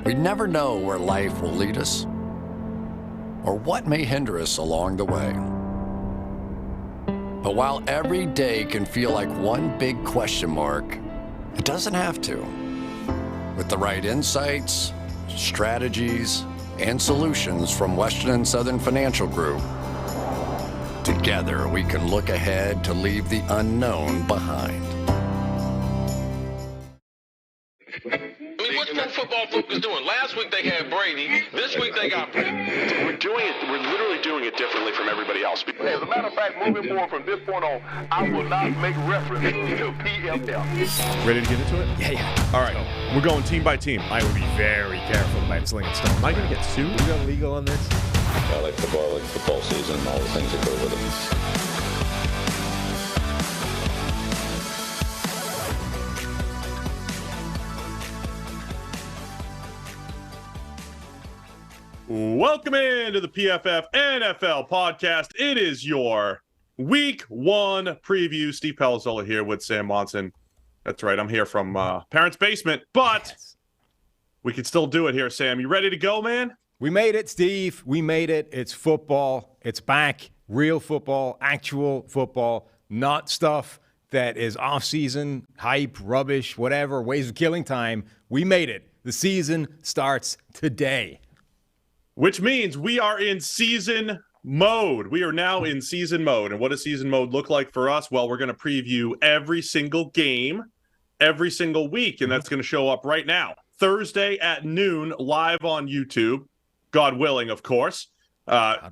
We never know where life will lead us or what may hinder us along the way. But while every day can feel like one big question mark, it doesn't have to. With the right insights, strategies, and solutions from Western and Southern Financial Group, together we can look ahead to leave the unknown behind. I mean, what's Pro Football Focus doing? Last week they had Brady. This week they got Brady. We're literally doing it differently from everybody else. As a matter of fact, moving forward from this point on, I will not make reference to PFF. Ready to get into it? Yeah. All right. We're going team by team. I would be very careful about slinging stones. Am I going to get sued? We go legal on this? I like football season, and all the things that go with it. Welcome into the PFF NFL podcast. It is your Week 1 preview. Steve Palazzolo here with Sam Monson. That's right, I'm here from Parents' Basement, but we can still do it here, Sam. You ready to go, man? We made it, Steve. We made it. It's football. It's back. Real football, actual football, not stuff that is off-season, hype, rubbish, whatever, ways of killing time. We made it. The season starts today. Which means we are in season mode. We are now in season mode. And what does season mode look like for us? Well, we're going to preview every single game, every single week, and that's going to show up right now. Thursday at noon, live on YouTube. God willing, of course.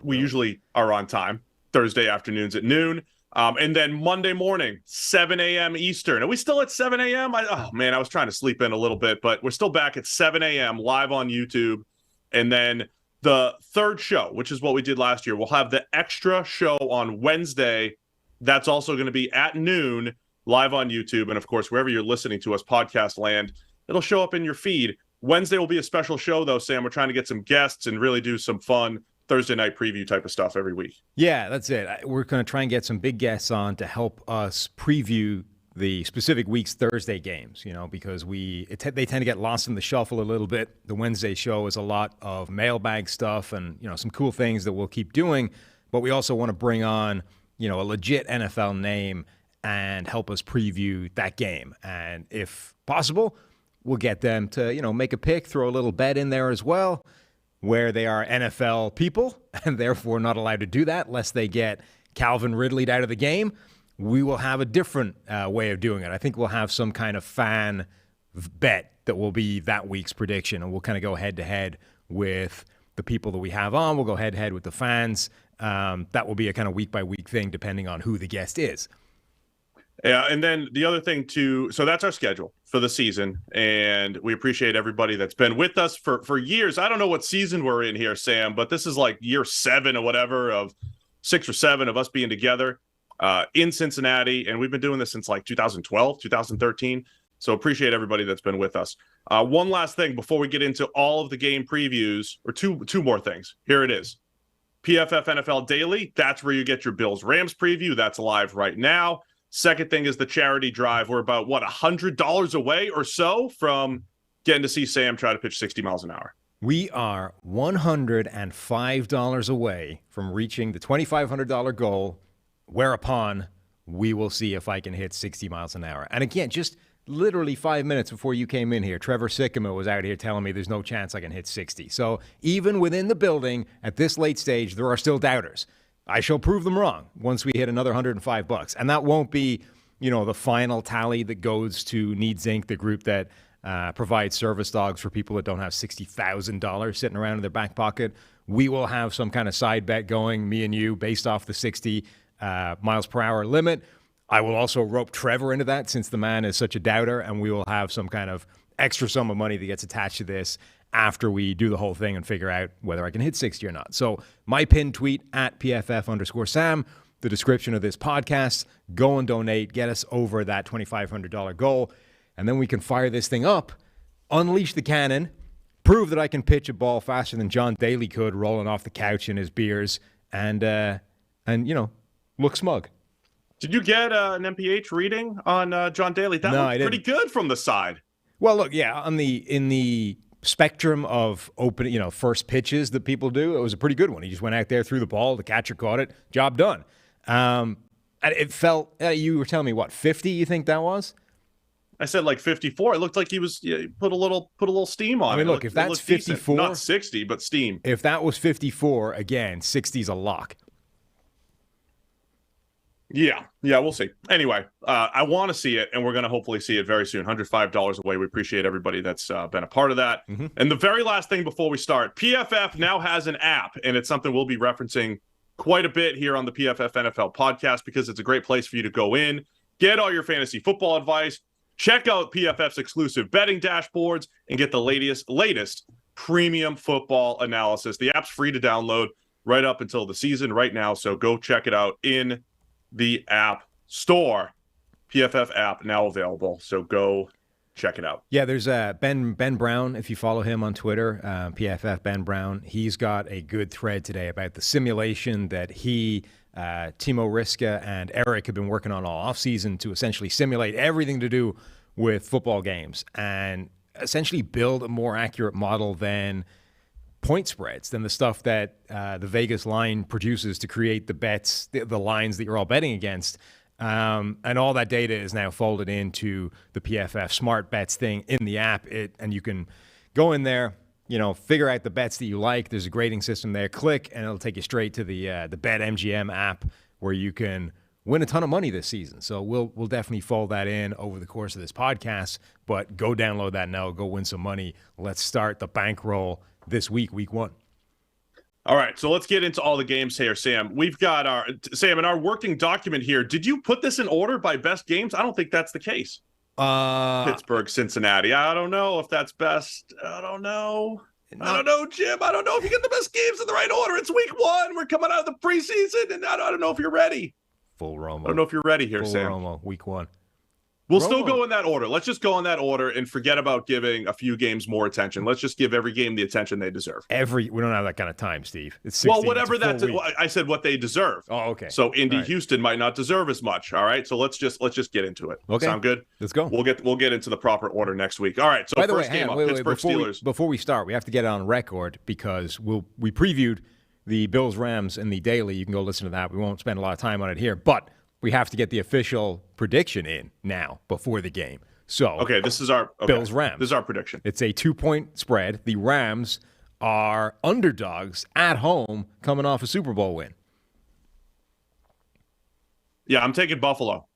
We usually are on time. Thursday afternoons at noon. And then Monday morning, 7 a.m. Eastern. Are we still at 7 a.m.? I was trying to sleep in a little bit, but we're still back at 7 a.m. live on YouTube. And then the third show, which is what we did last year, we'll have the extra show on Wednesday. That's also going to be at noon, live on YouTube. And, of course, wherever you're listening to us, podcast land, it'll show up in your feed. Wednesday will be a special show, though, Sam. We're trying to get some guests and really do some fun Thursday night preview type of stuff every week. Yeah, that's it. We're going to try and get some big guests on to help us preview the specific week's Thursday games, because they tend to get lost in the shuffle a little bit. The Wednesday show is a lot of mailbag stuff and, some cool things that we'll keep doing. But we also want to bring on, a legit NFL name and help us preview that game. And if possible, we'll get them to, make a pick, throw a little bet in there as well, where they are NFL people and therefore not allowed to do that lest they get Calvin Ridley'd out of the game. We will have a different way of doing it. I think we'll have some kind of fan bet that will be that week's prediction, and we'll kind of go head-to-head with the people that we have on. We'll go head-to-head with the fans. That will be a kind of week-by-week thing depending on who the guest is. Yeah, and then the other thing, too, so that's our schedule for the season, and we appreciate everybody that's been with us for years. I don't know what season we're in here, Sam, but this is like year 7 or whatever of 6 or 7 of us being together. In Cincinnati, and we've been doing this since like 2012, 2013. So appreciate everybody that's been with us. One last thing before we get into all of the game previews, or two more things. Here it is. PFF NFL Daily. That's where you get your Bills-Rams preview. That's live right now. Second thing is the charity drive. We're about, $100 away or so from getting to see Sam try to pitch 60 miles an hour. We are $105 away from reaching the $2,500 goal, whereupon we will see if I can hit 60 miles an hour. And again, just literally 5 minutes before you came in here, Trevor Sycamore was out here telling me there's no chance I can hit 60. So even within the building at this late stage, there are still doubters. I shall prove them wrong once we hit another $105. And that won't be, the final tally that goes to Needs Inc., the group that provides service dogs for people that don't have $60,000 sitting around in their back pocket. We will have some kind of side bet going, me and you, based off the 60 miles per hour limit. I will also rope Trevor into that since the man is such a doubter, and we will have some kind of extra sum of money that gets attached to this after we do the whole thing and figure out whether I can hit 60 or not. So my pinned tweet at PFF_Sam, the description of this podcast, go and donate, get us over that $2,500 goal, and then we can fire this thing up, unleash the cannon, prove that I can pitch a ball faster than John Daly could rolling off the couch in his beers, and look smug. Did you get an MPH reading on John Daly? That looked pretty good from the side. Well, look, yeah, in the spectrum of open, first pitches that people do, it was a pretty good one. He just went out there, threw the ball, the catcher caught it, job done. And it felt, you were telling me, what, 50 you think that was? I said like 54. It looked like he was put a little steam on it. I mean, look, if that's 54, not 60, but steam. If that was 54, again, 60's a lock. Yeah, we'll see. Anyway, I want to see it, and we're going to hopefully see it very soon. $105 away. We appreciate everybody that's been a part of that. Mm-hmm. And the very last thing before we start, PFF now has an app, and it's something we'll be referencing quite a bit here on the PFF NFL podcast because it's a great place for you to go in, get all your fantasy football advice, check out PFF's exclusive betting dashboards, and get the latest premium football analysis. The app's free to download right up until the season right now, so go check it out in the App Store. PFF app now available, so go check it out. Yeah, there's Ben Brown, if you follow him on Twitter, PFF Ben Brown. He's got a good thread today about the simulation that he, Timo Riska, and Eric have been working on all offseason to essentially simulate everything to do with football games and essentially build a more accurate model than point spreads, than the stuff that the Vegas line produces to create the bets, the lines that you're all betting against. And all that data is now folded into the PFF Smart Bets thing in the app. And you can go in there, figure out the bets that you like. There's a grading system there. Click, and it'll take you straight to the BetMGM app where you can win a ton of money this season. So we'll definitely fold that in over the course of this podcast. But go download that now. Go win some money. Let's start the bankroll this week 1. All right, so let's get into all the games here, Sam. We've got in our working document here. Did you put this in order by best games? I don't think that's the case. Pittsburgh, Cincinnati. I don't know if that's best. I don't know, Jim. I don't know if you get the best games in the right order. It's week 1. We're coming out of the preseason, and I don't know if you're ready. Full Romo. I don't know if you're ready here, Full Sam. Romo, week 1. We'll still go in that order. Let's just go in that order and forget about giving a few games more attention. Let's just give every game the attention they deserve. We don't have that kind of time, Steve. It's 16, whatever that's. I said what they deserve. Oh, okay. So Houston might not deserve as much. All right. So let's just get into it. Okay. Sound good? Let's go. We'll get into the proper order next week. All right. So by the way, Pittsburgh Steelers. Before we start, we have to get it on record because we previewed the Bills Rams in the daily. You can go listen to that. We won't spend a lot of time on it here, but we have to get the official prediction in now before the game. So, okay, this is our Bills-Rams. This is our prediction. It's a 2-point spread. The Rams are underdogs at home coming off a Super Bowl win. Yeah, I'm taking Buffalo.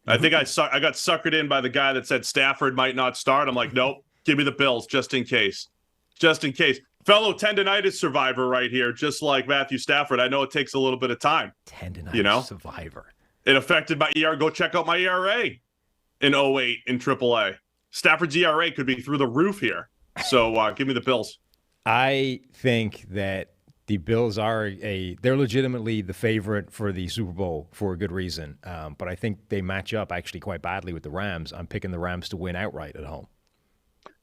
I think I got suckered in by the guy that said Stafford might not start. I'm like, nope, give me the Bills just in case. Just in case. Fellow tendonitis survivor right here, just like Matthew Stafford. I know it takes a little bit of time. Tendonitis survivor. It affected my ERA. Go check out my ERA in 08 in AAA. Stafford's ERA could be through the roof here. So give me the Bills. I think that the Bills they're legitimately the favorite for the Super Bowl for a good reason. But I think they match up actually quite badly with the Rams. I'm picking the Rams to win outright at home.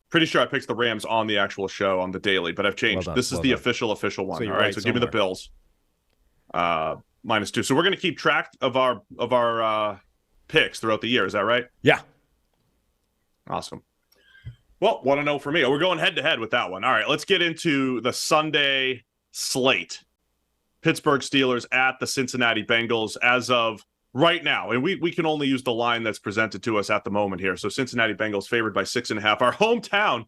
Pretty sure I picked the Rams on the actual show on the daily, but I've changed. This is the official one. So all right, so give me the Bills. -2. So we're going to keep track of our picks throughout the year. Is that right? Yeah. Awesome. Well, 1-0 for me. We're going head-to-head with that one. All right, let's get into the Sunday slate. Pittsburgh Steelers at the Cincinnati Bengals as of right now. And we can only use the line that's presented to us at the moment here. So Cincinnati Bengals favored by 6.5. Our hometown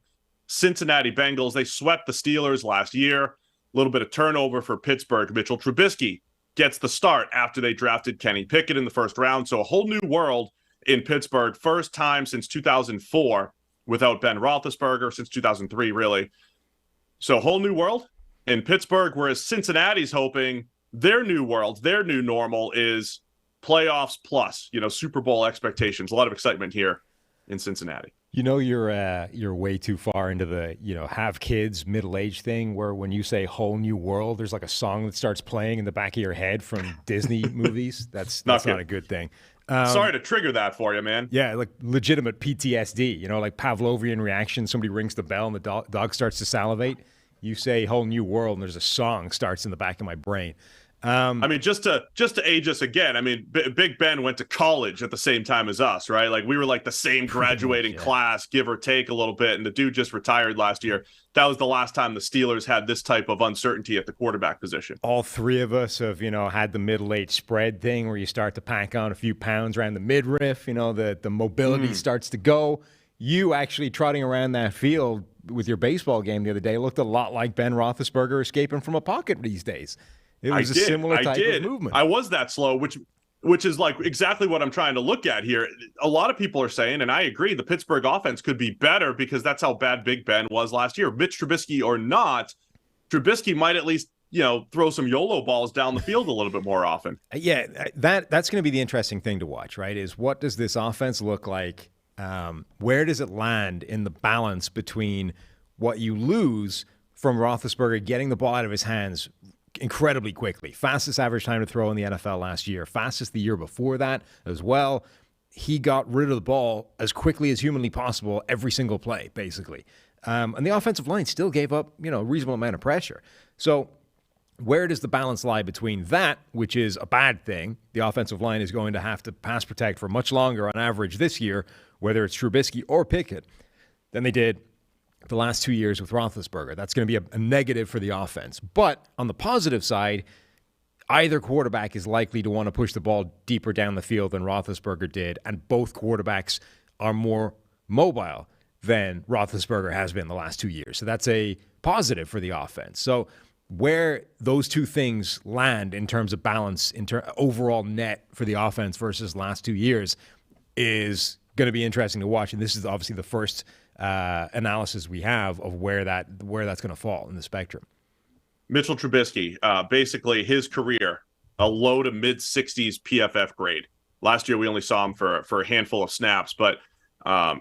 Cincinnati Bengals, they swept the Steelers last year. A little bit of turnover for Pittsburgh. Mitchell Trubisky gets the start after they drafted Kenny Pickett in the first round. So a whole new world in Pittsburgh. First time since 2004 without Ben Roethlisberger, since 2003, really. So whole new world in Pittsburgh, whereas Cincinnati's hoping their new world, their new normal is playoffs plus, Super Bowl expectations. A lot of excitement here in Cincinnati. You're way too far into the, have kids, middle-aged thing where when you say whole new world, there's like a song that starts playing in the back of your head from Disney movies. That's not a good thing. Sorry to trigger that for you, man. Yeah, like legitimate PTSD, like Pavlovian reaction. Somebody rings the bell and the dog starts to salivate. You say whole new world and there's a song starts in the back of my brain. I mean, just to age us again, I mean, Big Ben went to college at the same time as us, right? Like we were like the same graduating class, give or take a little bit, and the dude just retired last year. That was the last time the Steelers had this type of uncertainty at the quarterback position. All three of us have, had the middle-age spread thing where you start to pack on a few pounds around the midriff, the mobility starts to go. You actually trotting around that field with your baseball game the other day looked a lot like Ben Roethlisberger escaping from a pocket these days. It was a similar type of movement. I was that slow, which is like exactly what I'm trying to look at here. A lot of people are saying, and I agree, the Pittsburgh offense could be better because that's how bad Big Ben was last year. Mitch Trubisky or not, Trubisky might at least, throw some YOLO balls down the field a little bit more often. Yeah, that's going to be the interesting thing to watch, right? Is what does this offense look like? Where does it land in the balance between what you lose from Roethlisberger getting the ball out of his hands incredibly quickly, fastest average time to throw in the NFL last year, fastest the year before that as well. He got rid of the ball as quickly as humanly possible every single play, basically. And the offensive line still gave up, a reasonable amount of pressure. So where does the balance lie between that, which is a bad thing? The offensive line is going to have to pass protect for much longer on average this year, whether it's Trubisky or Pickett, than they did the last 2 years with Roethlisberger. That's going to be a negative for the offense. But on the positive side, either quarterback is likely to want to push the ball deeper down the field than Roethlisberger did, and both quarterbacks are more mobile than Roethlisberger has been the last 2 years. So that's a positive for the offense. So where those two things land in terms of balance, overall net for the offense versus last 2 years is going to be interesting to watch. And this is obviously the first analysis we have of where that's going to fall in the spectrum. Mitchell Trubisky, basically his career, a low to mid 60s PFF grade. Last year we only saw him for a handful of snaps, but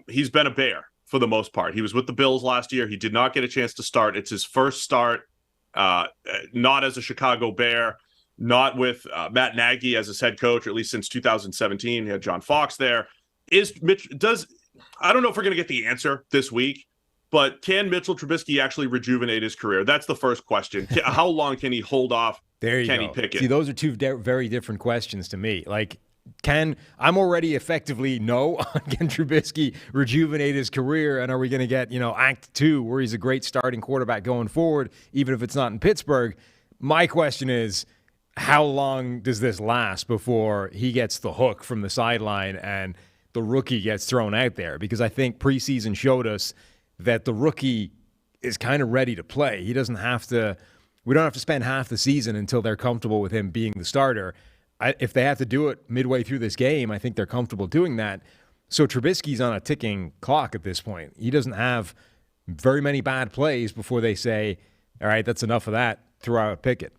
he's been a Bear for the most part. He was with the Bills last year. He did not get a chance to start. It's his first start, not as a Chicago Bear, not with Matt Nagy as his head coach, or at least since 2017. He had John Fox there. I don't know if we're going to get the answer this week, but can Mitchell Trubisky actually rejuvenate his career? That's the first question. How long can he hold off Kenny Pickett? See, those are two very different questions to me. Like, I'm already effectively no on can Trubisky rejuvenate his career, and are we going to get, Act 2 where he's a great starting quarterback going forward, even if it's not in Pittsburgh? My question is, how long does this last before he gets the hook from the sideline and the rookie gets thrown out there? Because I think preseason showed us that the rookie is kind of ready to play. We don't have to spend half the season until they're comfortable with him being the starter. If they have to do it midway through this game, I think they're comfortable doing that. So Trubisky's on a ticking clock at this point. He doesn't have very many bad plays before they say, all right, that's enough of that, throw out Pickett.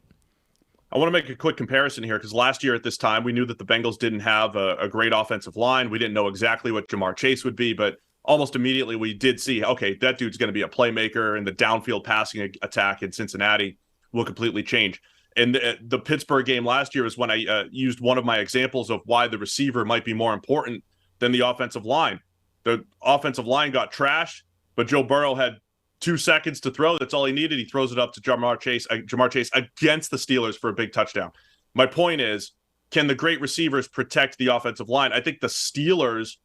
I want to make a quick comparison here because last year at this time, we knew that the Bengals didn't have a great offensive line. We didn't know exactly what Jamar Chase would be, but almost immediately we did see, okay, that dude's going to be a playmaker, and the downfield passing attack in Cincinnati will completely change. And the Pittsburgh game last year is when I used one of my examples of why the receiver might be more important than the offensive line. The offensive line got trashed, but Joe Burrow had 2 seconds to throw. That's all he needed. He throws it up to Jamar Chase against the Steelers for a big touchdown. My point is, can the great receivers protect the offensive line? I think the Steelers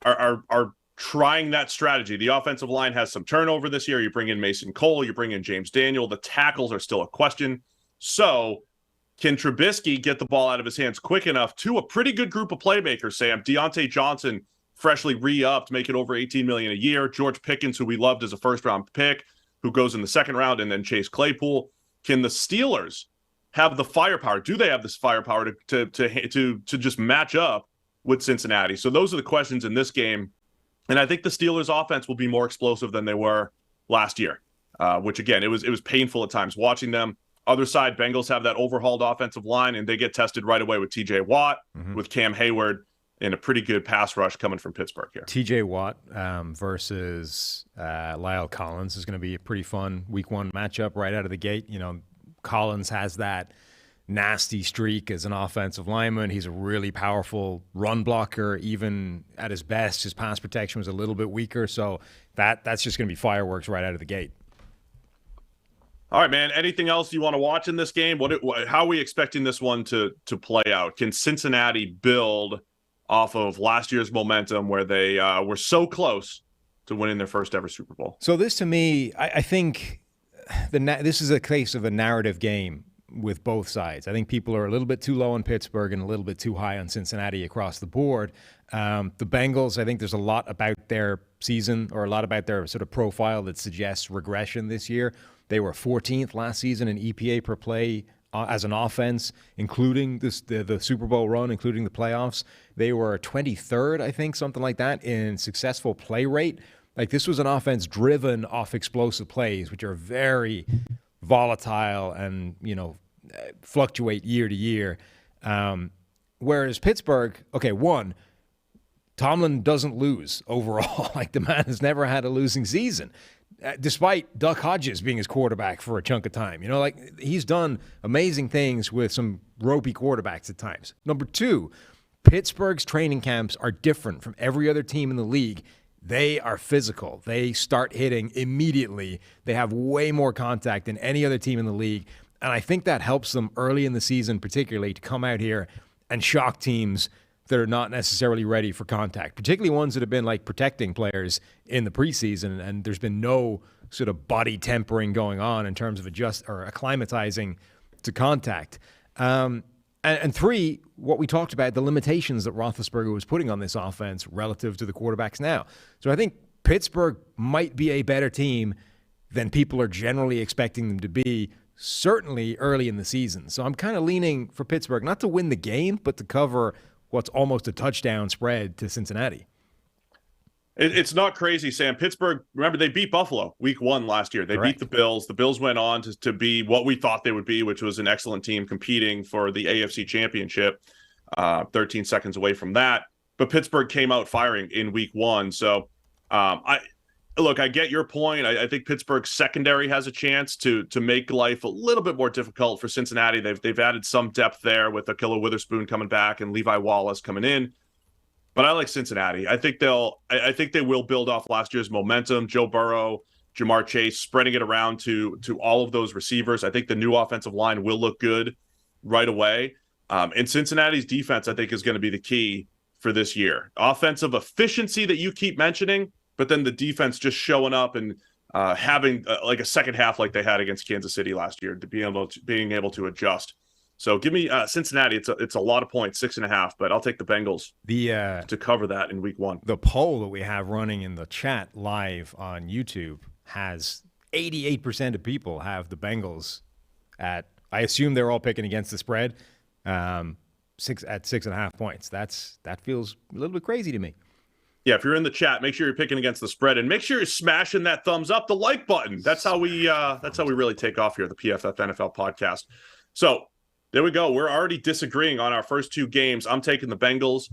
are trying that strategy. The offensive line has some turnover this year. You bring in Mason Cole, you bring in James Daniel. The tackles are still a question. So can Trubisky get the ball out of his hands quick enough to a pretty good group of playmakers, Sam? Deontay Johnson, freshly re-upped, making over $18 million a year. George Pickens, who we loved as a first-round pick, who goes in the second round, and then Chase Claypool. Can the Steelers have the firepower? Do they have this firepower to just match up with Cincinnati? So those are the questions in this game. And I think the Steelers' offense will be more explosive than they were last year, which, again, it was painful at times watching them. Other side, Bengals have that overhauled offensive line, and they get tested right away with T.J. Watt, with Cam Hayward, and a pretty good pass rush coming from Pittsburgh here. T.J. Watt versus Lyle Collins is going to be a pretty fun Week 1 matchup right out of the gate. Collins has that nasty streak as an offensive lineman. He's a really powerful run blocker. Even at his best, his pass protection was a little bit weaker. So that's just going to be fireworks right out of the gate. All right, man. Anything else you want to watch in this game? How are we expecting this one to play out? Can Cincinnati build off of last year's momentum where they were so close to winning their first ever Super Bowl? So this, to me, I think this is a case of a narrative game with both sides. I think people are a little bit too low on Pittsburgh and a little bit too high on Cincinnati across the board. The Bengals, I think there's a lot about their season or a lot about their sort of profile that suggests regression this year. They were 14th last season in EPA per play as an offense, including the Super Bowl run, including the playoffs. They were 23rd, I think, something like that, in successful play rate. Like, this was an offense driven off explosive plays, which are very volatile and, fluctuate year to year. Whereas Pittsburgh, one, Tomlin doesn't lose overall. Like, the man has never had a losing season, despite Duck Hodges being his quarterback for a chunk of time. He's done amazing things with some ropey quarterbacks at times. Number two, Pittsburgh's training camps are different from every other team in the league. They are physical. They start hitting immediately. They have way more contact than any other team in the league. And I think that helps them early in the season, particularly, to come out here and shock teams that are not necessarily ready for contact, particularly ones that have been like protecting players in the preseason, and there's been no sort of body tempering going on in terms of acclimatizing to contact. And three, what we talked about, the limitations that Roethlisberger was putting on this offense relative to the quarterbacks now. So I think Pittsburgh might be a better team than people are generally expecting them to be, certainly early in the season. So I'm kind of leaning for Pittsburgh, not to win the game, but to cover what's almost a touchdown spread to Cincinnati. It's not crazy, Sam. Pittsburgh, remember, they beat Buffalo week 1 last year. They Correct. beat the Bills. The Bills went on to be what we thought they would be, which was an excellent team competing for the AFC Championship, 13 seconds away from that. But Pittsburgh came out firing in week 1. So I get your point. I think Pittsburgh's secondary has a chance to make life a little bit more difficult for Cincinnati. They've added some depth there with Akilla Witherspoon coming back and Levi Wallace coming in. But I like Cincinnati. I think they will build off last year's momentum. Joe Burrow, Jamar Chase, spreading it around to all of those receivers. I think the new offensive line will look good right away. And Cincinnati's defense, I think, is going to be the key for this year. Offensive efficiency that you keep mentioning, but then the defense just showing up and having like a second half like they had against Kansas City last year, to being able to adjust. So give me Cincinnati. It's a lot of points, 6.5, but I'll take the Bengals to cover that in week 1. The poll that we have running in the chat live on YouTube has 88% of people have the Bengals at, I assume they're all picking against the spread, 6.5 points. That feels a little bit crazy to me. Yeah, if you're in the chat, make sure you're picking against the spread, and make sure you're smashing that thumbs up, the like button. That's how we really take off here, the PFF NFL podcast. So there we go. We're already disagreeing on our first 2 games. I'm taking the Bengals,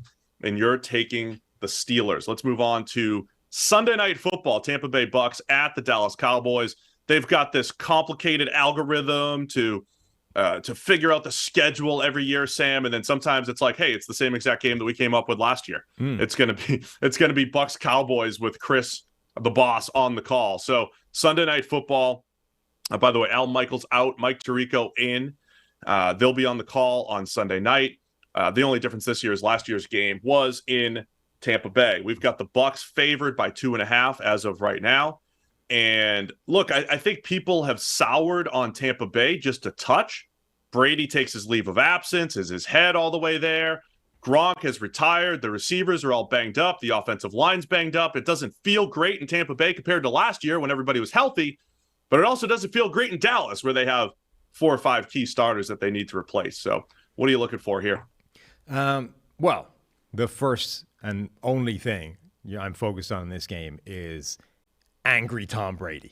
and you're taking the Steelers. Let's move on to Sunday Night Football. Tampa Bay Bucs at the Dallas Cowboys. They've got this complicated algorithm to figure out the schedule every year, Sam, and then sometimes it's like, hey, it's the same exact game that we came up with last year. It's gonna be Bucs Cowboys with Chris, the boss, on the call. So Sunday Night Football. By the way, Al Michaels out, Mike Tirico in. They'll be on the call on Sunday night. The only difference this year is last year's game was in Tampa Bay. We've got the Bucs favored by 2.5 as of right now. And look, I think people have soured on Tampa Bay just a touch. Brady takes his leave of absence. Is his head all the way there? Gronk has retired. The receivers are all banged up. The offensive line's banged up. It doesn't feel great in Tampa Bay compared to last year when everybody was healthy. But it also doesn't feel great in Dallas, where they have 4 or 5 key starters that they need to replace. So what are you looking for here? Well, the first and only thing I'm focused on in this game is angry Tom Brady.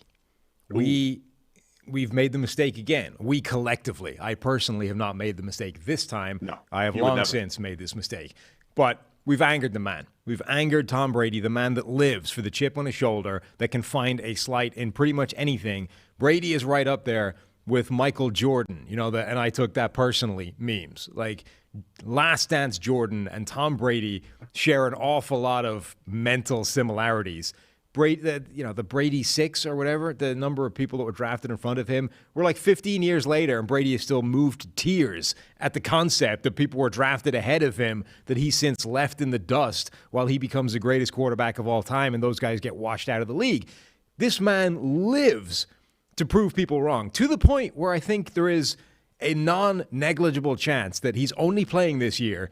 We've made the mistake again. We collectively, I personally have not made the mistake this time. No, I have long since made this mistake. But we've angered the man. We've angered Tom Brady, the man that lives for the chip on his shoulder, that can find a slight in pretty much anything. Brady is right up there with Michael Jordan, and I took that personally memes. Like, Last Dance Jordan and Tom Brady share an awful lot of mental similarities. the Brady 6 or whatever, the number of people that were drafted in front of him, were like 15 years later, and Brady is still moved to tears at the concept that people were drafted ahead of him that he since left in the dust while he becomes the greatest quarterback of all time, and those guys get washed out of the league. This man lives to prove people wrong, to the point where I think there is a non-negligible chance that he's only playing this year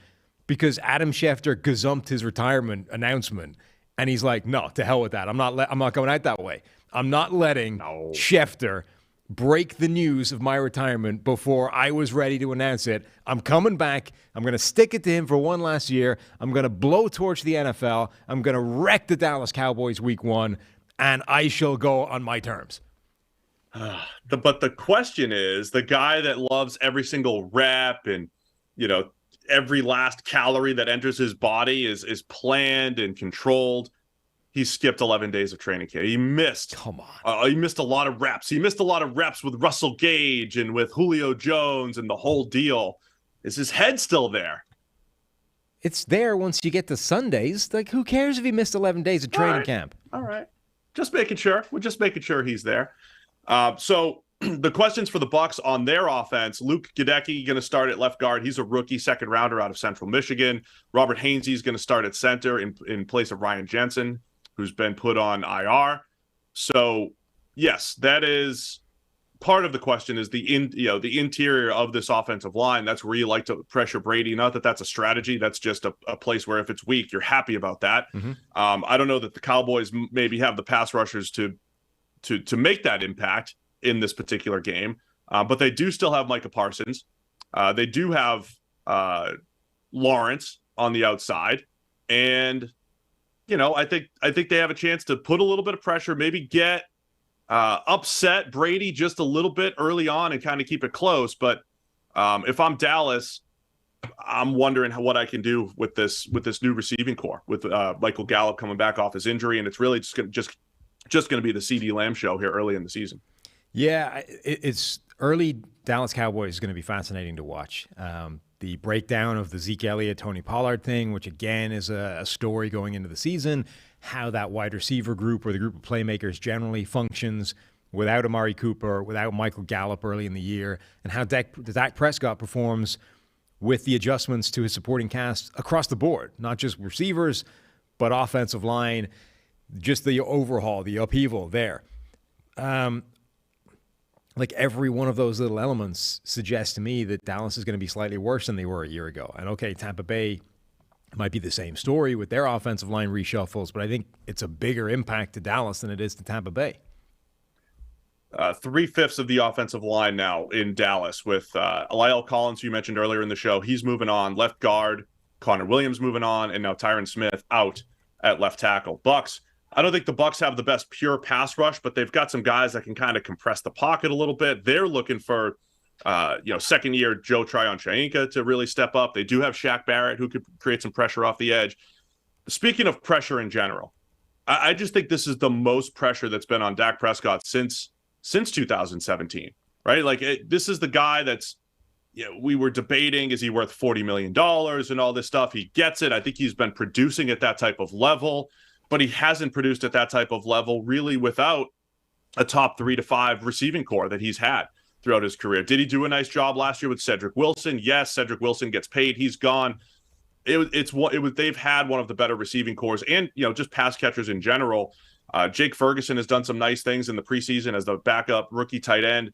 because Adam Schefter gazumped his retirement announcement. And he's like, no, to hell with that. I'm not going out that way. I'm not letting Schefter break the news of my retirement before I was ready to announce it. I'm coming back. I'm going to stick it to him for one last year. I'm going to blowtorch the NFL. I'm going to wreck the Dallas Cowboys week 1, and I shall go on my terms. But the question is, the guy that loves every single rep and, every last calorie that enters his body is planned and controlled. He skipped 11 days of training camp. He missed. Come on. He missed a lot of reps. He missed a lot of reps with Russell Gage and with Julio Jones and the whole deal. Is his head still there? It's there once you get to Sundays. Like, who cares if he missed 11 days of training camp? All right. Just making sure. We're just making sure he's there. So the questions for the Bucs on their offense: Luke Gadecki going to start at left guard. He's a rookie second rounder out of Central Michigan. Robert Hainsey is going to start at center in place of Ryan Jensen, who's been put on IR. So yes, that is part of the question, is the interior of this offensive line. That's where you like to pressure Brady. Not that that's a strategy. That's just a place where if it's weak, you're happy about that. Mm-hmm. I don't know that the Cowboys maybe have the pass rushers to make that impact in this particular game. But they do still have Micah Parsons. They do have Lawrence on the outside. And, I think they have a chance to put a little bit of pressure, maybe get upset Brady just a little bit early on and kind of keep it close. But if I'm Dallas, I'm wondering what I can do with this new receiving core, with Michael Gallup coming back off his injury. And it's really just going to be the CeeDee Lamb show here early in the season. Yeah, it's early Dallas Cowboys is going to be fascinating to watch. The breakdown of the Zeke Elliott, Tony Pollard thing, which again is a story going into the season, how that wide receiver group or the group of playmakers generally functions without Amari Cooper, without Michael Gallup early in the year, and how Dak Prescott performs with the adjustments to his supporting cast across the board, not just receivers, but offensive line, just the overhaul, the upheaval there. Like every one of those little elements suggests to me that Dallas is going to be slightly worse than they were a year ago. And okay, Tampa Bay might be the same story with their offensive line reshuffles, but I think it's a bigger impact to Dallas than it is to Tampa Bay. 3/5 of the offensive line now in Dallas with Lyle Collins, who you mentioned earlier in the show. He's moving on. Left guard, Connor Williams moving on, and now Tyron Smith out at left tackle. Bucs. I don't think the Bucs have the best pure pass rush, but they've got some guys that can kind of compress the pocket a little bit. They're looking for, second-year Joe Tryon-Shoyinka to really step up. They do have Shaq Barrett, who could create some pressure off the edge. Speaking of pressure in general, I just think this is the most pressure that's been on Dak Prescott since 2017, right? Like, this is the guy that's, we were debating, is he worth $40 million and all this stuff? He gets it. I think he's been producing at that type of level, but he hasn't produced at that type of level really without a top 3 to 5 receiving core that he's had throughout his career. Did he do a nice job last year with Cedric Wilson? Yes, Cedric Wilson gets paid. He's gone. They've had one of the better receiving cores and, just pass catchers in general. Jake Ferguson has done some nice things in the preseason as the backup rookie tight end.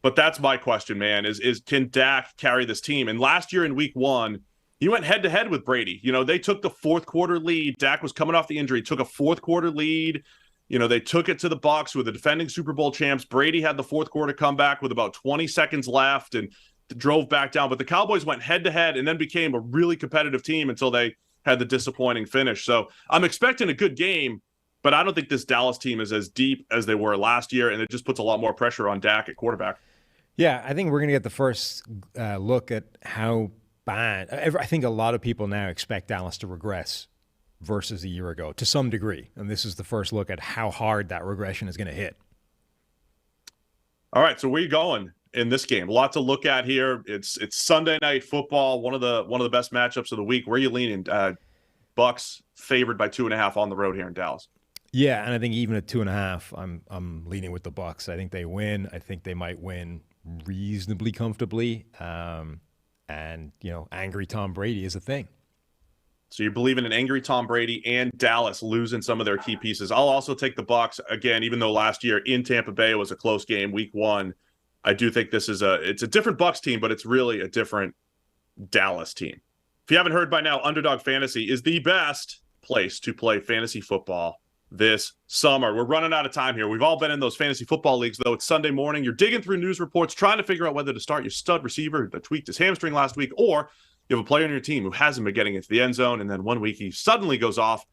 But that's my question, man, is can Dak carry this team? And last year in week 1, he went head-to-head with Brady. They took the fourth quarter lead. Dak was coming off the injury, took a fourth quarter lead. They took it to the Bucs with the defending Super Bowl champs. Brady had the fourth quarter comeback with about 20 seconds left and drove back down. But the Cowboys went head-to-head and then became a really competitive team until they had the disappointing finish. So I'm expecting a good game, but I don't think this Dallas team is as deep as they were last year, and it just puts a lot more pressure on Dak at quarterback. Yeah, I think we're going to get the first look at how bad. I think a lot of people now expect Dallas to regress versus a year ago to some degree. And this is the first look at how hard that regression is going to hit. All right, so where are you going in this game? A lot to look at here. It's Sunday Night Football, one of the best matchups of the week. Where are you leaning? Bucs favored by 2.5 on the road here in Dallas. Yeah, and I think even at 2.5, I'm leaning with the Bucs. I think they win. I think they might win reasonably comfortably. And angry Tom Brady is a thing. So you're believing in angry Tom Brady and Dallas losing some of their key pieces. I'll also take the Bucs again, even though last year in Tampa Bay it was a close game, week 1. I do think it's a different Bucs team, but it's really a different Dallas team. If you haven't heard by now, Underdog Fantasy is the best place to play fantasy football this summer. We're running out of time here. We've all been in those fantasy football leagues, though. It's Sunday morning. You're digging through news reports, trying to figure out whether to start your stud receiver that tweaked his hamstring last week, or you have a player on your team who hasn't been getting into the end zone, and then one week he suddenly goes off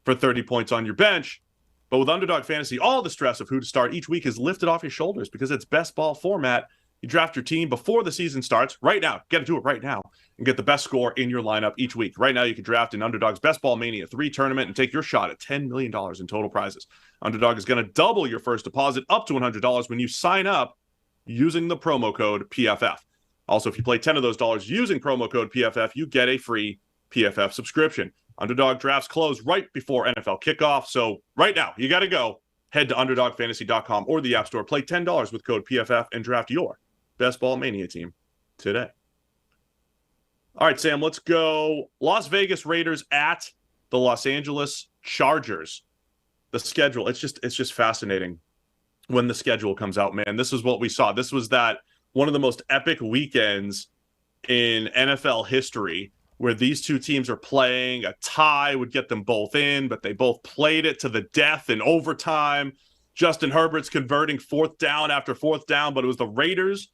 for 30 points on your bench. But with Underdog Fantasy, all the stress of who to start each week is lifted off your shoulders because it's best ball format. You draft your team before the season starts right now. Get to do it right now and get the best score in your lineup each week. Right now, you can draft in Underdog's Best Ball Mania 3 tournament and take your shot at $10 million in total prizes. Underdog is going to double your first deposit up to $100 when you sign up using the promo code PFF. Also, if you play 10 of those dollars using promo code PFF, you get a free PFF subscription. Underdog drafts close right before NFL kickoff. So right now, you got to go. Head to UnderdogFantasy.com or the App Store. Play $10 with code PFF and draft your Best Ball Mania team today. All right, Sam, let's go. Las Vegas Raiders at the Los Angeles Chargers. The schedule, it's just fascinating when the schedule comes out, man. This is what we saw. This was that one of the most epic weekends in NFL history where these two teams are playing. A tie would get them both in, but they both played it to the death in overtime. Justin Herbert's converting fourth down after fourth down, but it was the Raiders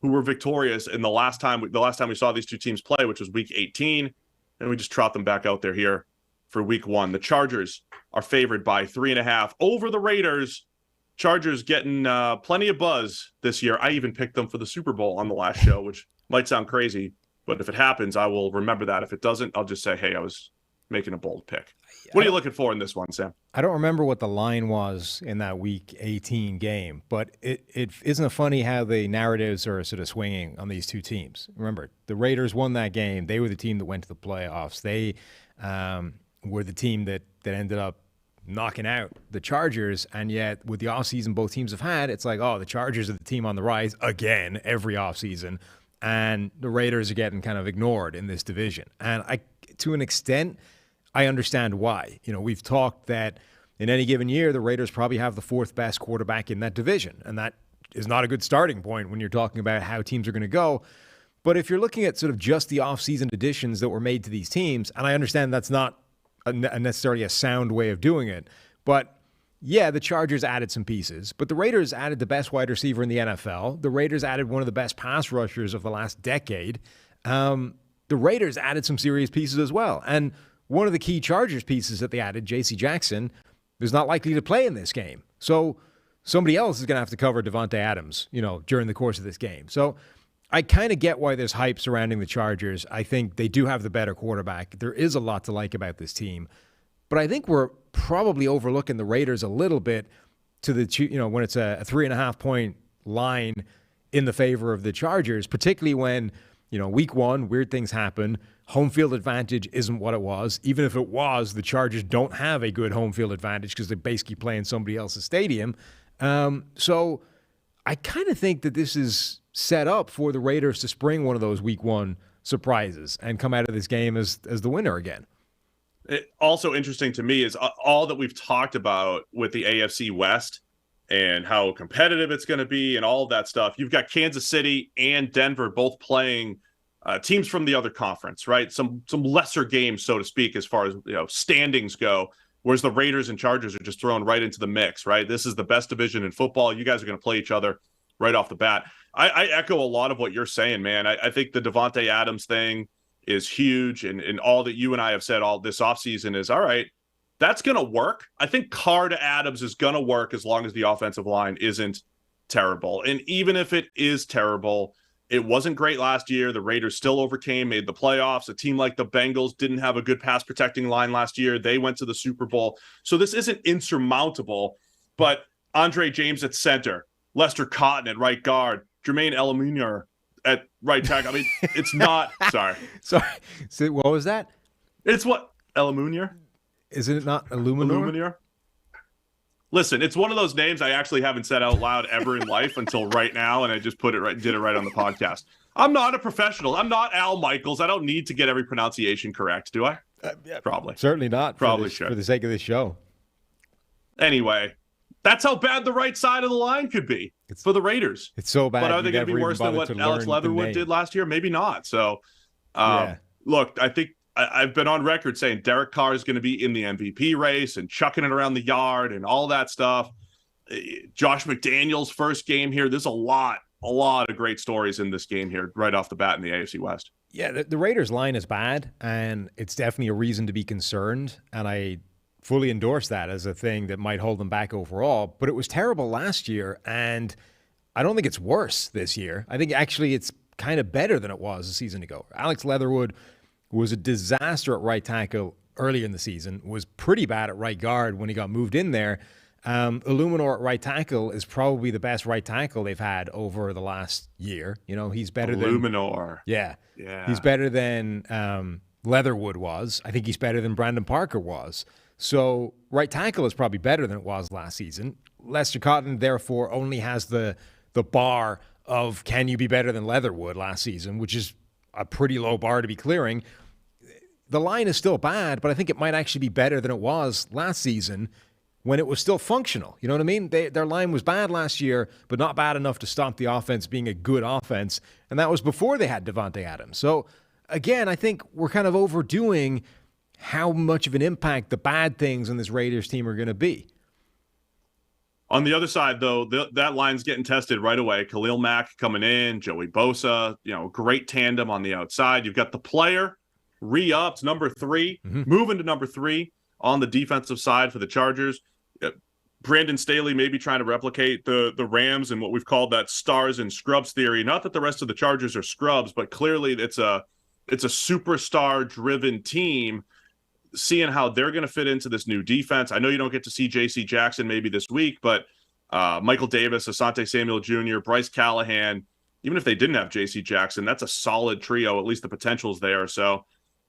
who were victorious in the last time we saw these two teams play, which was week 18, and we just trot them back out there here for week 1. The Chargers are favored by 3.5 over the Raiders. Chargers getting plenty of buzz this year. I even picked them for the Super Bowl on the last show, which might sound crazy, but if it happens, I will remember that. If it doesn't, I'll just say, hey, I was making a bold pick. What are you looking for in this one, Sam? I don't remember what the line was in that week 18 game, but it isn't it funny how the narratives are sort of swinging on these two teams. Remember, the Raiders won that game. They were the team that went to the playoffs. They were the team that ended up knocking out the Chargers, and yet with the offseason both teams have had, it's like, oh, the Chargers are the team on the rise again every offseason, and the Raiders are getting kind of ignored in this division. And to an extent, I understand why. We've talked that in any given year, the Raiders probably have the 4th best quarterback in that division, and that is not a good starting point when you're talking about how teams are going to go. But if you're looking at sort of just the offseason additions that were made to these teams, and I understand that's not necessarily a sound way of doing it, but yeah, the Chargers added some pieces, but the Raiders added the best wide receiver in the NFL. The Raiders added one of the best pass rushers of the last decade. The Raiders added some serious pieces as well. And one of the key Chargers pieces that they added, J.C. Jackson, is not likely to play in this game. So somebody else is going to have to cover Devontae Adams, during the course of this game. So I kind of get why there's hype surrounding the Chargers. I think they do have the better quarterback. There is a lot to like about this team. But I think we're probably overlooking the Raiders a little bit to when it's a 3.5-point line in the favor of the Chargers, particularly when, week 1, weird things happen. Home field advantage isn't what it was. Even if it was, the Chargers don't have a good home field advantage because they basically play in somebody else's stadium. So I kind of think that this is set up for the Raiders to spring one of those week 1 surprises and come out of this game as the winner again. Also interesting to me is all that we've talked about with the AFC West and how competitive it's going to be and all of that stuff. You've got Kansas City and Denver both playing teams from the other conference, right? Some lesser games, so to speak, as far as standings go, whereas the Raiders and Chargers are just thrown right into the mix, right? This is the best division in football. You guys are going to play each other right off the bat. I echo a lot of what you're saying, man. I think the Devontae Adams thing is huge, and all that you and I have said all this offseason is, all right, that's going to work. I think Carr to Adams is going to work as long as the offensive line isn't terrible. And even if it is terrible, it wasn't great last year. The Raiders still overcame, made the playoffs. A team like the Bengals didn't have a good pass protecting line last year. They went to the Super Bowl. So this isn't insurmountable, but Andre James at center, Lester Cotton at right guard, Jermaine Elamunior at right tackle. I mean, it's not. Sorry. So what was that? It's what? Elamunier? Isn't it not Illuminor? Illuminor? Listen, it's one of those names I actually haven't said out loud ever in life until right now, and I just did it right on the podcast. I'm not a professional. I'm not Al Michaels. I don't need to get every pronunciation correct, do I? Yeah, probably. Certainly not. Probably for the sake of this show. Anyway, that's how bad the right side of the line could be for the Raiders. It's so bad. But are they going to be worse than what Alex Leatherwood did last year? Maybe not. So, look, I think I've been on record saying Derek Carr is going to be in the MVP race and chucking it around the yard and all that stuff. Josh McDaniels' first game here. There's a lot of great stories in this game here right off the bat in the AFC West. Yeah, the Raiders' line is bad, and it's definitely a reason to be concerned, and I fully endorse that as a thing that might hold them back overall. But it was terrible last year, and I don't think it's worse this year. I think actually it's kind of better than it was a season ago. Alex Leatherwood was a disaster at right tackle earlier in the season, was pretty bad at right guard when he got moved in there. Illuminor at right tackle is probably the best right tackle they've had over the last year. You know, he's better than Illuminor. Yeah. He's better than Leatherwood was. I think he's better than Brandon Parker was. So right tackle is probably better than it was last season. Lester Cotton, therefore, only has the bar of can you be better than Leatherwood last season, which is a pretty low bar to be clearing. The line is still bad, but I think it might actually be better than it was last season when it was still functional. You know what I mean? Their line was bad last year, but not bad enough to stop the offense being a good offense. And that was before they had Devontae Adams. So, again, I think we're kind of overdoing how much of an impact the bad things in this Raiders team are going to be. On the other side, though, that line's getting tested right away. Khalil Mack coming in, Joey Bosa, great tandem on the outside. You've got the player re-upped, number 3, moving to number 3 on the defensive side for the Chargers. Brandon Staley may be trying to replicate the Rams and what we've called that stars and scrubs theory. Not that the rest of the Chargers are scrubs, but clearly it's a superstar-driven team. Seeing how they're going to fit into this new defense. I know you don't get to see J.C. Jackson maybe this week, but Michael Davis, Asante Samuel Jr., Bryce Callahan, even if they didn't have J.C. Jackson, that's a solid trio. At least the potential's there. So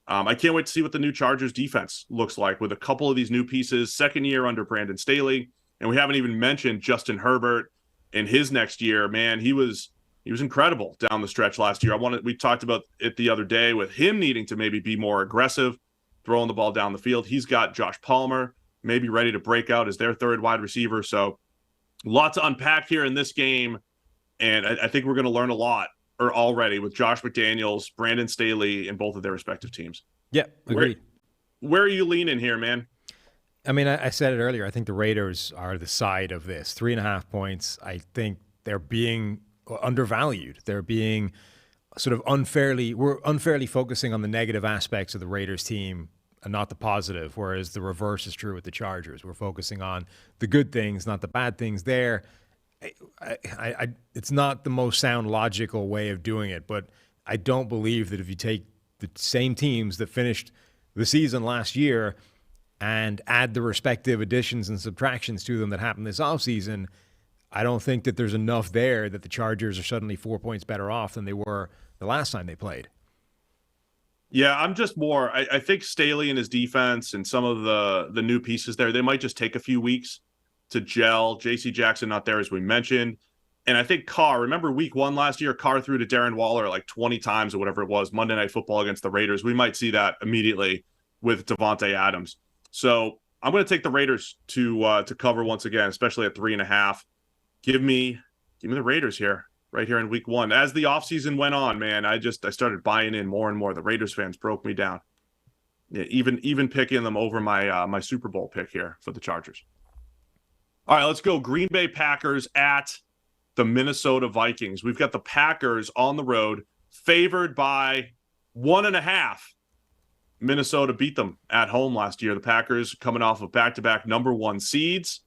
I can't wait to see what the new Chargers defense looks like with a couple of these new pieces. Second year under Brandon Staley, and we haven't even mentioned Justin Herbert in his next year. Man, he was incredible down the stretch last year. We talked about it the other day with him needing to maybe be more aggressive, throwing the ball down the field. He's got Josh Palmer maybe ready to break out as their third wide receiver. So lots to unpack here in this game. And I think we're going to learn a lot already with Josh McDaniels, Brandon Staley, and both of their respective teams. Yeah, agreed. Where are you leaning here, man? I mean, I said it earlier. I think the Raiders are the side of this. 3.5 points. I think they're being undervalued. They're being sort of we're unfairly focusing on the negative aspects of the Raiders team and not the positive, whereas the reverse is true with the Chargers. We're focusing on the good things, not the bad things there. It's not the most sound logical way of doing it, but I don't believe that if you take the same teams that finished the season last year and add the respective additions and subtractions to them that happened this offseason, I don't think that there's enough there that the Chargers are suddenly 4 points better off than they were the last time they played. Yeah, I'm just more. I think Staley and his defense and some of the new pieces there, they might just take a few weeks to gel. J.C. Jackson not there, as we mentioned. And I think Carr, remember week 1 last year, Carr threw to Darren Waller like 20 times or whatever it was, Monday Night Football against the Raiders. We might see that immediately with Devontae Adams. So I'm going to take the Raiders to cover once again, especially at 3.5. Give me the Raiders here, right here in week 1. As the offseason went on, man, I started buying in more and more. The Raiders fans broke me down. Yeah, even picking them over my Super Bowl pick here for the Chargers. All right, let's go. Green Bay Packers at the Minnesota Vikings. We've got the Packers on the road, favored by 1.5. Minnesota beat them at home last year. The Packers coming off of back-to-back number 1 seeds.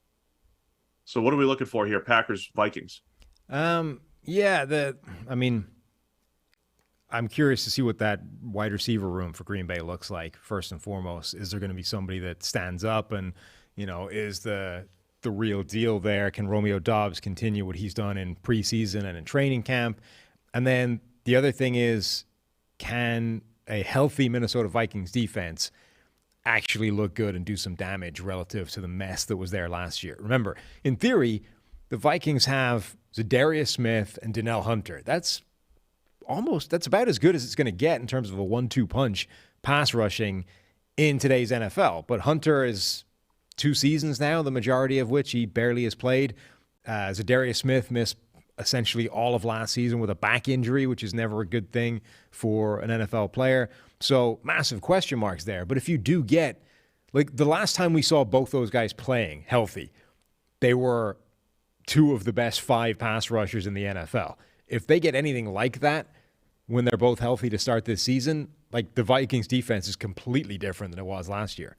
So what are we looking for here, Packers, Vikings? I'm curious to see what that wide receiver room for Green Bay looks like, first and foremost. Is there going to be somebody that stands up and, is the real deal there? Can Romeo Doubs continue what he's done in preseason and in training camp? And then the other thing is, can a healthy Minnesota Vikings defense actually look good and do some damage relative to the mess that was there last year. Remember, in theory, the Vikings have Zadarius Smith and Donnell Hunter. That's about as good as it's going to get in terms of a 1-2 punch pass rushing in today's NFL. But Hunter is 2 seasons now, the majority of which he barely has played. Zadarius Smith missed essentially all of last season with a back injury, which is never a good thing for an NFL player. So massive question marks there. But if you do get, like the last time we saw both those guys playing healthy, they were 2 of the best 5 pass rushers in the NFL. If they get anything like that when they're both healthy to start this season, like the Vikings defense is completely different than it was last year.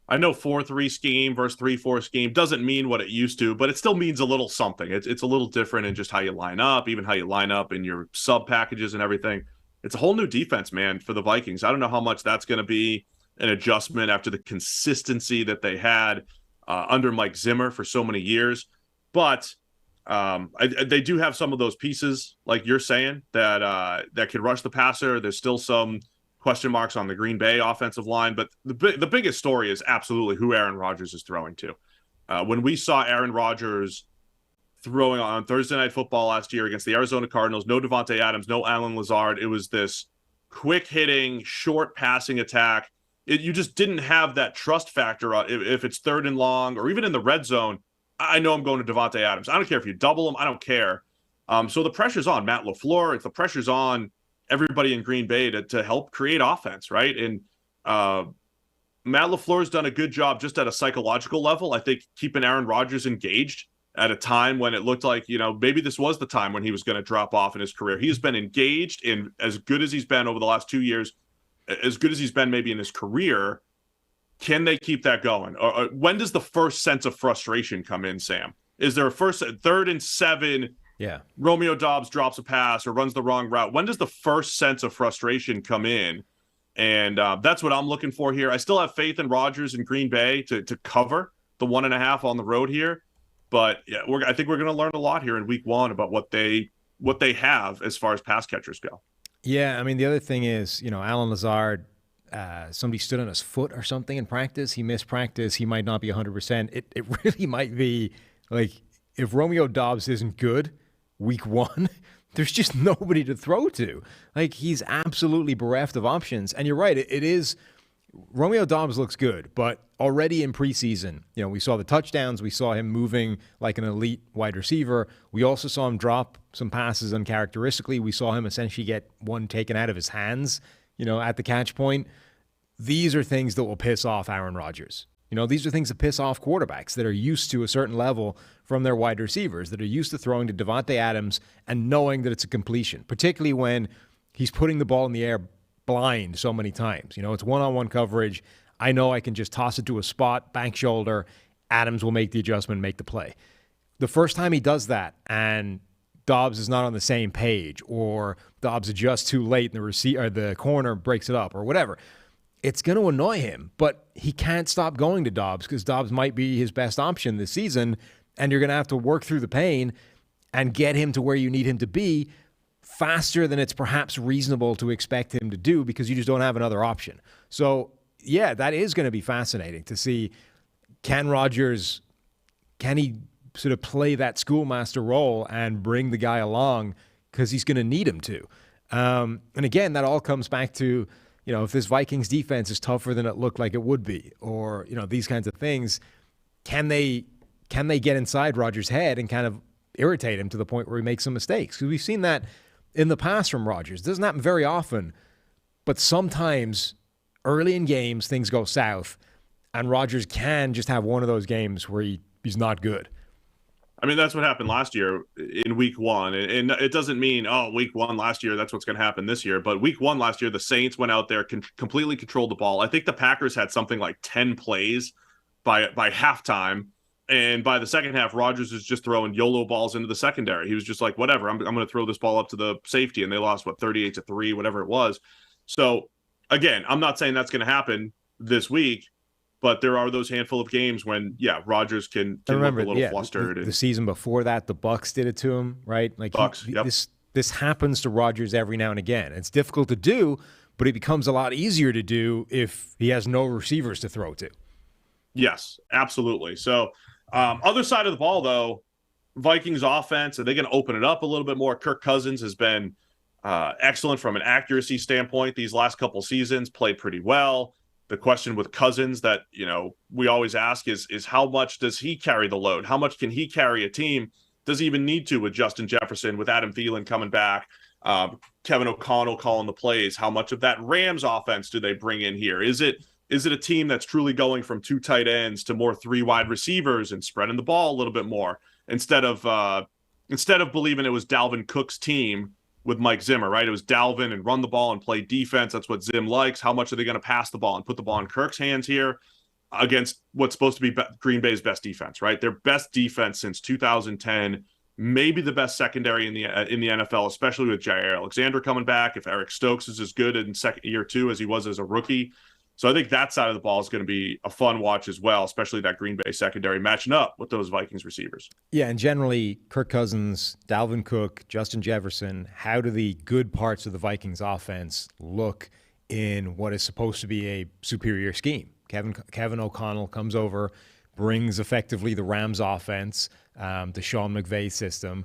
I know 4-3 scheme versus 3-4 scheme doesn't mean what it used to, but it still means a little something. It's a little different in just how you line up, even how you line up in your sub packages and everything. It's a whole new defense, man, for the Vikings. I don't know how much that's going to be an adjustment after the consistency that they had under Mike Zimmer for so many years. But they do have some of those pieces, like you're saying, that can rush the passer. There's still some question marks on the Green Bay offensive line, but the biggest story is absolutely who Aaron Rodgers is throwing to. When we saw Aaron Rodgers throwing on Thursday Night Football last year against the Arizona Cardinals, no Devontae Adams, no Allen Lazard, it was this quick-hitting, short passing attack. You just didn't have that trust factor if it's 3rd and long or even in the red zone. I know I'm going to Devontae Adams. I don't care if you double him. I don't care. So the pressure's on Matt LaFleur. If the pressure's on everybody in Green Bay to help create offense, right? And Matt LaFleur's done a good job just at a psychological level, I think, keeping Aaron Rodgers engaged at a time when it looked like, maybe this was the time when he was going to drop off in his career. He has been engaged in as good as he's been over the last 2 years, as good as he's been maybe in his career. Can they keep that going? Or when does the first sense of frustration come in, Sam? Is there a 3rd and 7? Yeah. Romeo Doubs drops a pass or runs the wrong route. When does the first sense of frustration come in? And that's what I'm looking for here. I still have faith in Rodgers and Green Bay to cover the 1.5 on the road here. But yeah, I think we're going to learn a lot here in week 1 about what they have as far as pass catchers go. Yeah, I mean, the other thing is, Allen Lazard, somebody stood on his foot or something in practice. He missed practice. He might not be 100%. It really might be like if Romeo Doubs isn't good week 1, there's just nobody to throw to. Like, he's absolutely bereft of options. And you're right, it is. Romeo Doubs looks good, but already in preseason, we saw the touchdowns. We saw him moving like an elite wide receiver. We also saw him drop some passes uncharacteristically. We saw him essentially get one taken out of his hands, at the catch point. These are things that will piss off Aaron Rodgers. These are things that piss off quarterbacks that are used to a certain level from their wide receivers, that are used to throwing to Devontae Adams and knowing that it's a completion, particularly when he's putting the ball in the air blind so many times. It's one-on-one coverage. I know I can just toss it to a spot, bank shoulder. Adams will make the adjustment, make the play. The first time he does that and Doubs is not on the same page, or Doubs adjusts too late and the corner breaks it up or whatever, it's going to annoy him. But he can't stop going to Doubs because Doubs might be his best option this season, and you're going to have to work through the pain and get him to where you need him to be faster than it's perhaps reasonable to expect him to do because you just don't have another option. So, yeah, that is going to be fascinating to see. Can he sort of play that schoolmaster role and bring the guy along because he's going to need him to? And again, that all comes back to, if this Vikings defense is tougher than it looked like it would be, or, these kinds of things, can they get inside Rodgers' head and kind of irritate him to the point where he makes some mistakes? Because we've seen that in the past from Rodgers. It doesn't happen very often, but sometimes early in games, things go south, and Rodgers can just have one of those games where he's not good. I mean, that's what happened last year in week 1. And it doesn't mean, week 1 last year, that's what's going to happen this year. But week 1 last year, the Saints went out there, completely controlled the ball. I think the Packers had something like 10 plays by halftime. And by the second half, Rodgers was just throwing YOLO balls into the secondary. He was just like, whatever, I'm going to throw this ball up to the safety. And they lost, 38-3, whatever it was. So, again, I'm not saying that's going to happen this week. But there are those handful of games when, Rodgers can look a little flustered. The season before that, the Bucs did it to him, right? Like Bucs, this happens to Rodgers every now and again. It's difficult to do, but it becomes a lot easier to do if he has no receivers to throw to. Yes, absolutely. So other side of the ball, though, Vikings offense, are they going to open it up a little bit more? Kirk Cousins has been excellent from an accuracy standpoint these last couple seasons, played pretty well. The question with Cousins that, we always ask is how much does he carry the load? How much can he carry a team? Does he even need to with Justin Jefferson, with Adam Thielen coming back, Kevin O'Connell calling the plays? How much of that Rams offense do they bring in here? Is it a team that's truly going from 2 tight ends to more 3 wide receivers and spreading the ball a little bit more instead of believing it was Dalvin Cook's team with Mike Zimmer, right? It was Dalvin and run the ball and play defense. That's what Zim likes. How much are they going to pass the ball and put the ball in Kirk's hands here against what's supposed to be Green Bay's best defense, right? Their best defense since 2010, maybe the best secondary in the NFL, especially with Jair Alexander coming back. If Eric Stokes is as good in second year 2 as he was as a rookie. So I think that side of the ball is going to be a fun watch as well, especially that Green Bay secondary matching up with those Vikings receivers. Yeah, and generally, Kirk Cousins, Dalvin Cook, Justin Jefferson, how do the good parts of the Vikings offense look in what is supposed to be a superior scheme? Kevin O'Connell comes over, brings effectively the Rams offense, the Sean McVay system.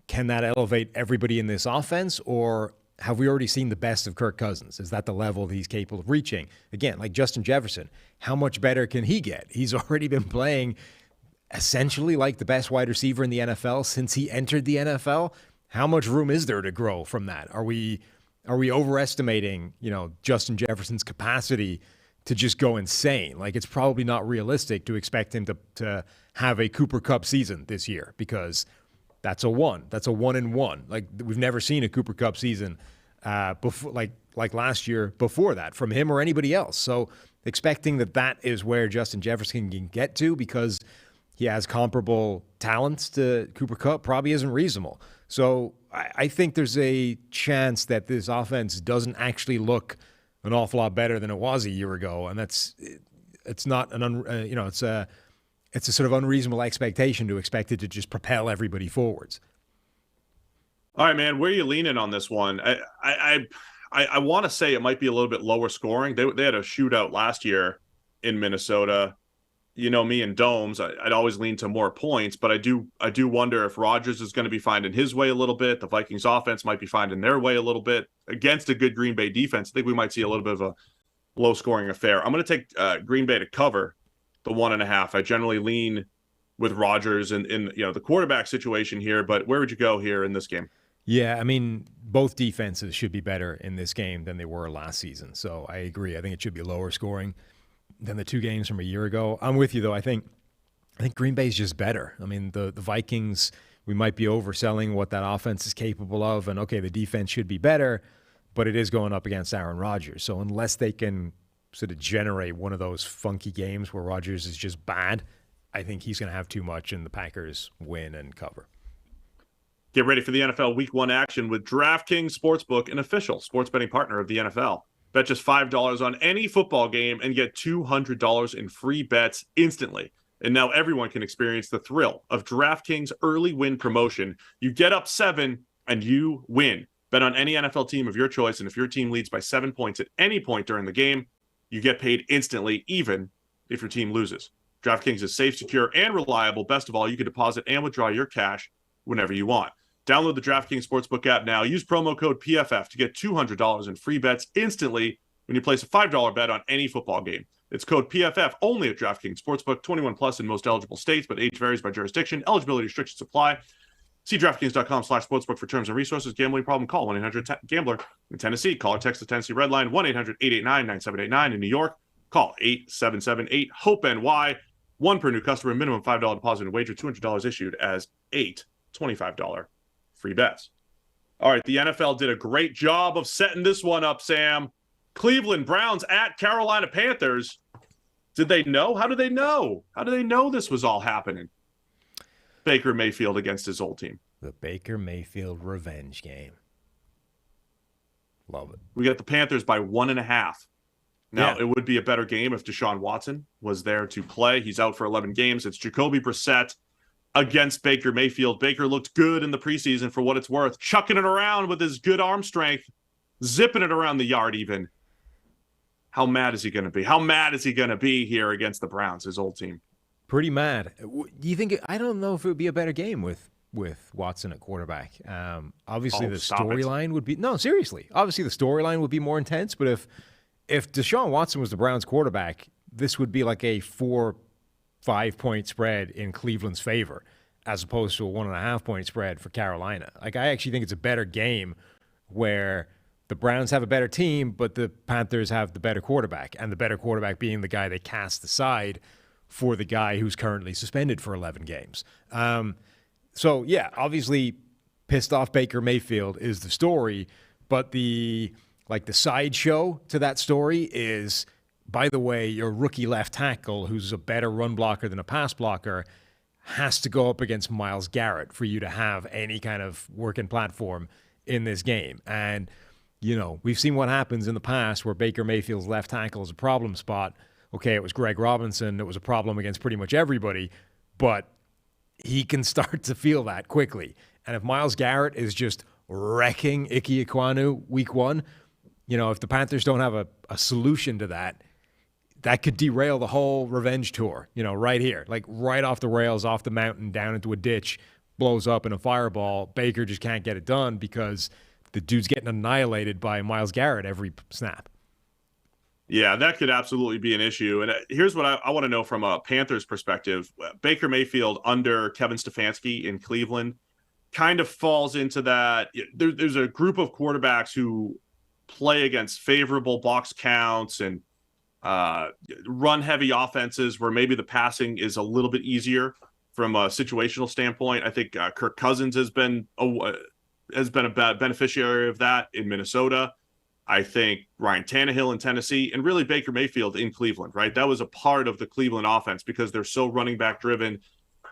Can that elevate everybody in this offense, or have we already seen the best of Kirk Cousins? Is that the level that he's capable of reaching? Again, like Justin Jefferson, how much better can he get? He's already been playing essentially like the best wide receiver in the NFL since he entered the NFL. How much room is there to grow from that? Are we overestimating, Justin Jefferson's capacity to just go insane? Like, it's probably not realistic to expect him to have a Cooper Kupp season this year, because that's a 1-in-1. Like, we've never seen a Cooper Kupp season before, like last year before that, from him or anybody else. So expecting that is where Justin Jefferson can get to because he has comparable talents to Cooper Kupp probably isn't reasonable. So I think there's a chance that this offense doesn't actually look an awful lot better than it was a year ago, and it's not it's a sort of unreasonable expectation to expect it to just propel everybody forwards. All right, man, where are you leaning on this one? I want to say it might be a little bit lower scoring. They had a shootout last year in Minnesota. Me and Domes, I'd always lean to more points, but I do wonder if Rodgers is going to be finding his way a little bit. The Vikings offense might be finding their way a little bit against a good Green Bay defense. I think we might see a little bit of a low-scoring affair. I'm going to take Green Bay to cover the 1.5. I generally lean with Rodgers in the quarterback situation here, but where would you go here in this game? Yeah, I mean, both defenses should be better in this game than they were last season. So I agree. I think it should be lower scoring than the 2 games from a year ago. I'm with you, though. I think Green Bay's just better. I mean, the Vikings, we might be overselling what that offense is capable of, and okay, the defense should be better, but it is going up against Aaron Rodgers. So unless they can sort of generate one of those funky games where Rodgers is just bad, I think he's going to have too much and the Packers win and cover. Get ready for the NFL Week 1 action with DraftKings Sportsbook, an official sports betting partner of the NFL. Bet just $5 on any football game and get $200 in free bets instantly. And now everyone can experience the thrill of DraftKings early win promotion. You get up 7 and you win. Bet on any NFL team of your choice, and if your team leads by 7 points at any point during the game, you get paid instantly, even if your team loses. DraftKings is safe, secure, and reliable. Best of all, you can deposit and withdraw your cash whenever you want. Download the DraftKings Sportsbook app now. Use promo code PFF to get $200 in free bets instantly when you place a $5 bet on any football game. It's code PFF only at DraftKings Sportsbook, 21 plus in most eligible states, but age varies by jurisdiction. Eligibility restrictions apply. See DraftKings.com/sportsbook for terms and resources. Gambling problem? Call 1-800-GAMBLER. In Tennessee, call or text the Tennessee Red Line, 1-800-889-9789. In New York, call 877-8-HOPE-NY. 1 per new customer, minimum $5 deposit and wager, $200 issued as 8 $25 free bets. All right, the NFL did a great job of setting this one up, Sam. Cleveland Browns at Carolina Panthers. Did they know? How did they know? How do they know this was all happening? Baker Mayfield against his old team. The Baker Mayfield revenge game. Love it. We got the Panthers by 1.5. Now, It would be a better game if Deshaun Watson was there to play. He's out for 11 games. It's Jacoby Brissett against Baker Mayfield. Baker looked good in the preseason for what it's worth, chucking it around with his good arm strength. zipping it around the yard even. How mad is he going to be? How mad is he going to be here against the Browns, his old team? Pretty mad. Do you think? I don't know if it would be a better game with Watson at quarterback. Obviously, the storyline would be seriously. Obviously, the storyline would be more intense. But if Deshaun Watson was the Browns quarterback, this would be like a 4-5 point spread in Cleveland's favor, as opposed to a 1.5 point spread for Carolina. Like, I actually think it's a better game where the Browns have a better team, but the Panthers have the better quarterback, and the better quarterback being the guy they cast aside for the guy who's currently suspended for 11 games. So, yeah, obviously pissed off Baker Mayfield is the story, but the sideshow to that story is, by the way, your rookie left tackle, who's a better run blocker than a pass blocker, has to go up against Myles Garrett for you to have any kind of working platform in this game. And we've seen what happens in the past where Baker Mayfield's left tackle is a problem spot. Okay, it was Greg Robinson. It was a problem against pretty much everybody, but he can start to feel that quickly. And if Myles Garrett is just wrecking Ike Ekwonu week one, if the Panthers don't have a solution to that, that could derail the whole revenge tour, right here. Like right off the rails, off the mountain, down into a ditch, blows up in a fireball. Baker just can't get it done because the dude's getting annihilated by Myles Garrett every snap. Yeah, that could absolutely be an issue. And here's what I want to know from a Panthers perspective. Baker Mayfield under Kevin Stefanski in Cleveland kind of falls into that. There's a group of quarterbacks who play against favorable box counts and run-heavy offenses where maybe the passing is a little bit easier from a situational standpoint. I think Kirk Cousins has been a beneficiary of that in Minnesota. I think Ryan Tannehill in Tennessee, and really Baker Mayfield in Cleveland, right? That was a part of the Cleveland offense because they're so running back driven,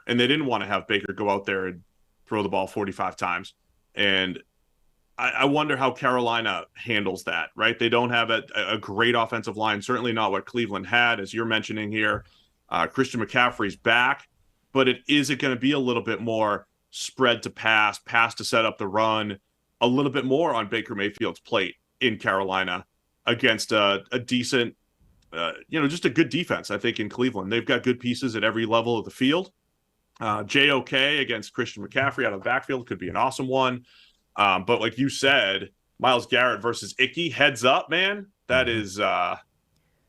and they didn't want to have Baker go out there and throw the ball 45 times. And I wonder how Carolina handles that, right? They don't have a great offensive line, certainly not what Cleveland had, as you're mentioning here. Christian McCaffrey's back, but is it going to be a little bit more spread to pass to set up the run, a little bit more on Baker Mayfield's plate in Carolina against a decent, just a good defense, I think, in Cleveland. They've got good pieces at every level of the field. JOK against Christian McCaffrey out of the backfield could be an awesome one. But like you said, Myles Garrett versus Icky, heads up, man. That is that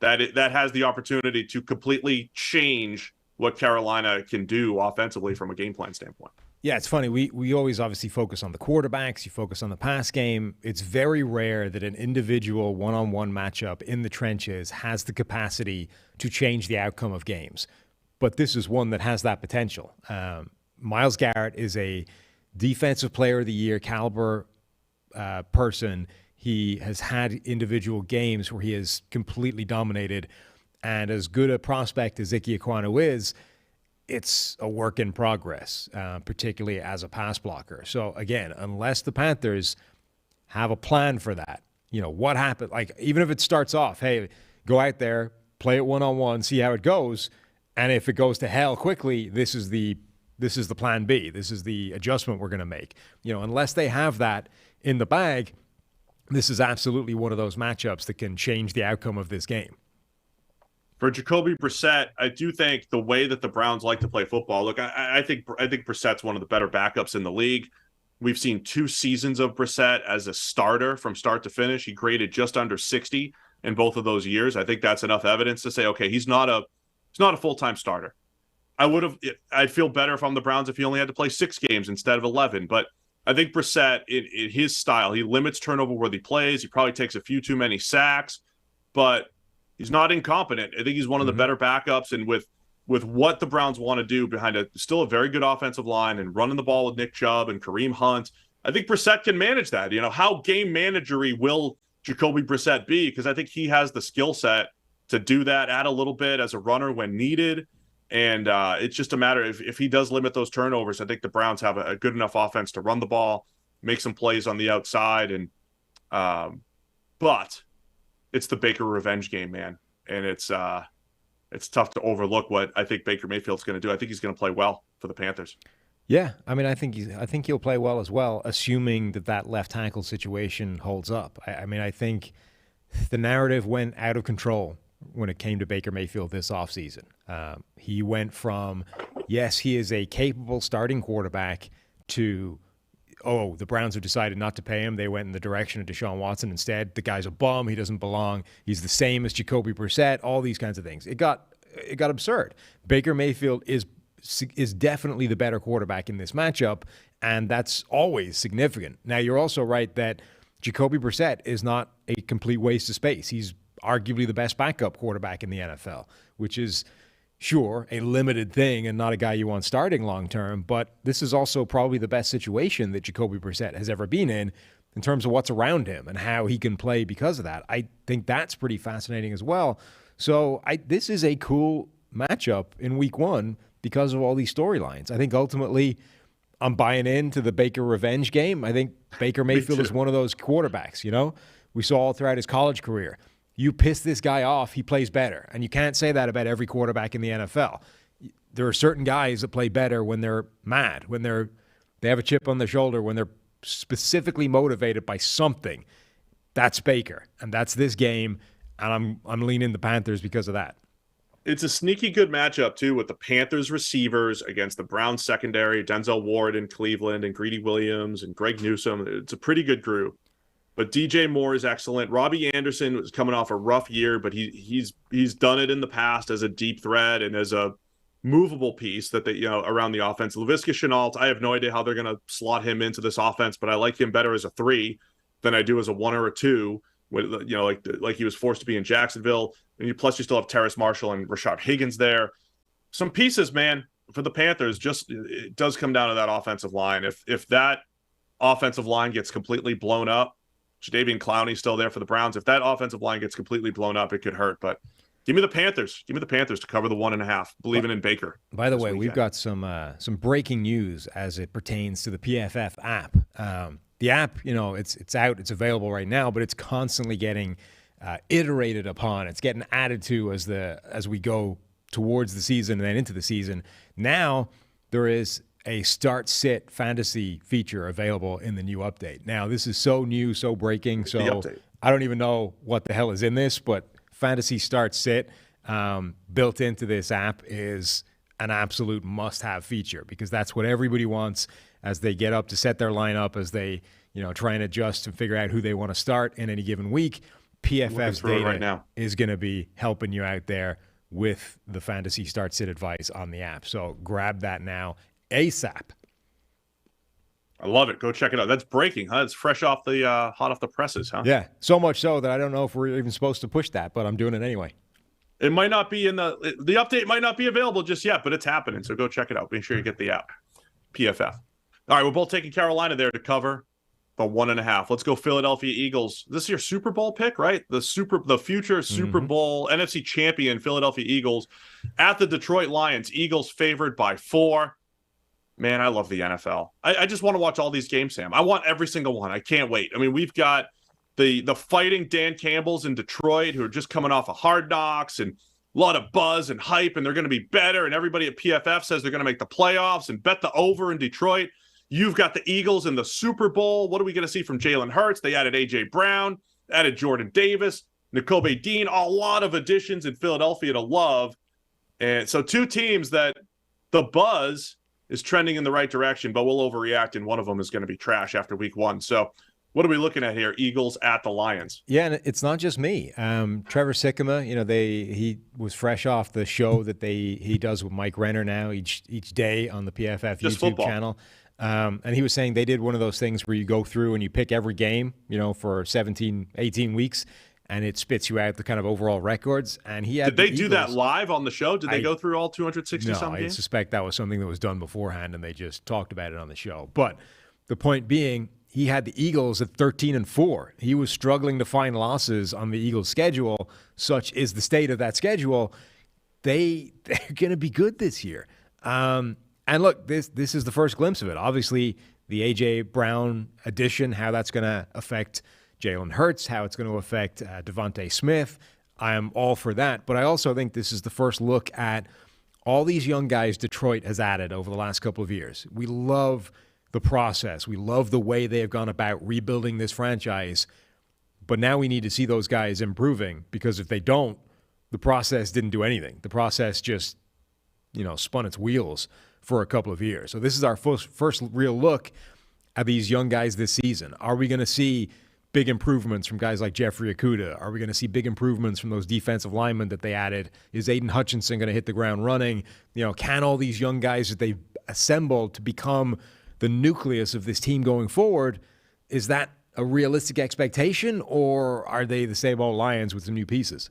has the opportunity to completely change what Carolina can do offensively from a game plan standpoint. Yeah, it's funny. We always obviously focus on the quarterbacks. You focus on the pass game. It's very rare that an individual one-on-one matchup in the trenches has the capacity to change the outcome of games. But this is one that has that potential. Myles Garrett is a defensive player of the year caliber person. He has had individual games where he has completely dominated. And as good a prospect as Ike Ekwonu is, it's a work in progress, particularly as a pass blocker. So, again, unless the Panthers have a plan for that, what happened? Like, even if it starts off, hey, go out there, play it one-on-one, see how it goes. And if it goes to hell quickly, this is the plan B. This is the adjustment we're going to make. Unless they have that in the bag, this is absolutely one of those matchups that can change the outcome of this game. For Jacoby Brissett, I do think the way that the Browns like to play football, look, I think Brissett's one of the better backups in the league. We've seen 2 seasons of Brissett as a starter from start to finish. He graded just under 60 in both of those years. I think that's enough evidence to say, okay, he's not a full-time starter. I'd feel better if I'm the Browns if he only had to play 6 games instead of 11. But I think Brissett, in his style, he limits turnover-worthy plays. He probably takes a few too many sacks, but he's not incompetent. I think he's one of the better backups, and with what the Browns want to do behind still a very good offensive line and running the ball with Nick Chubb and Kareem Hunt, I think Brissett can manage that. How game managery will Jacoby Brissett be? Because I think he has the skill set to do that, add a little bit as a runner when needed. And it's just a matter if he does limit those turnovers, I think the Browns have a good enough offense to run the ball, make some plays on the outside. And but it's the Baker revenge game, man. And it's tough to overlook what I think Baker Mayfield's going to do. I think he's going to play well for the Panthers. Yeah, I mean, I think he'll play well as well, assuming that left tackle situation holds up. I mean, I think the narrative went out of control when it came to Baker Mayfield this offseason. He went from, yes, he is a capable starting quarterback, to, oh, the Browns have decided not to pay him. They went in the direction of Deshaun Watson instead. The guy's a bum. He doesn't belong. He's the same as Jacoby Brissett, all these kinds of things. It got absurd. Baker Mayfield is definitely the better quarterback in this matchup, and that's always significant. Now, you're also right that Jacoby Brissett is not a complete waste of space. He's arguably the best backup quarterback in the NFL, which is, sure, a limited thing and not a guy you want starting long-term, but this is also probably the best situation that Jacoby Brissett has ever been in terms of what's around him and how he can play because of that. I think that's pretty fascinating as well. So this is a cool matchup in week one because of all these storylines. I think ultimately I'm buying into the Baker revenge game. I think Baker Mayfield is one of those quarterbacks, we saw all throughout his college career. You piss this guy off, he plays better. And you can't say that about every quarterback in the NFL. There are certain guys that play better when they're mad, when they have a chip on their shoulder, when they're specifically motivated by something. That's Baker, and that's this game, and I'm leaning the Panthers because of that. It's a sneaky good matchup, too, with the Panthers receivers against the Browns secondary, Denzel Ward in Cleveland, and Greedy Williams, and Greg Newsome. It's a pretty good group. But DJ Moore is excellent. Robbie Anderson was coming off a rough year, but he's done it in the past as a deep threat and as a movable piece that they around the offense. Laviska Shenault, I have no idea how they're going to slot him into this offense, but I like him better as a 3 than I do as a 1 or a 2. Like he was forced to be in Jacksonville. And plus, you still have Terrace Marshall and Rashard Higgins there. Some pieces, man, for the Panthers. Just it does come down to that offensive line. If that offensive line gets completely blown up, Jadeveon Clowney's still there for the Browns. If that offensive line gets completely blown up, it could hurt. But give me the Panthers. Give me the Panthers to cover the 1.5. Believing in Baker. By the way, we've got some breaking news as it pertains to the PFF app. The app, it's out, it's available right now, but it's constantly getting iterated upon. It's getting added to as we go towards the season and then into the season. Now there is a start-sit fantasy feature available in the new update. Now, this is so new, so breaking, so I don't even know what the hell is in this, but fantasy start-sit built into this app is an absolute must-have feature because that's what everybody wants as they get up to set their lineup, as they try and adjust and figure out who they want to start in any given week. PFF's data right now is going to be helping you out there with the fantasy start-sit advice on the app. So grab that now. ASAP. I love it. Go check it out. That's breaking, huh? It's fresh off the hot off the presses, huh? Yeah, so much so that I don't know if we're even supposed to push that, but I'm doing it anyway. It might not be in the update might not be available just yet, but it's happening. So go check it out. Make sure you get the app. PFF. All right, we're both taking Carolina there to cover the 1.5. Let's go Philadelphia Eagles. This is your Super Bowl pick, right? The future Super Bowl NFC champion Philadelphia Eagles at the Detroit Lions. Eagles favored by 4. Man, I love the NFL. I just want to watch all these games, Sam. I want every single one. I can't wait. I mean, we've got the fighting Dan Campbells in Detroit who are just coming off of Hard Knocks and a lot of buzz and hype, and they're going to be better, and everybody at PFF says they're going to make the playoffs and bet the over in Detroit. You've got the Eagles in the Super Bowl. What are we going to see from Jalen Hurts? They added A.J. Brown, added Jordan Davis, Nakobe Dean, a lot of additions in Philadelphia to love. And so two teams that the buzz is trending in the right direction, but we'll overreact, and one of them is going to be trash after week 1. So what are we looking at here? Eagles at the Lions. Yeah, and it's not just me. Trevor Sikkema, he was fresh off the show that he does with Mike Renner now each day on the PFF just YouTube football channel. And he was saying they did one of those things where you go through and you pick every game, for 17, 18 weeks, and it spits you out the kind of overall records. And he had Did they do that live on the show? Did they go through all 260-some games? I suspect that was something that was done beforehand, and they just talked about it on the show. But the point being, he had the Eagles at 13-4. He was struggling to find losses on the Eagles' schedule. Such is the state of that schedule. They're going to be good this year. And look, this is the first glimpse of it. Obviously, the A.J. Brown addition, how that's going to affect Jalen Hurts, how it's going to affect Devontae Smith. I am all for that. But I also think this is the first look at all these young guys Detroit has added over the last couple of years. We love the process. We love the way they have gone about rebuilding this franchise. But now we need to see those guys improving, because if they don't, the process didn't do anything. The process just, spun its wheels for a couple of years. So this is our first real look at these young guys this season. Are we going to see big improvements from guys like Jeffrey Okudah? Are we going to see big improvements from those defensive linemen that they added? Is Aiden Hutchinson going to hit the ground running? Can all these young guys that they've assembled to become the nucleus of this team going forward, is that a realistic expectation, or are they the same old Lions with some new pieces?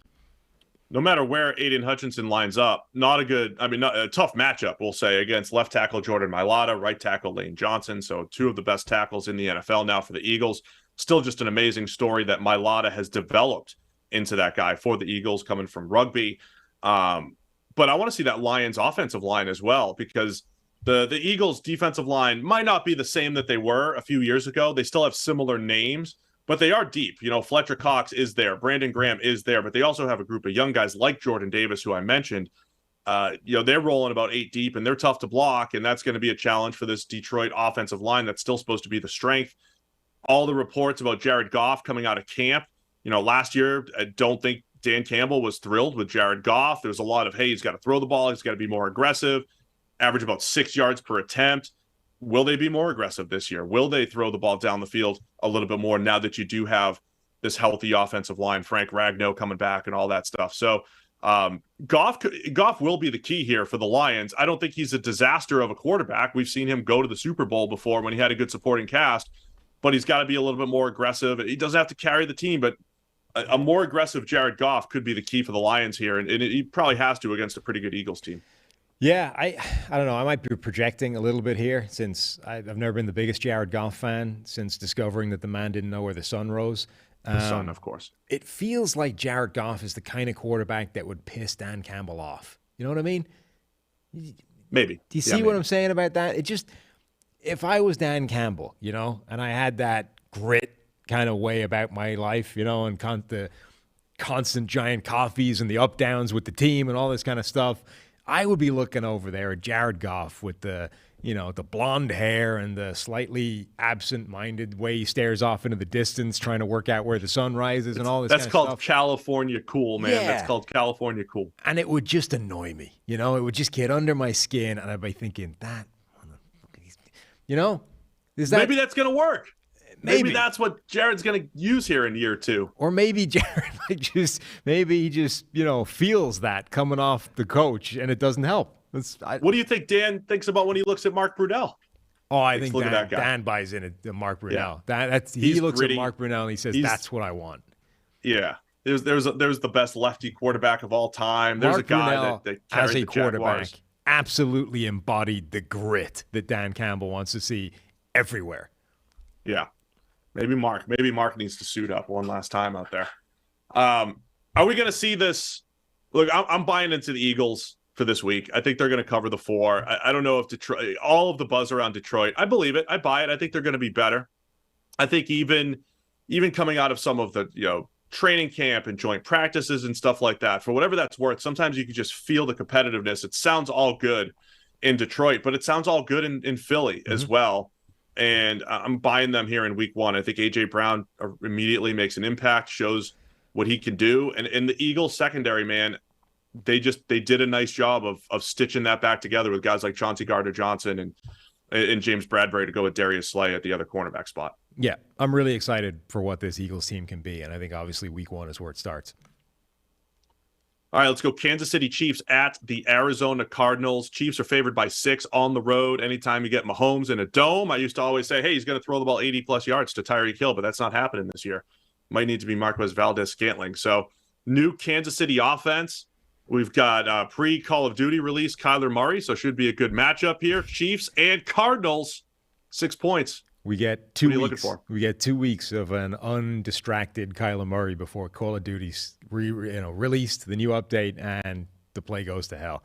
No matter where Aiden Hutchinson lines up, not a tough matchup, we'll say, against left tackle Jordan Mailata, right tackle Lane Johnson. So two of the best tackles in the NFL now for the Eagles. Still just an amazing story that Mailata has developed into that guy for the Eagles, coming from rugby. But I want to see that Lions offensive line as well, because the Eagles defensive line might not be the same that they were a few years ago. They still have similar names, but they are deep. Fletcher Cox is there. Brandon Graham is there, but they also have a group of young guys like Jordan Davis, who I mentioned. They're rolling about 8 deep, and they're tough to block, and that's going to be a challenge for this Detroit offensive line that's still supposed to be the strength. All the reports about Jared Goff coming out of camp. Last year, I don't think Dan Campbell was thrilled with Jared Goff. There's a lot of, hey, he's got to throw the ball. He's got to be more aggressive, average about 6 yards per attempt. Will they be more aggressive this year? Will they throw the ball down the field a little bit more now that you do have this healthy offensive line, Frank Ragnow coming back and all that stuff? So Goff will be the key here for the Lions. I don't think he's a disaster of a quarterback. We've seen him go to the Super Bowl before when he had a good supporting cast, but he's got to be a little bit more aggressive. He doesn't have to carry the team, but a more aggressive Jared Goff could be the key for the Lions here, and he probably has to against a pretty good Eagles team. Yeah, I don't know. I might be projecting a little bit here, since I've never been the biggest Jared Goff fan since discovering that the man didn't know where the sun rose. The sun, of course. It feels like Jared Goff is the kind of quarterback that would piss Dan Campbell off. You know what I mean? Maybe. Do you see what I'm saying about that? It just, if I was Dan Campbell, and I had that grit kind of way about my life, and the constant giant coffees and the up downs with the team and all this kind of stuff, I would be looking over there at Jared Goff with the blonde hair and the slightly absent-minded way he stares off into the distance, trying to work out where the sun rises and all this. That's kind called of stuff. California cool, man. Yeah. That's called California cool. And it would just annoy me. It would just get under my skin, and I'd be thinking, maybe that's going to work. Maybe that's what Jared's going to use here in year 2. Or maybe Jared he just feels that coming off the coach, and it doesn't help. What do you think Dan thinks about when he looks at Mark Brunell? Oh, I think Dan buys in at Mark Brunell. Yeah. He looks gritty at Mark Brunell and he says, that's what I want. Yeah. There's the best lefty quarterback of all time. There's Mark a guy Brunell, that carried as a the quarterback, Jaguars. absolutely embodied the grit that Dan Campbell wants to see everywhere. Yeah. Maybe Mark needs to suit up one last time out there. Are we going to see this? Look, I'm buying into the Eagles for this week. I think they're going to cover the 4. I don't know if Detroit, all of the buzz around Detroit, I believe it. I buy it. I think they're going to be better. I think even coming out of some of the, training camp and joint practices and stuff like that, for whatever that's worth, sometimes you can just feel the competitiveness. It sounds all good in Detroit, but it sounds all good in Philly as well. And I'm buying them here in week 1. I think A.J. Brown immediately makes an impact, shows what he can do. And the Eagles secondary, man, they did a nice job of stitching that back together with guys like Chauncey Gardner-Johnson and James Bradbury to go with Darius Slay at the other cornerback spot. Yeah, I'm really excited for what this Eagles team can be, and I think obviously week 1 is where it starts. All right, let's go Kansas City Chiefs at the Arizona Cardinals. Chiefs are favored by 6 on the road. Anytime you get Mahomes in a dome, I used to always say, hey, he's going to throw the ball 80-plus yards to Tyreek Hill, but that's not happening this year. Might need to be Marquez Valdez-Scantling. So, new Kansas City offense. We've got pre-Call of Duty release Kyler Murray, so should be a good matchup here. Chiefs and Cardinals, 6 points. We get 2 weeks. Looking for? We get 2 weeks of an undistracted Kyler Murray before Call of Duty's released, the new update, and the play goes to hell.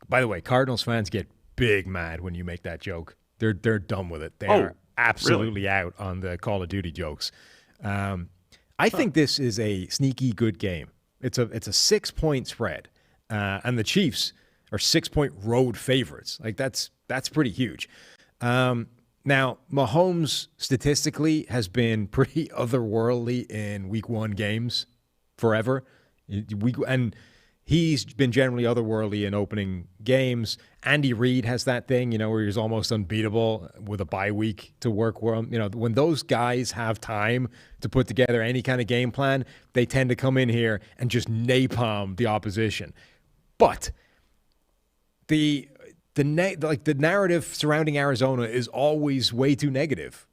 By the way, Cardinals fans get big mad when you make that joke. They're done with it. They are absolutely out on the Call of Duty jokes. I think this is a sneaky good game. It's a 6-point spread, and the Chiefs are 6-point road favorites. Like that's pretty huge. Now, Mahomes statistically has been pretty otherworldly in week 1 games forever. And he's been generally otherworldly in opening games. Andy Reid has that thing, where he's almost unbeatable with a bye week to work with him. When those guys have time to put together any kind of game plan, they tend to come in here and just napalm the opposition. But the narrative surrounding Arizona is always way too negative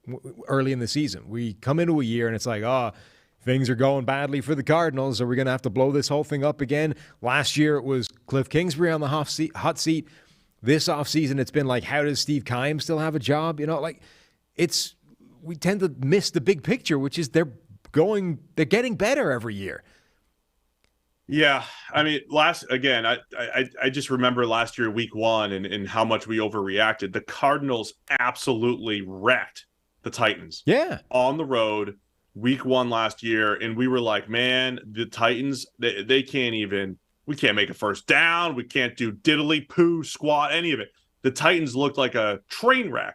early in the season. We come into a year and it's like, things are going badly for the Cardinals. Are we going to have to blow this whole thing up again? Last year it was Cliff Kingsbury on the hot seat. This offseason it's been like, how does Steve Keim still have a job? We tend to miss the big picture, which is they're getting better every year. Yeah, I mean, I just remember last year, week 1, and how much we overreacted. The Cardinals absolutely wrecked the Titans. Yeah. On the road, week 1 last year, and we were like, man, the Titans, we can't make a first down. We can't do diddly poo squat, any of it. The Titans looked like a train wreck,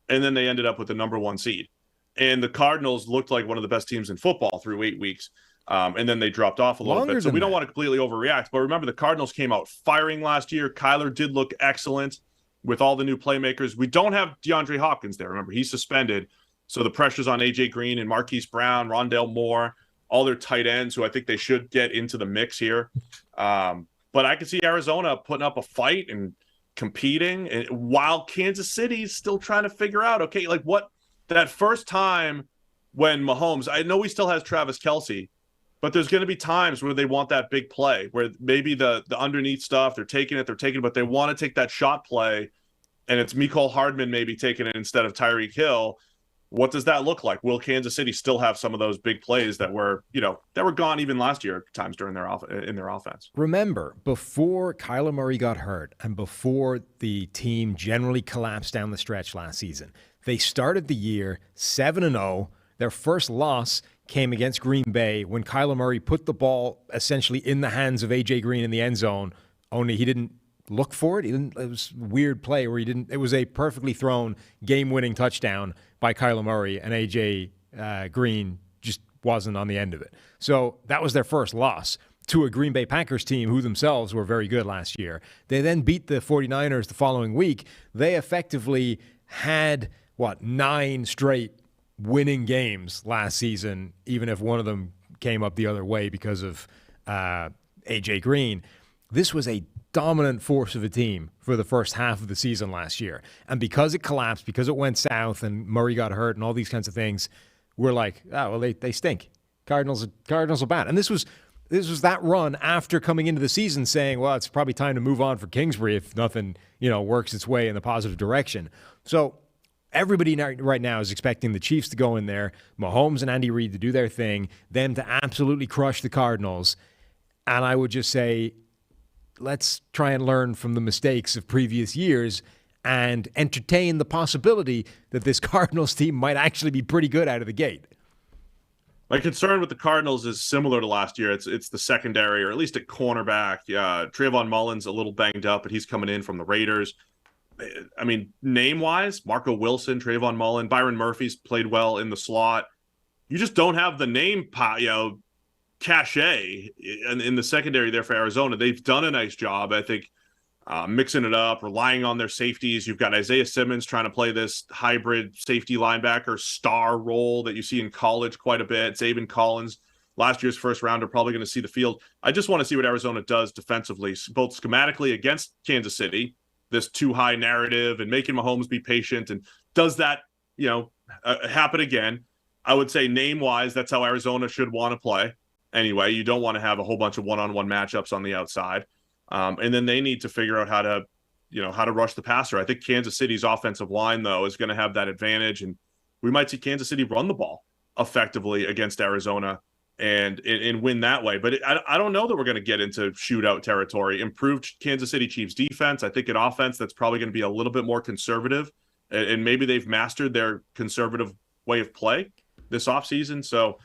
and then they ended up with the number 1 seed. And the Cardinals looked like one of the best teams in football through 8 weeks. And then they dropped off a little bit. So we don't want to completely overreact. But remember, the Cardinals came out firing last year. Kyler did look excellent with all the new playmakers. We don't have DeAndre Hopkins there. Remember, he's suspended. So the pressure's on A.J. Green and Marquise Brown, Rondale Moore, all their tight ends, who I think they should get into the mix here. But I can see Arizona putting up a fight and competing, and while Kansas City's still trying to figure out, okay, like what that first time when Mahomes, I know he still has Travis Kelce, but there's going to be times where they want that big play, where maybe the underneath stuff, they're taking it, but they want to take that shot play, and it's Mecole Hardman maybe taking it instead of Tyreek Hill. What does that look like? Will Kansas City still have some of those big plays that were gone even last year at times during in their offense? Remember, before Kyler Murray got hurt and before the team generally collapsed down the stretch last season, they started the year 7-0. Their first loss came against Green Bay when Kyler Murray put the ball essentially in the hands of A.J. Green in the end zone, only he didn't look for it. It was a weird play where it was a perfectly thrown game-winning touchdown by Kyler Murray, and A.J. Green just wasn't on the end of it. So that was their first loss to a Green Bay Packers team who themselves were very good last year. They then beat the 49ers the following week. They effectively had, 9 straight winning games last season, even if one of them came up the other way because of A.J. Green. This was a dominant force of a team for the first half of the season last year. And because it collapsed, because it went south and Murray got hurt and all these kinds of things, we're like, they stink. Cardinals are bad. And this was that run after coming into the season saying, well, it's probably time to move on for Kingsbury if nothing, works its way in the positive direction. So everybody right now is expecting the Chiefs to go in there, Mahomes and Andy Reid to do their thing, them to absolutely crush the Cardinals. And I would just say, let's try and learn from the mistakes of previous years and entertain the possibility that this Cardinals team might actually be pretty good out of the gate. My concern with the Cardinals is similar to last year. It's the secondary, or at least at cornerback. Trayvon Mullen's a little banged up, but he's coming in from the Raiders. I mean, name-wise, Marco Wilson, Trayvon Mullen, Byron Murphy's played well in the slot. You just don't have the name, cachet in the secondary there for Arizona. They've done a nice job, I think, mixing it up, relying on their safeties. You've got Isaiah Simmons trying to play this hybrid safety linebacker star role that you see in college quite a bit. Zaven Collins, last year's first rounder, probably going to see the field. I just want to see what Arizona does defensively, both schematically against Kansas City, this too high narrative and making Mahomes be patient. And does that, happen again? I would say name-wise, that's how Arizona should want to play. Anyway, you don't want to have a whole bunch of one-on-one matchups on the outside. And then they need to figure out how to rush the passer. I think Kansas City's offensive line, though, is going to have that advantage. And we might see Kansas City run the ball effectively against Arizona and win that way. But I don't know that we're going to get into shootout territory. Improved Kansas City Chiefs defense. I think an offense that's probably going to be a little bit more conservative. And maybe they've mastered their conservative way of play this offseason. So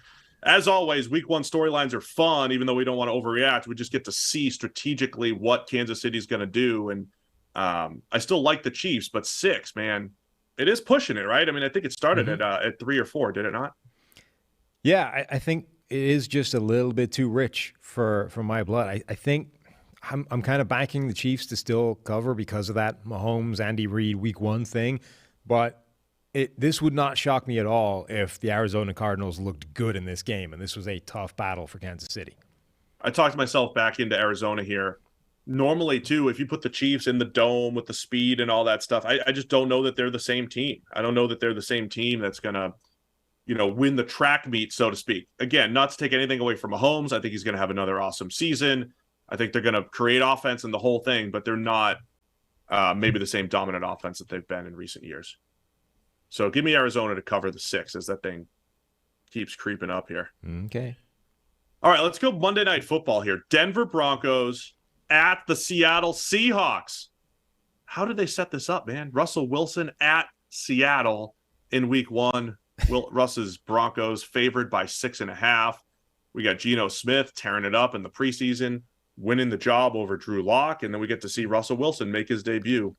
As always, week one storylines are fun, even though we don't want to overreact. We just get to see strategically what Kansas City's going to do. And I still like the Chiefs, but 6, man, it is pushing it, right? I mean, I think it started at 3 or 4, did it not? Yeah, I think it is just a little bit too rich for my blood. I think I'm kind of backing the Chiefs to still cover because of that Mahomes, Andy Reid week 1 thing. But this would not shock me at all if the Arizona Cardinals looked good in this game, and this was a tough battle for Kansas City. I talked myself back into Arizona here. Normally, too, if you put the Chiefs in the dome with the speed and all that stuff, I just don't know that they're the same team. I don't know that they're the same team that's going to, win the track meet, so to speak. Again, not to take anything away from Mahomes. I think he's going to have another awesome season. I think they're going to create offense and the whole thing, but they're not maybe the same dominant offense that they've been in recent years. So give me Arizona to cover the 6 as that thing keeps creeping up here. Okay. All right, let's go Monday Night Football here. Denver Broncos at the Seattle Seahawks. How did they set this up, man? Russell Wilson at Seattle in week 1. Russ's Broncos favored by 6.5. We got Geno Smith tearing it up in the preseason, winning the job over Drew Lock, and then we get to see Russell Wilson make his debut.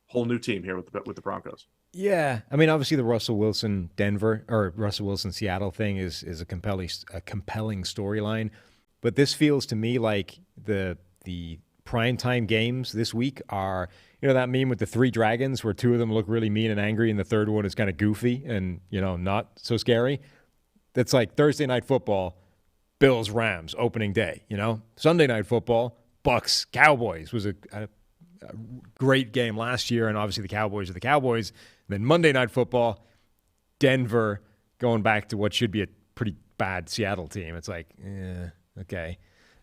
Whole new team here with the Broncos. Yeah, I mean, obviously the Russell Wilson Seattle thing is a compelling storyline, but this feels to me like the primetime games this week are, that meme with the 3 dragons where 2 of them look really mean and angry and the third one is kind of goofy and not so scary. That's like Thursday Night Football, Bills Rams opening day. Sunday Night Football, Bucs Cowboys was a great game last year, and obviously the Cowboys are the Cowboys. And then Monday Night Football, Denver going back to what should be a pretty bad Seattle team. It's like, okay.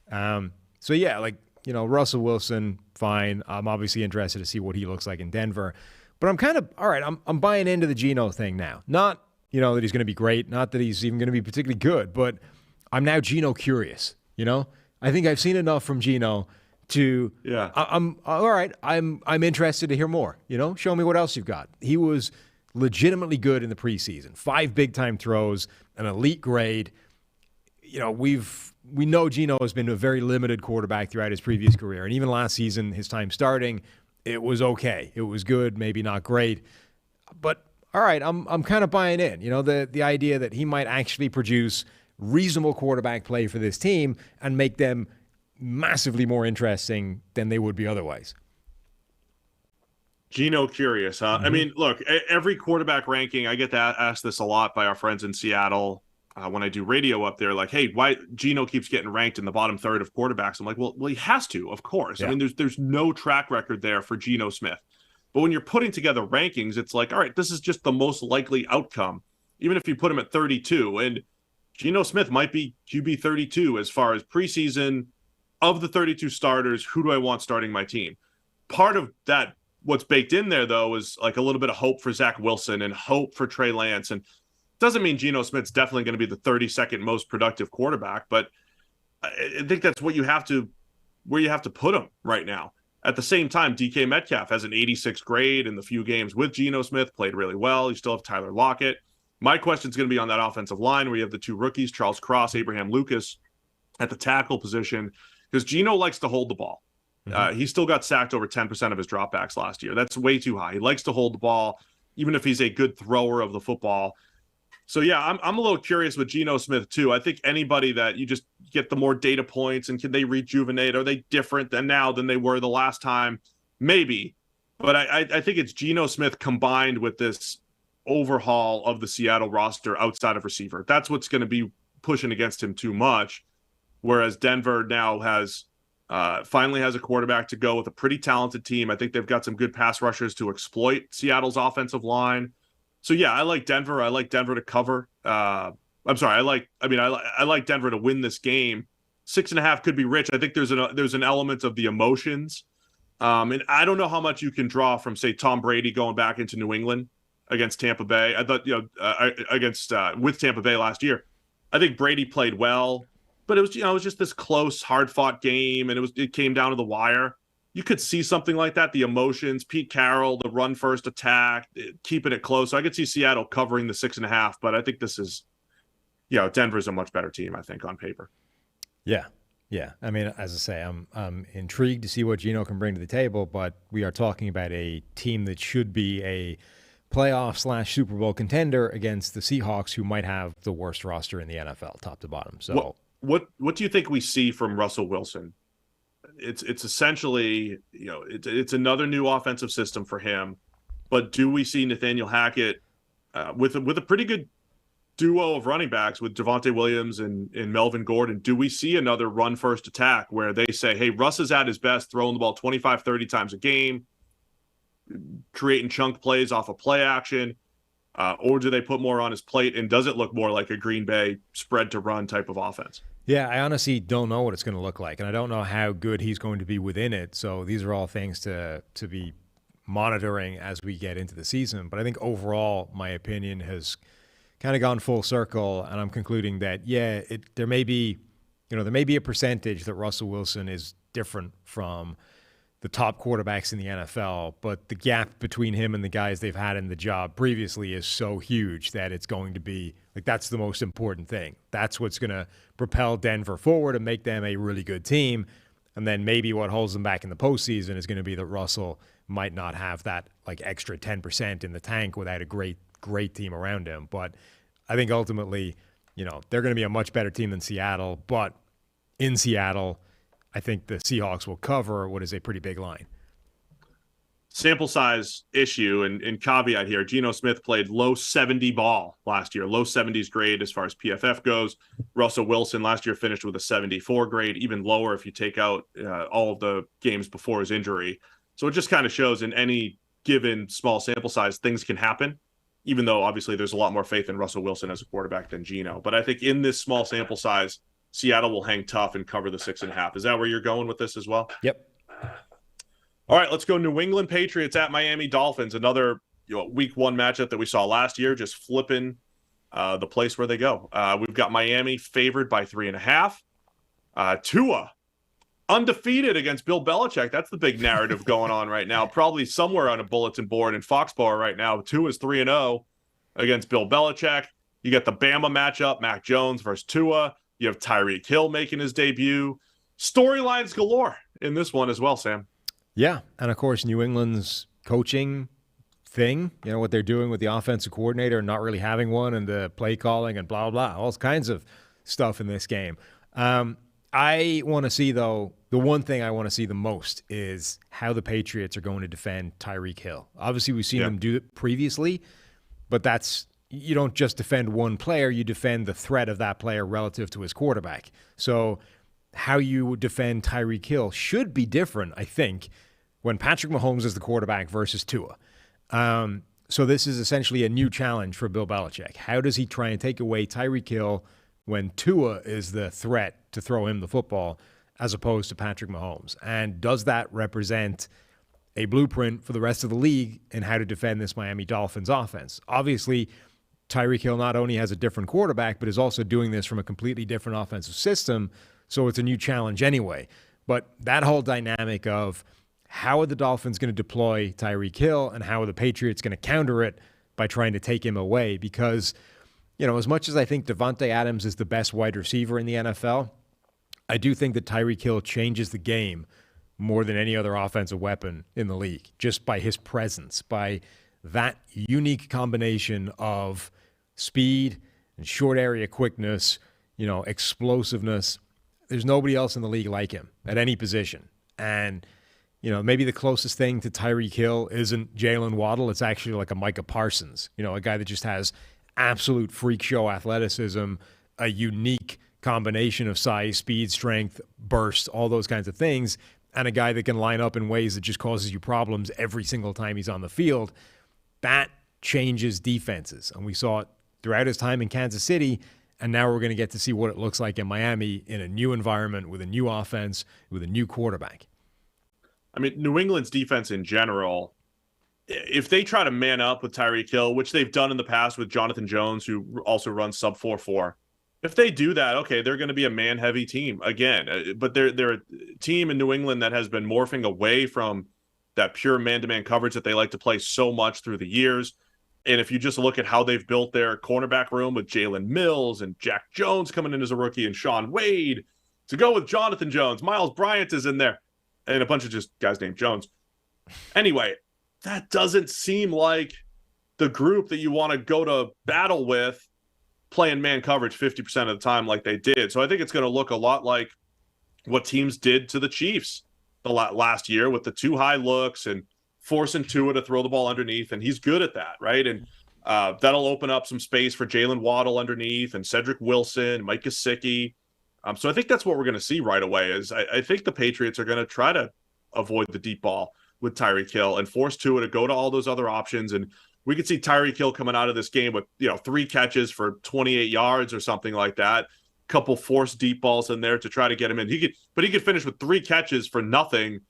So yeah, Russell Wilson, fine. I'm obviously interested to see what he looks like in Denver, but I'm kind of all right. I'm buying into the Geno thing now. Not that he's going to be great, not that he's even going to be particularly good, but I'm now Geno curious. I think I've seen enough from Geno to I'm all right. I'm interested to hear more. Show me what else you've got. He was legitimately good in the preseason. 5 big time throws, an elite grade. We know Geno has been a very limited quarterback throughout his previous career, and even last season, his time starting, it was okay. It was good, maybe not great, but all right. I'm kind of buying in. The idea that he might actually produce reasonable quarterback play for this team and make them massively more interesting than they would be otherwise. Geno curious, huh? I mean, look, every quarterback ranking, I get asked this a lot by our friends in Seattle when I do radio up there, like, hey, why Geno keeps getting ranked in the bottom third of quarterbacks? I'm like, well, he has to, of course. Yeah. I mean, there's no track record there for Geno Smith. But when you're putting together rankings, it's like, all right, this is just the most likely outcome, even if you put him at 32. And Geno Smith might be QB 32 as far as preseason. Of the 32 starters, who do I want starting my team? Part of that, what's baked in there, though, is like a little bit of hope for Zach Wilson and hope for Trey Lance. And doesn't mean Geno Smith's definitely going to be the 32nd most productive quarterback, but I think that's where you have to put him right now. At the same time, DK Metcalf has an 86 grade in the few games with Geno Smith, played really well. You still have Tyler Lockett. My question is going to be on that offensive line where you have the 2 rookies, Charles Cross, Abraham Lucas, at the tackle position. Because Geno likes to hold the ball. He still got sacked over 10% of his dropbacks last year. That's way too high. He likes to hold the ball, even if he's a good thrower of the football. So, yeah, I'm a little curious with Geno Smith, too. I think anybody that you just get the more data points and can they rejuvenate? Are they different than they were the last time? Maybe. But I think it's Geno Smith combined with this overhaul of the Seattle roster outside of receiver. That's what's going to be pushing against him too much. Whereas Denver now finally has a quarterback to go with a pretty talented team. I think they've got some good pass rushers to exploit Seattle's offensive line. So yeah, I like Denver. I like Denver to cover. I like Denver to win this game. 6.5 could be rich. I think there's an element of the emotions, and I don't know how much you can draw from, say, Tom Brady going back into New England against Tampa Bay. I thought with Tampa Bay last year, I think Brady played well. But it was just this close, hard-fought game, and it came down to the wire. You could see something like that, the emotions, Pete Carroll, the run-first attack, keeping it close. So I could see Seattle covering the 6.5, but I think this is Denver's a much better team, I think, on paper. Yeah. Yeah. I mean, as I say, I'm intrigued to see what Geno can bring to the table, but we are talking about a team that should be a playoff / Super Bowl contender against the Seahawks, who might have the worst roster in the NFL, top to bottom. So what do you think we see from Russell Wilson? It's essentially, it's another new offensive system for him, but do we see Nathaniel Hackett with a pretty good duo of running backs with Javonte Williams and Melvin Gordon? Do we see another run first attack where they say, hey, Russ is at his best throwing the ball 25, 30 times a game, creating chunk plays off of play action, or do they put more on his plate, and does it look more like a Green Bay spread to run type of offense? Yeah, I honestly don't know what it's going to look like, and I don't know how good he's going to be within it. So these are all things to be monitoring as we get into the season. But I think overall, my opinion has kind of gone full circle, and I'm concluding that, there may be a percentage that Russell Wilson is different from the top quarterbacks in the NFL, but the gap between him and the guys they've had in the job previously is so huge that it's going to be like, that's the most important thing. That's what's going to propel Denver forward and make them a really good team. And then maybe what holds them back in the postseason is going to be that Russell might not have that like extra 10% in the tank without a great team around him. But I think ultimately, they're going to be a much better team than Seattle, but in Seattle, I think the Seahawks will cover what is a pretty big line. Sample size issue and caveat here. Geno Smith played low 70 ball last year. Low 70s grade as far as PFF goes. Russell Wilson last year finished with a 74 grade, even lower if you take out all of the games before his injury. So it just kind of shows in any given small sample size, things can happen, even though obviously there's a lot more faith in Russell Wilson as a quarterback than Geno. But I think in this small sample size, Seattle will hang tough and cover the 6.5. Is that where you're going with this as well? Yep. All right, let's go New England Patriots at Miami Dolphins. Another week one matchup that we saw last year, just flipping the place where they go. We've got Miami favored by 3.5. Tua, undefeated against Bill Belichick. That's the big narrative going on right now. Probably somewhere on a bulletin board in Foxborough right now. Tua's 3-0 against Bill Belichick. You get the Bama matchup, Mac Jones versus Tua. You have Tyreek Hill making his debut. Storylines galore in this one as well, Sam. Yeah, and of course, New England's coaching thing, what they're doing with the offensive coordinator and not really having one, and the play calling and blah, blah, all kinds of stuff in this game. I want to see, though, the one thing I want to see the most is how the Patriots are going to defend Tyreek Hill. Obviously, we've seen them do it previously, but you don't just defend one player, you defend the threat of that player relative to his quarterback. So how you defend Tyreek Hill should be different, I think, when Patrick Mahomes is the quarterback versus Tua. So this is essentially a new challenge for Bill Belichick. How does he try and take away Tyreek Hill when Tua is the threat to throw him the football as opposed to Patrick Mahomes? And does that represent a blueprint for the rest of the league in how to defend this Miami Dolphins offense? Obviously, Tyreek Hill not only has a different quarterback, but is also doing this from a completely different offensive system, so it's a new challenge anyway. But that whole dynamic of how are the Dolphins going to deploy Tyreek Hill and how are the Patriots going to counter it by trying to take him away? Because, as much as I think Devontae Adams is the best wide receiver in the NFL, I do think that Tyreek Hill changes the game more than any other offensive weapon in the league, just by his presence, by that unique combination of speed and short area quickness, explosiveness. There's nobody else in the league like him at any position. And, maybe the closest thing to Tyreek Hill isn't Jalen Waddle. It's actually like a Micah Parsons, a guy that just has absolute freak show athleticism, a unique combination of size, speed, strength, burst, all those kinds of things, and a guy that can line up in ways that just causes you problems every single time he's on the field. That changes defenses. And we saw it throughout his time in Kansas City, and now we're going to get to see what it looks like in Miami in a new environment with a new offense, with a new quarterback. I mean, New England's defense in general, if they try to man up with Tyreek Hill, which they've done in the past with Jonathan Jones, who also runs sub 4.4, if they do that, okay, they're going to be a man-heavy team again. But they're a team in New England that has been morphing away from that pure man-to-man coverage that they like to play so much through the years. And if you just look at how they've built their cornerback room with Jalen Mills and Jack Jones coming in as a rookie and Sean Wade, to go with Jonathan Jones, Miles Bryant is in there, and a bunch of just guys named Jones. Anyway, that doesn't seem like the group that you want to go to battle with playing man coverage 50% of the time like they did. So I think it's going to look a lot like what teams did to the Chiefs the last year with the too high looks and forcing Tua to throw the ball underneath, and he's good at that, right? And that'll open up some space for Jalen Waddle underneath and Cedric Wilson, Mike Gesicki. So I think that's what we're going to see right away is I think the Patriots are going to try to avoid the deep ball with Tyreek Hill and force Tua to go to all those other options. And we could see Tyreek Hill coming out of this game with 3 catches for 28 yards or something like that. Couple forced deep balls in there to try to get him in. He could finish with 3 catches for nothing.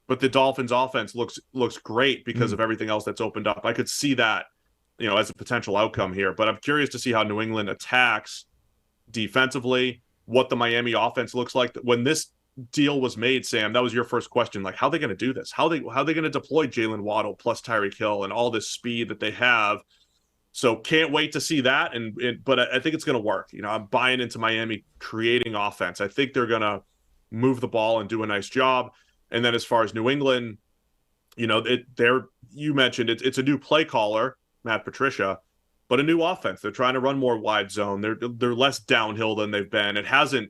But the Dolphins' offense looks great because of everything else that's opened up. I could see that, as a potential outcome here. But I'm curious to see how New England attacks defensively, what the Miami offense looks like. When this deal was made, Sam, that was your first question. Like, how are they going to do this? How are they going to deploy Jalen Waddle plus Tyreek Hill and all this speed that they have? So can't wait to see that. But I think it's going to work. I'm buying into Miami creating offense. I think they're going to move the ball and do a nice job. And then as far as New England, you mentioned it's a new play caller, Matt Patricia, but a new offense. They're trying to run more wide zone. They're less downhill than they've been.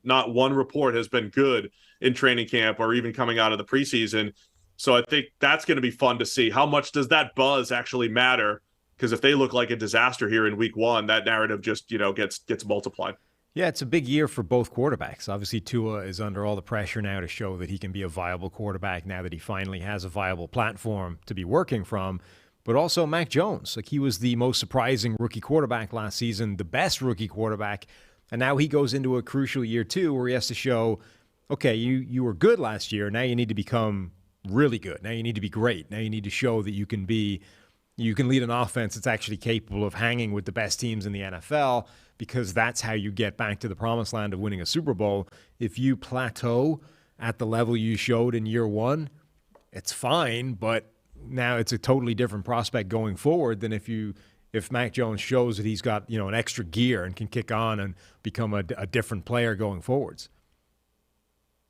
Not one report has been good in training camp or even coming out of the preseason. So I think that's going to be fun to see. How much does that buzz actually matter? Because if they look like a disaster here in week 1, that narrative just, gets multiplied. Yeah, it's a big year for both quarterbacks. Obviously, Tua is under all the pressure now to show that he can be a viable quarterback now that he finally has a viable platform to be working from. But also Mac Jones. Like, he was the most surprising rookie quarterback last season, the best rookie quarterback. And now he goes into a crucial year 2 where he has to show, okay, you were good last year. Now you need to become really good. Now you need to be great. Now you need to show that you can lead an offense that's actually capable of hanging with the best teams in the NFL, because that's how you get back to the promised land of winning a Super Bowl. If you plateau at the level you showed in year 1, it's fine, but now it's a totally different prospect going forward than if Mac Jones shows that he's got, an extra gear and can kick on and become a different player going forwards.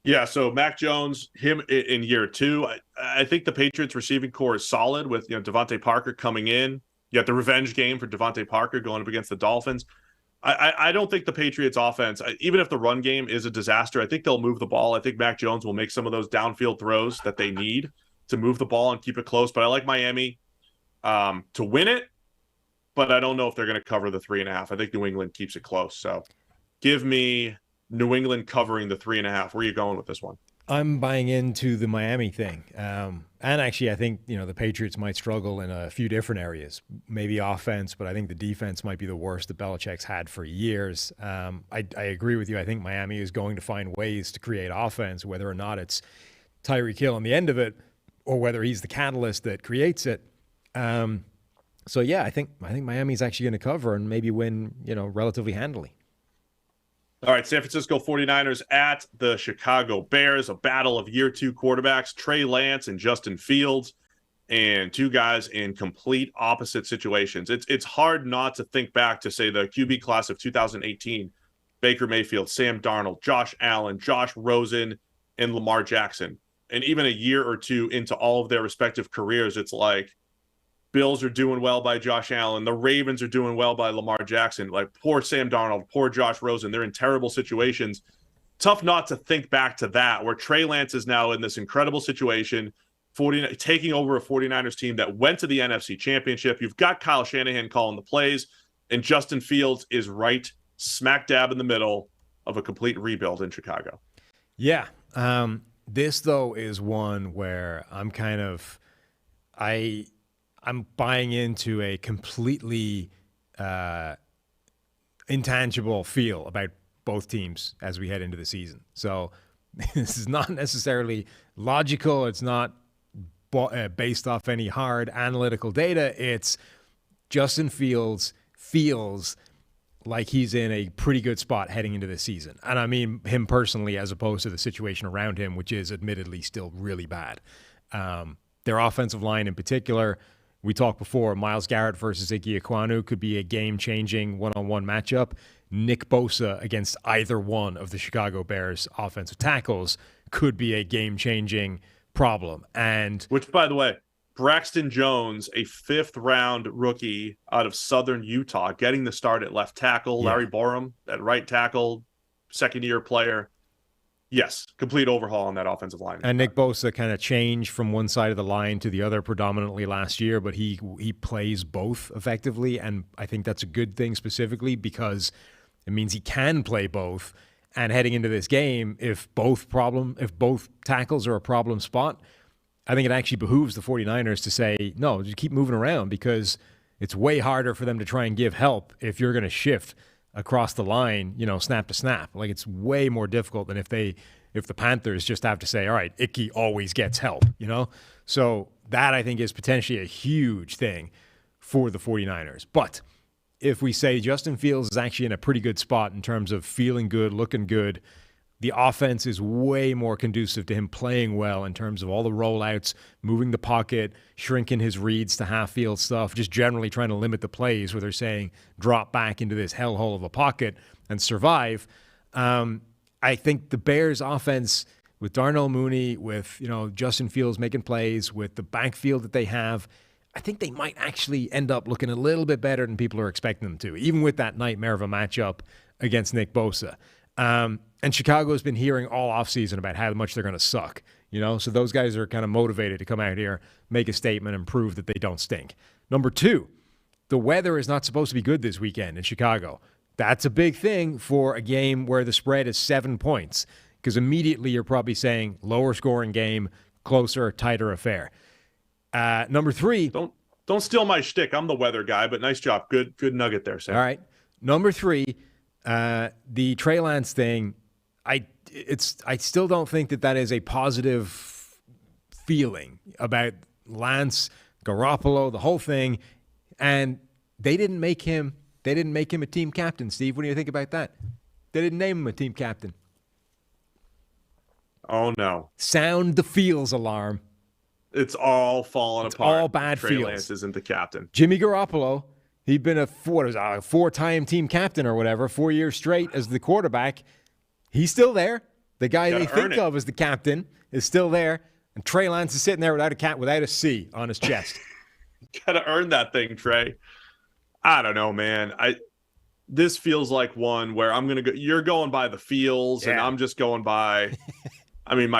Yeah, so Mac Jones, him in year 2, I think the Patriots receiving core is solid with Devontae Parker coming in. You got the revenge game for Devontae Parker going up against the Dolphins. I don't think the Patriots offense, even if the run game is a disaster, I think they'll move the ball. I think Mac Jones will make some of those downfield throws that they need to move the ball and keep it close. But I like Miami to win it, but I don't know if they're going to cover the 3.5. I think New England keeps it close. So give me New England covering the 3.5. Where are you going with this one? I'm buying into the Miami thing. And actually, I think, the Patriots might struggle in a few different areas. Maybe offense, but I think the defense might be the worst that Belichick's had for years. I agree with you. I think Miami is going to find ways to create offense, whether or not it's Tyreek Hill on the end of it or whether he's the catalyst that creates it. So, yeah, I think Miami's actually going to cover and maybe win, relatively handily. All right, San Francisco 49ers at the Chicago Bears, a battle of year 2 quarterbacks, Trey Lance and Justin Fields, and 2 guys in complete opposite situations. It's hard not to think back to, say, the QB class of 2018, Baker Mayfield, Sam Darnold, Josh Allen, Josh Rosen, and Lamar Jackson. And even a year or 2 into all of their respective careers, it's like Bills are doing well by Josh Allen. The Ravens are doing well by Lamar Jackson. Like, poor Sam Darnold, poor Josh Rosen. They're in terrible situations. Tough not to think back to that, where Trey Lance is now in this incredible situation, taking over a 49ers team that went to the NFC Championship. You've got Kyle Shanahan calling the plays, and Justin Fields is right smack dab in the middle of a complete rebuild in Chicago. Yeah. This, though, is one where I'm buying into a completely intangible feel about both teams as we head into the season. So this is not necessarily logical. It's not based off any hard analytical data. It's Justin Fields feels like he's in a pretty good spot heading into the season. And I mean him personally as opposed to the situation around him, which is admittedly still really bad. Their offensive line in particular We talked before, Myles Garrett versus Ike Ekwonu could be a game-changing one-on-one matchup. Nick Bosa against either one of the Chicago Bears offensive tackles could be a game-changing problem. And which, by the way, Braxton Jones, a 5th-round rookie out of Southern Utah, getting the start at left tackle. Yeah. Larry Borum at right tackle, second-year player. Yes, complete overhaul on that offensive line. And Nick Bosa kind of changed from one side of the line to the other predominantly last year, but he plays both effectively, and I think that's a good thing specifically because it means he can play both. And heading into this game, if both tackles are a problem spot, I think it actually behooves the 49ers to say, no, just keep moving around because it's way harder for them to try and give help if you're going to shift across the line, snap to snap. Like, it's way more difficult than if the Panthers just have to say, all right, Icky always gets help, So that, I think, is potentially a huge thing for the 49ers. But if we say Justin Fields is actually in a pretty good spot in terms of feeling good, looking good, the offense is way more conducive to him playing well in terms of all the rollouts, moving the pocket, shrinking his reads to half-field stuff, just generally trying to limit the plays where they're saying drop back into this hellhole of a pocket and survive. I think the Bears offense with Darnell Mooney, with Justin Fields making plays, with the backfield that they have, I think they might actually end up looking a little bit better than people are expecting them to, even with that nightmare of a matchup against Nick Bosa. And Chicago's been hearing all offseason about how much they're going to suck, so those guys are kind of motivated to come out here, make a statement, and prove that they don't stink. Number 2, the weather is not supposed to be good this weekend in Chicago. That's a big thing for a game where the spread is 7 points, because immediately you're probably saying lower scoring game, closer, tighter affair. Number 3. Don't steal my shtick. I'm the weather guy, but nice job. Good nugget there, Sam. All right. Number 3, the Trey Lance thing. I still don't think that is a positive feeling about Lance, Garoppolo, the whole thing, and they didn't make him a team captain. Steve, what do you think about that? They didn't name him a team captain. Oh no! Sound the feels alarm. It's all falling apart. All bad Trey feels. Lance isn't the captain. Jimmy Garoppolo, he'd been a 4-time team captain or whatever, 4 years straight as the quarterback. He's still there. The guy they think of as the captain is still there. And Trey Lance is sitting there without a C on his chest. Got to earn that thing, Trey. I don't know, man. This feels like one where I'm going to go. You're going by the feels, and I'm just going by. I mean,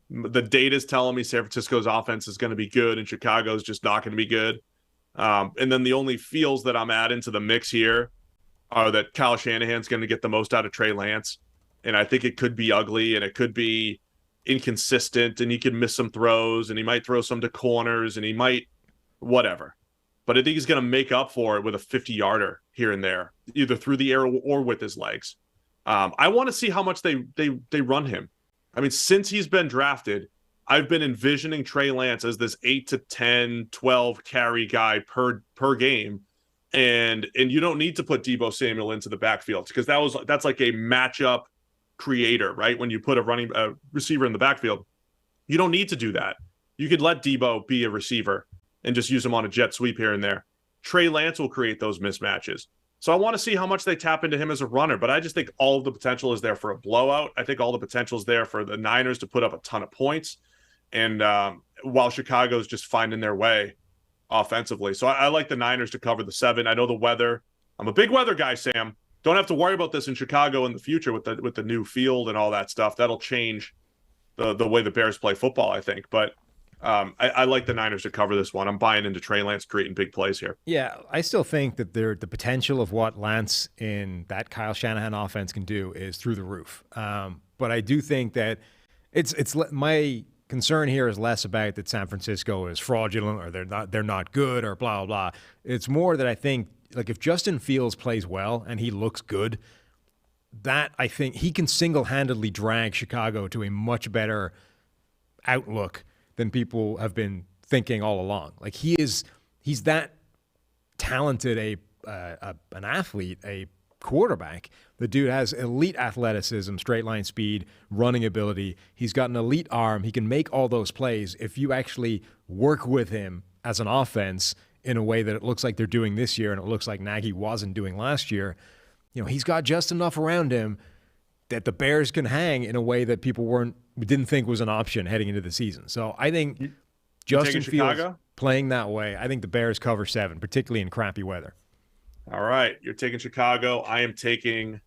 the data's telling me San Francisco's offense is going to be good, and Chicago's just not going to be good. And then the only feels that I'm adding to the mix here are that Kyle Shanahan's going to get the most out of Trey Lance. And I think it could be ugly, and it could be inconsistent, and he could miss some throws, and he might throw some to corners, and he might whatever. But I think he's going to make up for it with a 50-yarder here and there, either through the air or with his legs. I want to see how much they run him. I mean, since he's been drafted, I've been envisioning Trey Lance as this 8 to 10, 12 carry guy per game. And you don't need to put Deebo Samuel into the backfield because that's like a matchup creator, right? When you put a receiver in the backfield, you don't need to do that. You could let Deebo be a receiver and just use him on a jet sweep here and there. Trey Lance will create those mismatches. So I want to see how much they tap into him as a runner, but I just think all of the potential is there for a blowout. I think all the potential is there for the Niners to put up a ton of points. And while Chicago's just finding their way offensively. So I like the Niners to cover the 7. I know the weather. I'm a big weather guy, Sam. Don't have to worry about this in Chicago in the future with the new field and all that stuff. That'll change the way the Bears play football, I think. But I like the Niners to cover this one. I'm buying into Trey Lance creating big plays here. Yeah, I still think that the potential of what Lance in that Kyle Shanahan offense can do is through the roof. But I do think that it's my concern here is less about that San Francisco is fraudulent or they're not good or blah, blah, blah. It's more that I think, like, if Justin Fields plays well and he looks good, that I think he can single-handedly drag Chicago to a much better outlook than people have been thinking all along. Like, he's that talented an athlete, a quarterback. The dude has elite athleticism, straight line speed, running ability. He's got an elite arm. He can make all those plays if you actually work with him as an offense in a way that it looks like they're doing this year and it looks like Nagy wasn't doing last year. He's got just enough around him that the Bears can hang in a way that people didn't think was an option heading into the season. So I think Justin Fields playing that way, I think the Bears cover 7, particularly in crappy weather. All right, you're taking Chicago. I am taking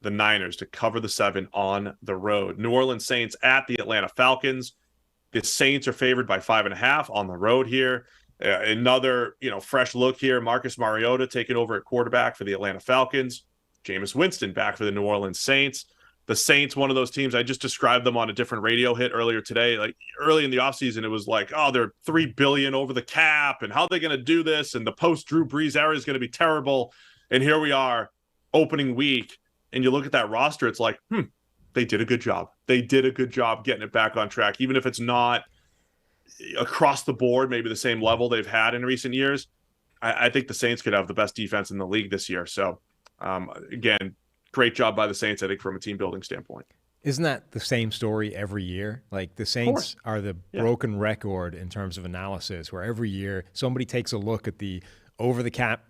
the Niners to cover the 7 on the road. New Orleans Saints at the Atlanta Falcons. The Saints are favored by 5.5 on the road here. Another, fresh look here. Marcus Mariota taking over at quarterback for the Atlanta Falcons. Jameis Winston back for the New Orleans Saints. The Saints, one of those teams, I just described them on a different radio hit earlier today. Like early in the offseason, it was like, oh, they're $3 billion over the cap, and how are they going to do this? And the post-Drew Brees era is going to be terrible. And here we are, opening week, and you look at that roster, it's like, they did a good job. They did a good job getting it back on track, even if it's not across the board, maybe the same level they've had in recent years. I think the Saints could have the best defense in the league this year. So, again, great job by the Saints, I think, from a team building standpoint. Isn't that the same story every year? Like the Saints are the broken record in terms of analysis, where every year somebody takes a look at the over the cap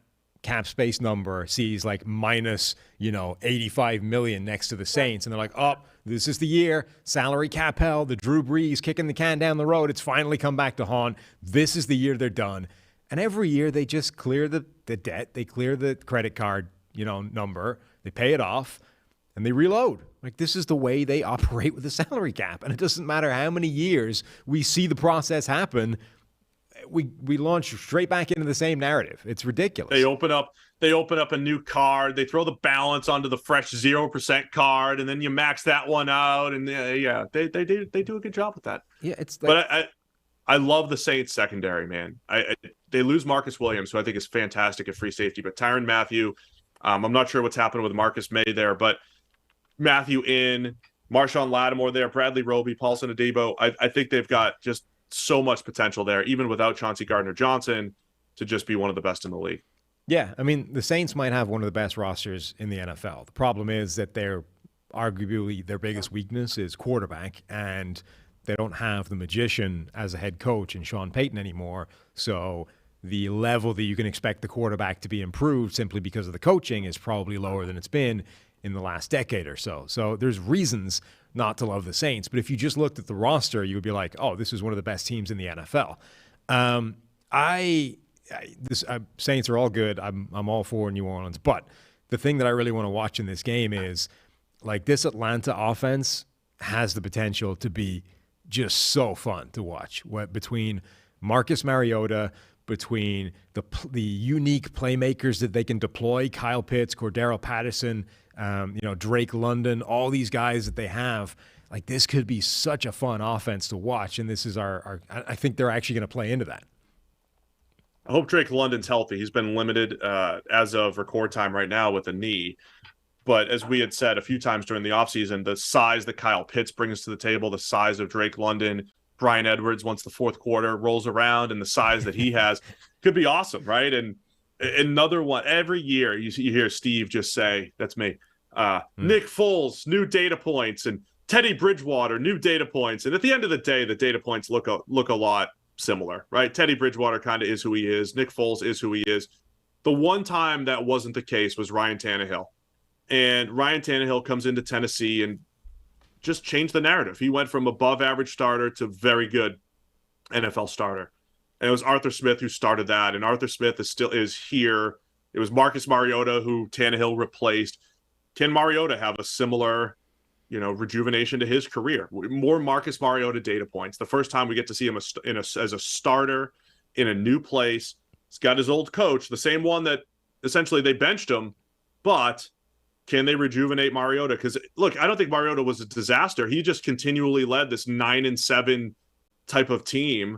space number, sees like minus, 85 million next to the Saints, and they're like, oh, this is the year, salary cap hell, the Drew Brees kicking the can down the road, it's finally come back to haunt. This is the year they're done. And every year they just clear the debt, they clear the credit card, number, they pay it off, and they reload. Like, this is the way they operate with the salary cap. And it doesn't matter how many years we see the process happen, we launch straight back into the same narrative. It's ridiculous. They open up a new card, they throw the balance onto the fresh 0% card, and then you max that one out, and they do a good job with that. Yeah, it's like, but I love the Saints secondary, man. They lose Marcus Williams, who I think is fantastic at free safety, but Tyrann Mathieu, I'm not sure what's happened with Marcus May there, but Matthew in, Marshawn Lattimore there, Bradley Roby, Paulson Adebo. I think they've got just so much potential there, even without Chauncey Gardner-Johnson, to just be one of the best in the league. Yeah, I mean, the Saints might have one of the best rosters in the NFL. The problem is that arguably their biggest weakness is quarterback, and they don't have the magician as a head coach in Sean Payton anymore. So the level that you can expect the quarterback to be improved simply because of the coaching is probably lower than it's been in the last decade or so. So there's reasons not to love the Saints. But if you just looked at the roster, you would be like, oh, this is one of the best teams in the NFL. Saints are all good. I'm all for New Orleans. But the thing that I really want to watch in this game is, like, this Atlanta offense has the potential to be just so fun to watch. Between Marcus Mariota, between the unique playmakers that they can deploy, Kyle Pitts, Cordero Patterson, Drake London, all these guys that they have, like, this could be such a fun offense to watch. And this is I think they're actually going to play into that. I hope Drake London's healthy. He's been limited as of record time right now with a knee. But as we had said a few times during the offseason, the size that Kyle Pitts brings to the table, the size of Drake London, Bryan Edwards, once the fourth quarter rolls around, and the size that he has could be awesome, right? And another one, every year you hear Steve just say, that's me, Nick Foles, new data points, and Teddy Bridgewater, new data points. And at the end of the day, the data points look a lot similar, right? Teddy Bridgewater kind of is who he is. Nick Foles is who he is. The one time that wasn't the case was Ryan Tannehill. And Ryan Tannehill comes into Tennessee and just changed the narrative. He went from above average starter to very good NFL starter. And it was Arthur Smith who started that. And Arthur Smith is here. It was Marcus Mariota who Tannehill replaced. Can Mariota have a similar, rejuvenation to his career? More Marcus Mariota data points. The first time we get to see him as a starter in a new place. He's got his old coach, the same one that essentially they benched him, but can they rejuvenate Mariota? Because, look, I don't think Mariota was a disaster. He just continually led this 9-7 type of team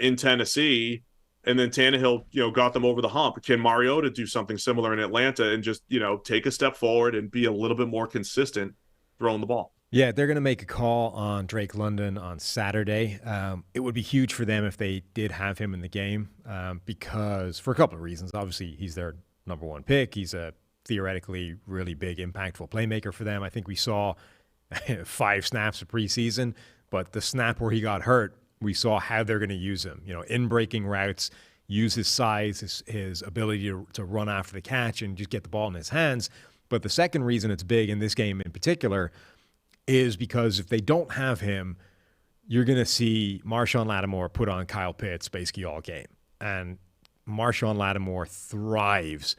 in Tennessee, and then Tannehill, got them over the hump. Can Mariota do something similar in Atlanta and just, take a step forward and be a little bit more consistent throwing the ball? Yeah, they're going to make a call on Drake London on Saturday. It would be huge for them if they did have him in the game because for a couple of reasons. Obviously, he's their number one pick. He's a theoretically really big, impactful playmaker for them. I think we saw 5 snaps of preseason, but the snap where he got hurt, we saw how they're going to use him. In breaking routes, use his size, his ability to run after the catch and just get the ball in his hands. But the second reason it's big in this game in particular is because if they don't have him, you're going to see Marshawn Lattimore put on Kyle Pitts basically all game. And Marshawn Lattimore thrives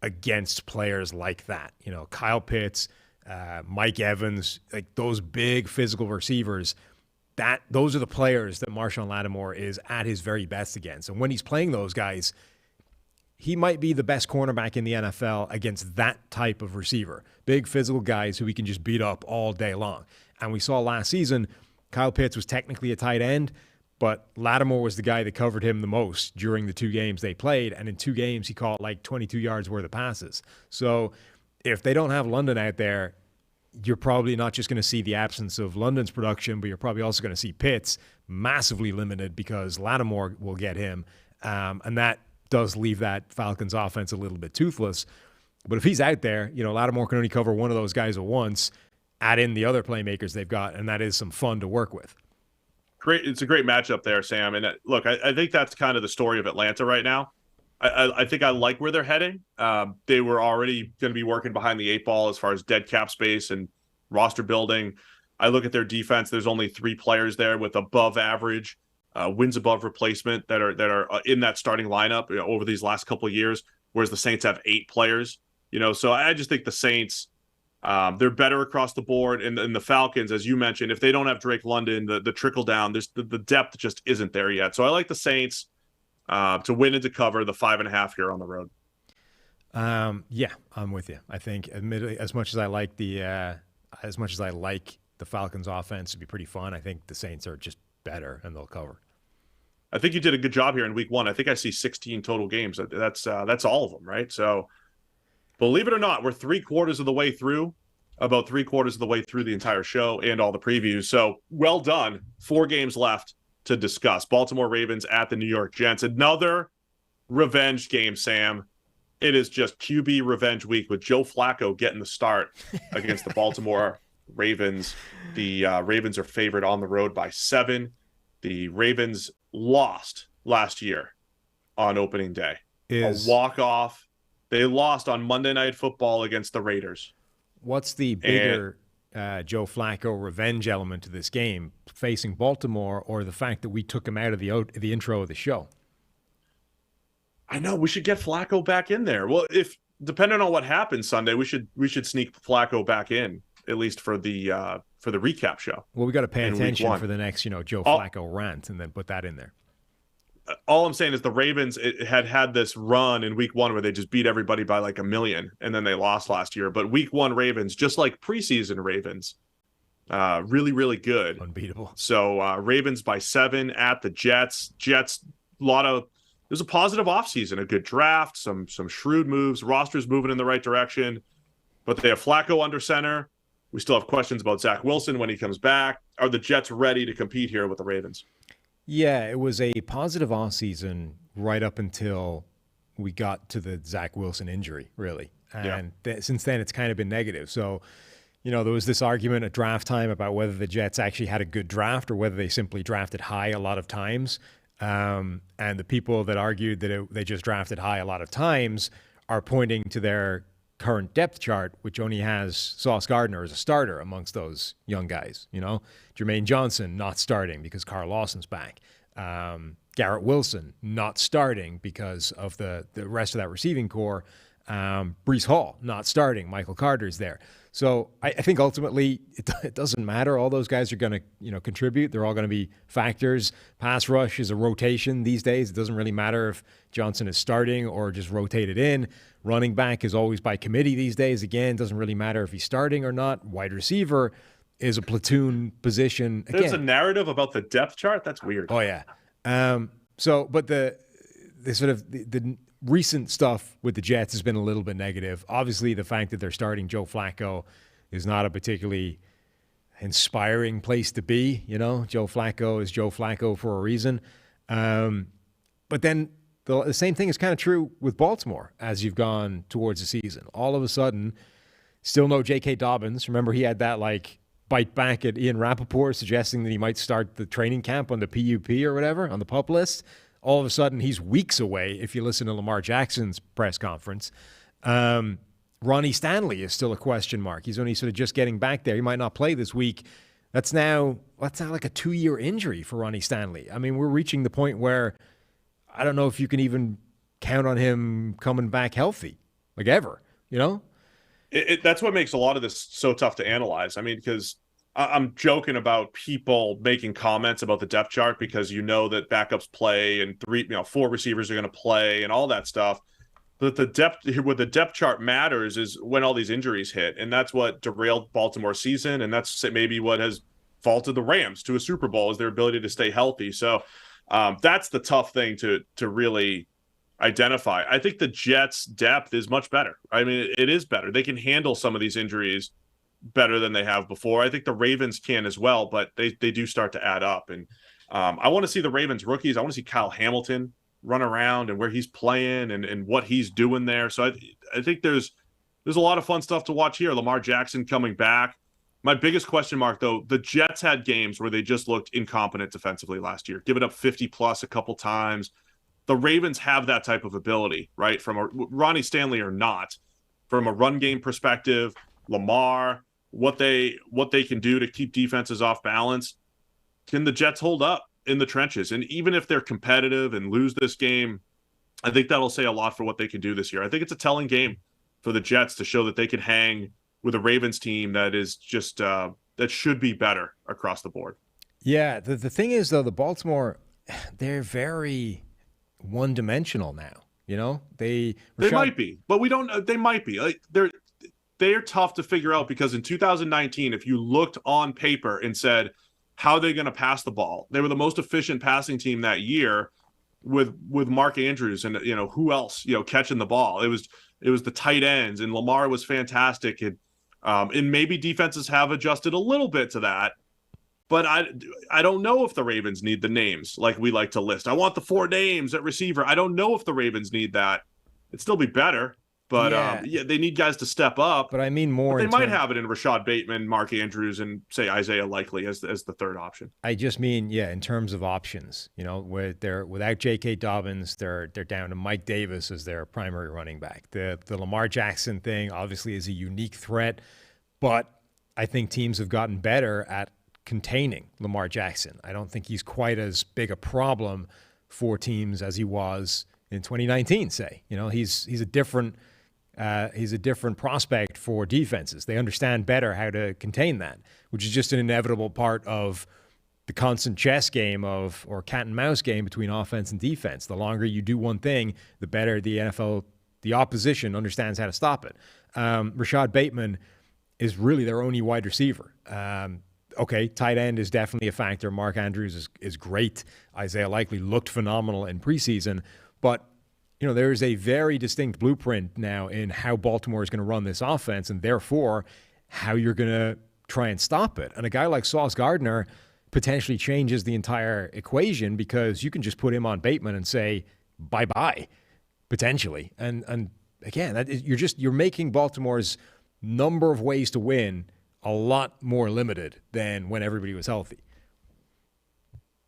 against players like that. Kyle Pitts, Mike Evans, like those big physical receivers, those are the players that Marshawn Lattimore is at his very best against. And when he's playing those guys, he might be the best cornerback in the NFL against that type of receiver. Big physical guys who he can just beat up all day long. And we saw last season, Kyle Pitts was technically a tight end, but Lattimore was the guy that covered him the most during the 2 games they played. And in 2 games, he caught like 22 yards worth of passes. So if they don't have London out there, you're probably not just going to see the absence of London's production, but you're probably also going to see Pitts massively limited because Lattimore will get him. And that does leave that Falcons offense a little bit toothless. But if he's out there, Lattimore can only cover one of those guys at once, add in the other playmakers they've got, and that is some fun to work with. Great. It's a great matchup there, Sam. And look, I think that's kind of the story of Atlanta right now. I think I like where they're heading. They were already going to be working behind the 8 ball as far as dead cap space and roster building. I look at their defense. There's only 3 players there with above average wins above replacement that are in that starting lineup over these last couple of years, whereas the Saints have 8 players. So I just think the Saints, they're better across the board. And the Falcons, as you mentioned, if they don't have Drake London, the trickle down, the depth just isn't there yet. So I like the Saints to win and to cover the 5.5 here on the road. Yeah, I'm with you. I think, admittedly, as much as I like the Falcons offense to be pretty fun, I think the Saints are just better and they'll cover. I think you did a good job here in week 1. I think I see 16 total games. That's all of them, right? So believe it or not, we're 3/4 of the way through, about 3/4 of the way through the entire show and all the previews. So well done. 4 games left to discuss. Baltimore Ravens at the New York Jets. Another revenge game, Sam. It is just QB revenge week with Joe Flacco getting the start against the Baltimore Ravens. The Ravens are favored on the road by 7. The Ravens lost last year on opening day. A walk-off. They lost on Monday Night Football against the Raiders. What's the bigger Joe Flacco revenge element to this game, facing Baltimore, or the fact that we took him out of the intro of the show? I know we should get Flacco back in there. Well, if depending on what happens Sunday, we should sneak Flacco back in at least for the recap show. Well, we got to pay attention for the next Joe Flacco rant and then put that in there. All I'm saying is the Ravens had this run in week 1 where they just beat everybody by like 1 million, and then they lost last year. But week 1 Ravens, just like preseason Ravens, really, really good. Unbeatable. So Ravens by 7 at the Jets. Jets, there's a positive offseason, a good draft, some shrewd moves, rosters moving in the right direction. But they have Flacco under center. We still have questions about Zach Wilson when he comes back. Are the Jets ready to compete here with the Ravens? Yeah, it was a positive offseason right up until we got to the Zach Wilson injury, really. And since then, it's kind of been negative. So, there was this argument at draft time about whether the Jets actually had a good draft or whether they simply drafted high a lot of times. And the people that argued that they just drafted high a lot of times are pointing to their current depth chart, which only has Sauce Gardner as a starter amongst those young guys. Jermaine Johnson not starting because Carl Lawson's back. Garrett Wilson not starting because of the rest of that receiving core. Breece Hall not starting. Michael Carter's there. So I think ultimately it doesn't matter. All those guys are going to contribute. They're all going to be factors. Pass rush is a rotation these days. It doesn't really matter if Johnson is starting or just rotated in. Running back is always by committee these days. Again, it doesn't really matter if he's starting or not. Wide receiver is a platoon position. Again, there's a narrative about the depth chart. That's weird. Oh yeah. But the sort of the recent stuff with the Jets has been a little bit negative. Obviously, the fact that they're starting Joe Flacco is not a particularly inspiring place to be. Joe Flacco is Joe Flacco for a reason. But then the same thing is kind of true with Baltimore as you've gone towards the season. All of a sudden, still no J.K. Dobbins. Remember, he had that bite back at Ian Rappaport suggesting that he might start the training camp on the PUP or whatever, on the PUP list. All of a sudden, he's weeks away if you listen to Lamar Jackson's press conference. Ronnie Stanley is still a question mark. He's only sort of just getting back there. He might not play this week. That's now like a 2-year injury for Ronnie Stanley. I mean, we're reaching the point where I don't know if you can even count on him coming back healthy, ever, That's what makes a lot of this so tough to analyze. I mean, because I'm joking about people making comments about the depth chart because that backups play and 4 receivers are going to play and all that stuff. But the depth chart matters is when all these injuries hit, and that's what derailed Baltimore's season, and that's maybe what has vaulted the Rams to a Super Bowl is their ability to stay healthy. So that's the tough thing to really identify. I think the Jets' depth is much better. I mean, it is better. They can handle some of these injuries better than they have before. I think the Ravens can as well, but they do start to add up. And I want to see the Ravens rookies. I want to see Kyle Hamilton run around and where he's playing and what he's doing there. So I think there's a lot of fun stuff to watch here. Lamar Jackson coming back. My biggest question mark, though, the Jets had games where they just looked incompetent defensively last year, giving up 50-plus a couple times. The Ravens have that type of ability, right? From a Ronnie Stanley or not, from a run game perspective, Lamar, what they can do to keep defenses off balance. Can the Jets hold up in the trenches? And even if they're competitive and lose this game, I think that'll say a lot for what they can do this year. I think it's a telling game for the Jets to show that they can hang with a Ravens team that is just that should be better across the board. Yeah, the thing is, though, the Baltimore, they're very one-dimensional now. They might be, but we don't. They might be. They're tough to figure out because in 2019, if you looked on paper and said how are they going to pass the ball, they were the most efficient passing team that year with Mark Andrews and who else catching the ball. It was the tight ends, and Lamar was fantastic. And maybe defenses have adjusted a little bit to that. But I don't know if the Ravens need the names like we like to list. I want the 4 names at receiver. I don't know if the Ravens need that. It'd still be better. But they need guys to step up. But I mean more. But they might have it in Rashad Bateman, Mark Andrews, and say Isaiah Likely as the third option. I just mean, in terms of options. Where they're without J.K. Dobbins, they're down to Mike Davis as their primary running back. The Lamar Jackson thing obviously is a unique threat, but I think teams have gotten better at containing Lamar Jackson. I don't think he's quite as big a problem for teams as he was in 2019. Say, he's a different. He's a different prospect for defenses. They understand better how to contain that, which is just an inevitable part of the constant chess game or cat and mouse game between offense and defense. The longer you do one thing, the better the opposition understands how to stop it. Rashad Bateman is really their only wide receiver. Okay, tight end is definitely a factor. Mark Andrews is great. Isaiah Likely looked phenomenal in preseason, but there is a very distinct blueprint now in how Baltimore is going to run this offense and therefore how you're going to try and stop it. And a guy like Sauce Gardner potentially changes the entire equation because you can just put him on Bateman and say, bye-bye, potentially. And again, you're making Baltimore's number of ways to win a lot more limited than when everybody was healthy.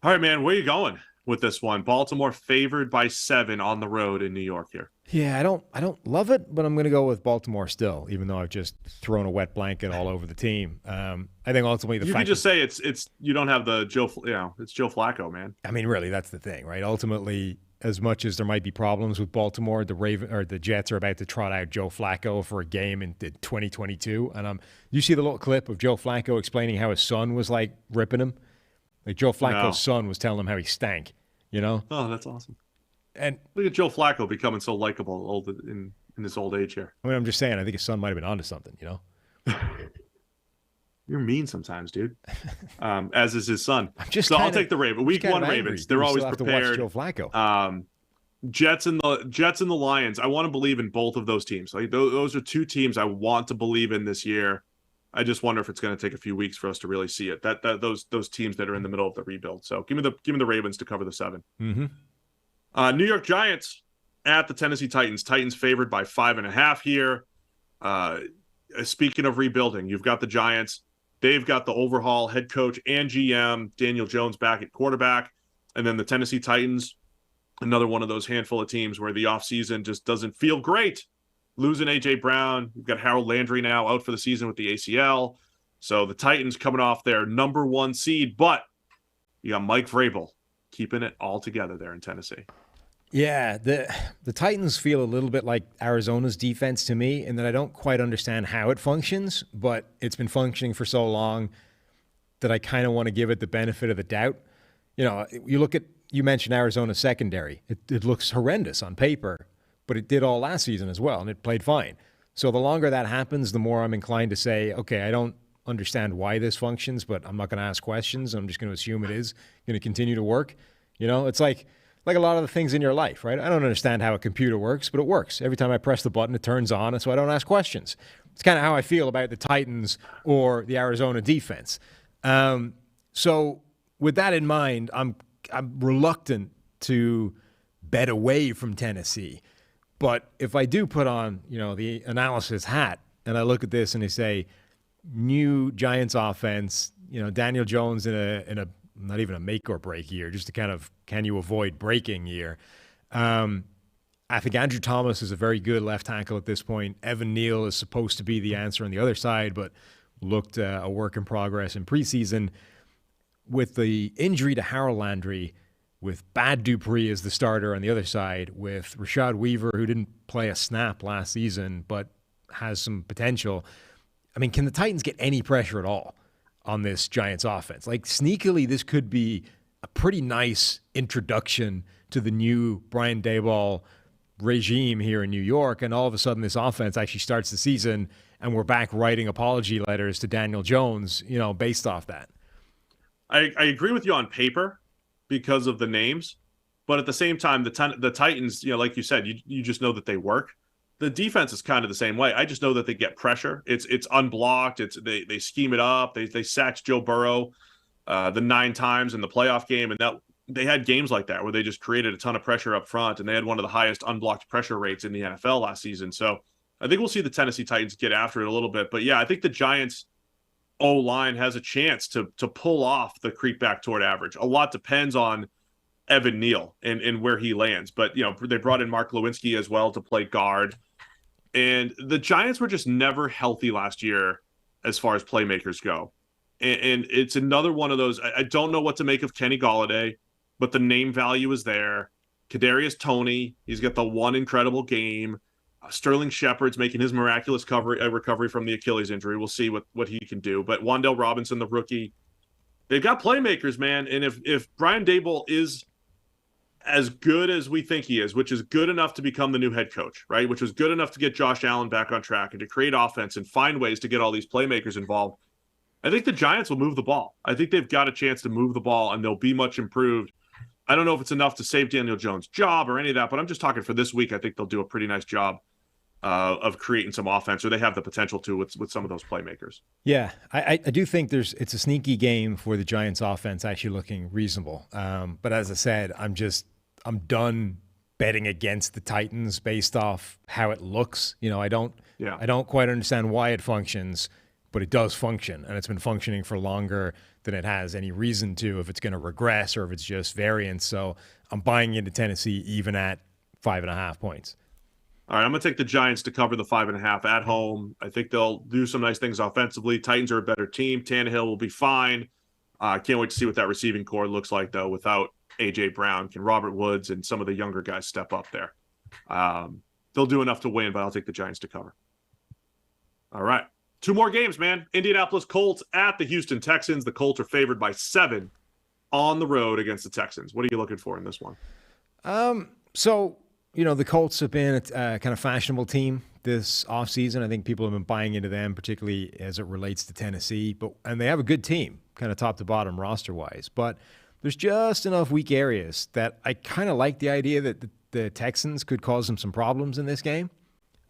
All right, man, where are you going with this one? Baltimore favored by 7 on the road in New York here. Yeah, I don't love it, but I'm going to go with Baltimore still, even though I've just thrown a wet blanket all over the team. I think ultimately you could just say it's you don't have the Joe, it's Joe Flacco, man. I mean, really, that's the thing, right? Ultimately, as much as there might be problems with Baltimore, the Jets are about to trot out Joe Flacco for a game in 2022, and you see the little clip of Joe Flacco explaining how his son was like ripping him. Like Joe Flacco's son was telling him how he stank, Oh, that's awesome. And look at Joe Flacco becoming so likable in his old age here. I mean, I'm just saying, I think his son might have been onto something, You're mean sometimes, dude. As is his son. I'll take the Ravens. Week 1 Ravens. They're always prepared. Joe Flacco. Jets and the Lions. I want to believe in both of those teams. Like those are 2 teams I want to believe in this year. I just wonder if it's going to take a few weeks for us to really see it. Those teams that are in the middle of the rebuild. So give me the Ravens to cover the 7. Mm-hmm. New York Giants at the Tennessee Titans. Titans favored by 5.5 here. Speaking of rebuilding, you've got the Giants. They've got the overhaul head coach and GM, Daniel Jones, back at quarterback. And then the Tennessee Titans, another one of those handful of teams where the offseason just doesn't feel great. Losing A.J. Brown. You've got Harold Landry now out for the season with the ACL. So the Titans coming off their number 1 seed, but you got Mike Vrabel keeping it all together there in Tennessee. Yeah, the Titans feel a little bit like Arizona's defense to me in that I don't quite understand how it functions, but it's been functioning for so long that I kind of want to give it the benefit of the doubt. You know, you mentioned Arizona's secondary. It looks horrendous on paper, but it did all last season as well, and it played fine. So the longer that happens, the more I'm inclined to say, okay, I don't understand why this functions, but I'm not going to ask questions. I'm just going to assume it is going to continue to work. You know, it's like a lot of the things in your life, right? I don't understand how a computer works, but it works. Every time I press the button, it turns on, and so I don't ask questions. It's kind of how I feel about the Titans or the Arizona defense. So with that in mind, I'm reluctant to bet away from Tennessee. But if I do put on, the analysis hat, and I look at this and I say, new Giants offense, Daniel Jones in a not even a make or break year, just to kind of can you avoid breaking year. I think Andrew Thomas is a very good left tackle at this point. Evan Neal is supposed to be the answer on the other side, but looked a work in progress in preseason. With the injury to Harold Landry, with Bad Dupree as the starter on the other side, with Rashad Weaver, who didn't play a snap last season but has some potential. I mean, can the Titans get any pressure at all on this Giants offense? Like, sneakily, this could be a pretty nice introduction to the new Brian Daboll regime here in New York, and all of a sudden this offense actually starts the season, and we're back writing apology letters to Daniel Jones, based off that. I agree with you on paper because of the names, but at the same time, the Titans, like you said, you just know that they work. The defense is kind of the same way. I just know that they get pressure. It's unblocked. They scheme it up. They sacked Joe Burrow the 9 times in the playoff game, and that they had games like that where they just created a ton of pressure up front, and they had one of the highest unblocked pressure rates in the NFL last season. So I think we'll see the Tennessee Titans get after it a little bit. But yeah, I think the Giants O-line has a chance to pull off the creep back toward average. A lot depends on Evan Neal and where he lands. But, they brought in Mark Lewinsky as well to play guard. And the Giants were just never healthy last year as far as playmakers go. And it's another one of those. I don't know what to make of Kenny Golladay, but the name value is there. Kadarius Toney, he's got the one incredible game. Sterling Shepard's making his miraculous recovery from the Achilles injury. We'll see what he can do. But Wan'Dale Robinson, the rookie, they've got playmakers, man. And if Brian Daboll is as good as we think he is, which is good enough to become the new head coach, right? Which was good enough to get Josh Allen back on track and to create offense and find ways to get all these playmakers involved, I think the Giants will move the ball. I think they've got a chance to move the ball, and they'll be much improved. I don't know if it's enough to save Daniel Jones' job or any of that, but I'm just talking for this week. I think they'll do a pretty nice job of creating some offense, or they have the potential to with some of those playmakers. Yeah, I do think it's a sneaky game for the Giants offense actually looking reasonable. But as I said, I'm done betting against the Titans based off how it looks. I don't quite understand why it functions, but it does function, and it's been functioning for longer than it has any reason to, if it's going to regress or if it's just variance. So I'm buying into Tennessee even at 5.5 points. All right, I'm going to take the Giants to cover the 5.5 at home. I think they'll do some nice things offensively. Titans are a better team. Tannehill will be fine. Can't wait to see what that receiving core looks like, though, without A.J. Brown. Can Robert Woods and some of the younger guys step up there? They'll do enough to win, but I'll take the Giants to cover. All right. 2 more games, man. Indianapolis Colts at the Houston Texans. The Colts are favored by 7 on the road against the Texans. What are you looking for in this one? The Colts have been a kind of fashionable team this offseason. I think people have been buying into them, particularly as it relates to Tennessee. And they have a good team, kind of top to bottom roster-wise. But there's just enough weak areas that I kind of like the idea that the Texans could cause them some problems in this game.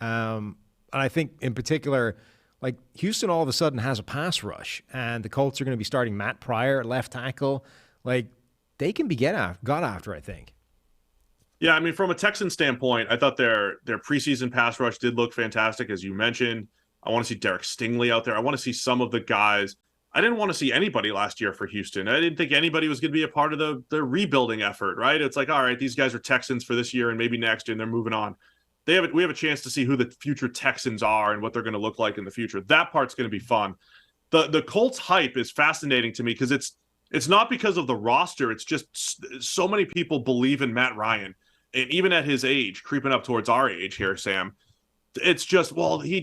And I think in particular, like, Houston all of a sudden has a pass rush, and the Colts are going to be starting Matt Pryor at left tackle. Like, they can be got after, I think. Yeah, I mean, from a Texan standpoint, I thought their preseason pass rush did look fantastic, as you mentioned. I want to see Derek Stingley out there. I want to see some of the guys. I didn't want to see anybody last year for Houston. I didn't think anybody was going to be a part of the rebuilding effort, right? It's like, all right, these guys are Texans for this year and maybe next year, and they're moving on. We have a chance to see who the future Texans are and what they're going to look like in the future. That part's going to be fun. The Colts hype is fascinating to me because it's not because of the roster. It's just so many people believe in Matt Ryan. And even at his age, creeping up towards our age here, Sam, it's just, well, he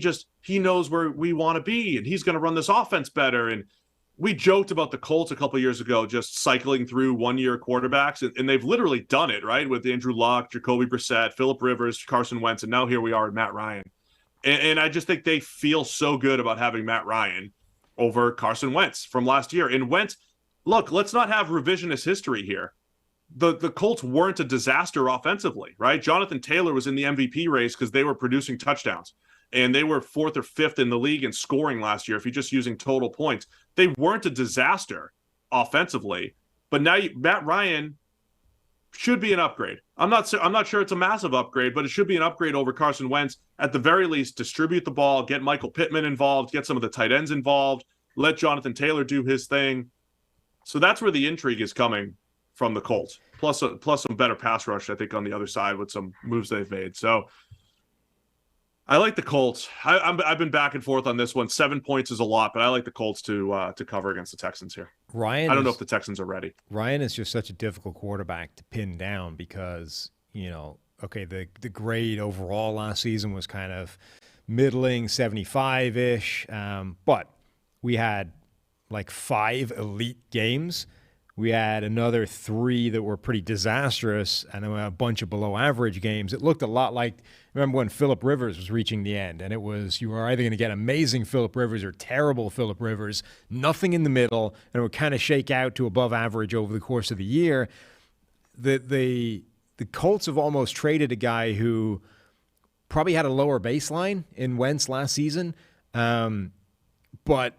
knows where we want to be and he's going to run this offense better. And we joked about the Colts a couple of years ago, just cycling through one-year quarterbacks, and they've literally done it, right? With Andrew Luck, Jacoby Brissett, Phillip Rivers, Carson Wentz, and now here we are with Matt Ryan. And I just think they feel so good about having Matt Ryan over Carson Wentz from last year. And Wentz, look, let's not have revisionist history here. The Colts weren't a disaster offensively, right? Jonathan Taylor was in the MVP race because they were producing touchdowns. And they were 4th or 5th in the league in scoring last year if you're just using total points. They weren't a disaster offensively. But now Matt Ryan should be an upgrade. I'm not sure it's a massive upgrade, but it should be an upgrade over Carson Wentz. At the very least, distribute the ball, get Michael Pittman involved, get some of the tight ends involved, let Jonathan Taylor do his thing. So that's where the intrigue is coming from the Colts. Plus some better pass rush, I think, on the other side with some moves they've made. So I like the Colts. I've been back and forth on this one. 7 points is a lot, but I like the Colts to cover against the Texans here. I don't know if the Texans are ready. Ryan is just such a difficult quarterback to pin down because, okay, the grade overall last season was kind of middling, 75-ish, but we had like 5 elite games. We had another 3 that were pretty disastrous, and then a bunch of below-average games. It looked a lot like, remember when Phillip Rivers was reaching the end, and it was, you were either going to get amazing Phillip Rivers or terrible Phillip Rivers, nothing in the middle, and it would kind of shake out to above average over the course of the year. The Colts have almost traded a guy who probably had a lower baseline in Wentz last season, but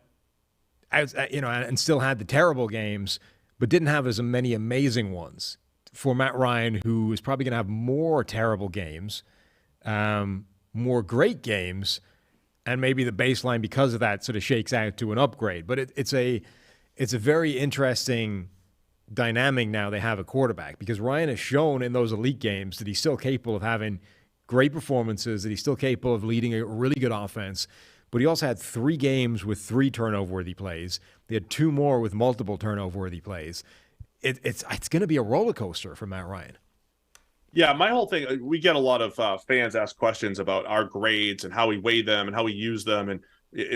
and still had the terrible games, but didn't have as many amazing ones for Matt Ryan, who is probably going to have more terrible games, more great games, and maybe the baseline because of that sort of shakes out to an upgrade. But it's a very interesting dynamic now they have a quarterback, because Ryan has shown in those elite games that he's still capable of having great performances, that he's still capable of leading a really good offense. But he also had 3 games with 3 turnover-worthy plays. They had 2 more with multiple turnover-worthy plays. It's going to be a roller coaster for Matt Ryan. Yeah, my whole thing, we get a lot of fans ask questions about our grades and how we weigh them and how we use them.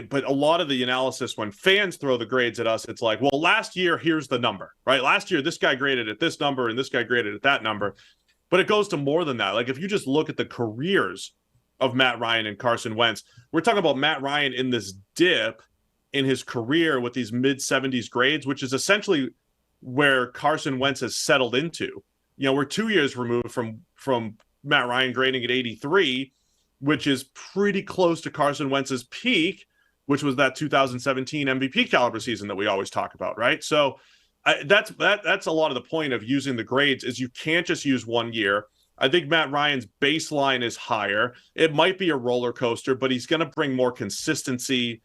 But a lot of the analysis, when fans throw the grades at us, it's like, well, last year, here's the number, right? Last year, this guy graded at this number and this guy graded at that number. But it goes to more than that. Like, if you just look at the careers of Matt Ryan and Carson Wentz, we're talking about Matt Ryan in this dip in his career with these mid-70s grades, which is essentially where Carson Wentz has settled into. We're 2 years removed from Matt Ryan grading at 83, which is pretty close to Carson Wentz's peak, which was that 2017 MVP caliber season that we always talk about, right? So that's a lot of the point of using the grades, is you can't just use 1 year. I think Matt Ryan's baseline is higher. It might be a roller coaster, but he's going to bring more consistency,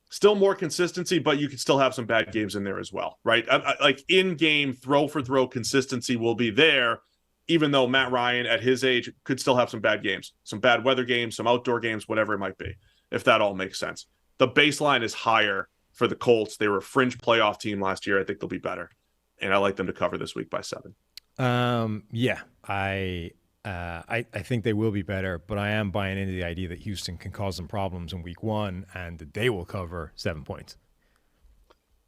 still more consistency, but you can still have some bad games in there as well, right? Like in-game throw-for-throw consistency will be there, even though Matt Ryan at his age could still have some bad games, some bad weather games, some outdoor games, whatever it might be, if that all makes sense. The baseline is higher for the Colts. They were a fringe playoff team last year. I think they'll be better, and I like them to cover this week by 7. Yeah, I think they will be better, but I am buying into the idea that Houston can cause them problems in week 1 and that they will cover 7 points.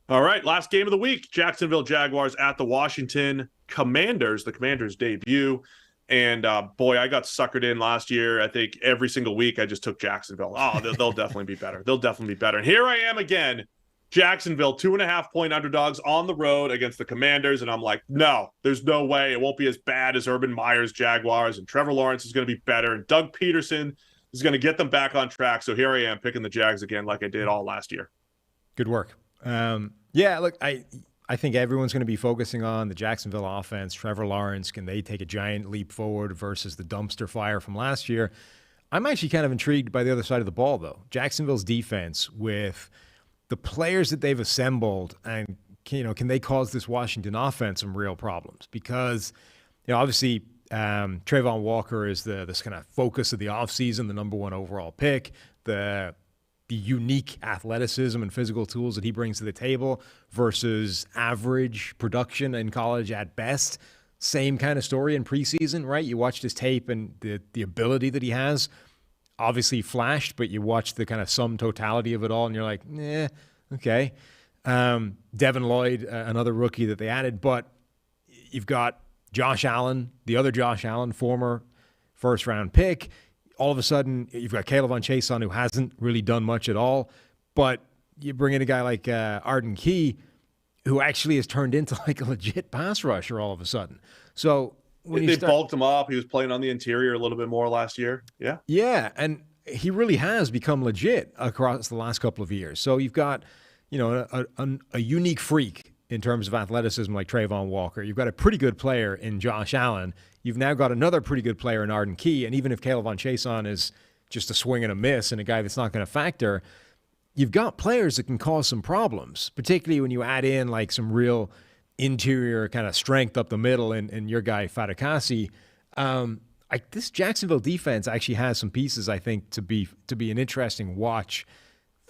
All right, last game of the week, Jacksonville Jaguars at the Washington Commanders, the Commanders' debut. And boy, I got suckered in last year. I think every single week I just took Jacksonville. Oh, they'll definitely be better. They'll definitely be better. And here I am again. Jacksonville, 2.5-point underdogs on the road against the Commanders. And I'm like, no, there's no way. It won't be as bad as Urban Meyer's Jaguars. And Trevor Lawrence is going to be better. And Doug Peterson is going to get them back on track. So here I am picking the Jags again like I did all last year. Good work. Yeah, look, I I think everyone's going to be focusing on the Jacksonville offense. Trevor Lawrence, can they take a giant leap forward versus the dumpster fire from last year? I'm actually kind of intrigued by the other side of the ball, though. Jacksonville's defense, with the players that they've assembled, and can they cause this Washington offense some real problems? Because obviously Trayvon Walker is this kind of focus of the offseason, the number one overall pick, the unique athleticism and physical tools that he brings to the table versus average production in college at best. Same kind of story in preseason, right? You watched his tape and the ability that he has obviously flashed, but you watch the kind of sum totality of it all and you're like, okay. Devin Lloyd, another rookie that they added, but you've got Josh Allen, the other Josh Allen, former first-round pick. All of a sudden, you've got Caleb Chason, who hasn't really done much at all, but you bring in a guy like Arden Key, who actually has turned into like a legit pass rusher all of a sudden. So when they bulked him up, he was playing on the interior a little bit more last year. Yeah, and he really has become legit across the last couple of years. So you've got a unique freak in terms of athleticism like Trayvon Walker. You've got a pretty good player in Josh Allen. You've now got another pretty good player in Arden Key. And even if Caleb Chason is just a swing and a miss and a guy that's not going to factor, you've got players that can cause some problems, particularly when you add in like some real interior kind of strength up the middle and your guy Fatukasi. This Jacksonville defense actually has some pieces, I think, to be an interesting watch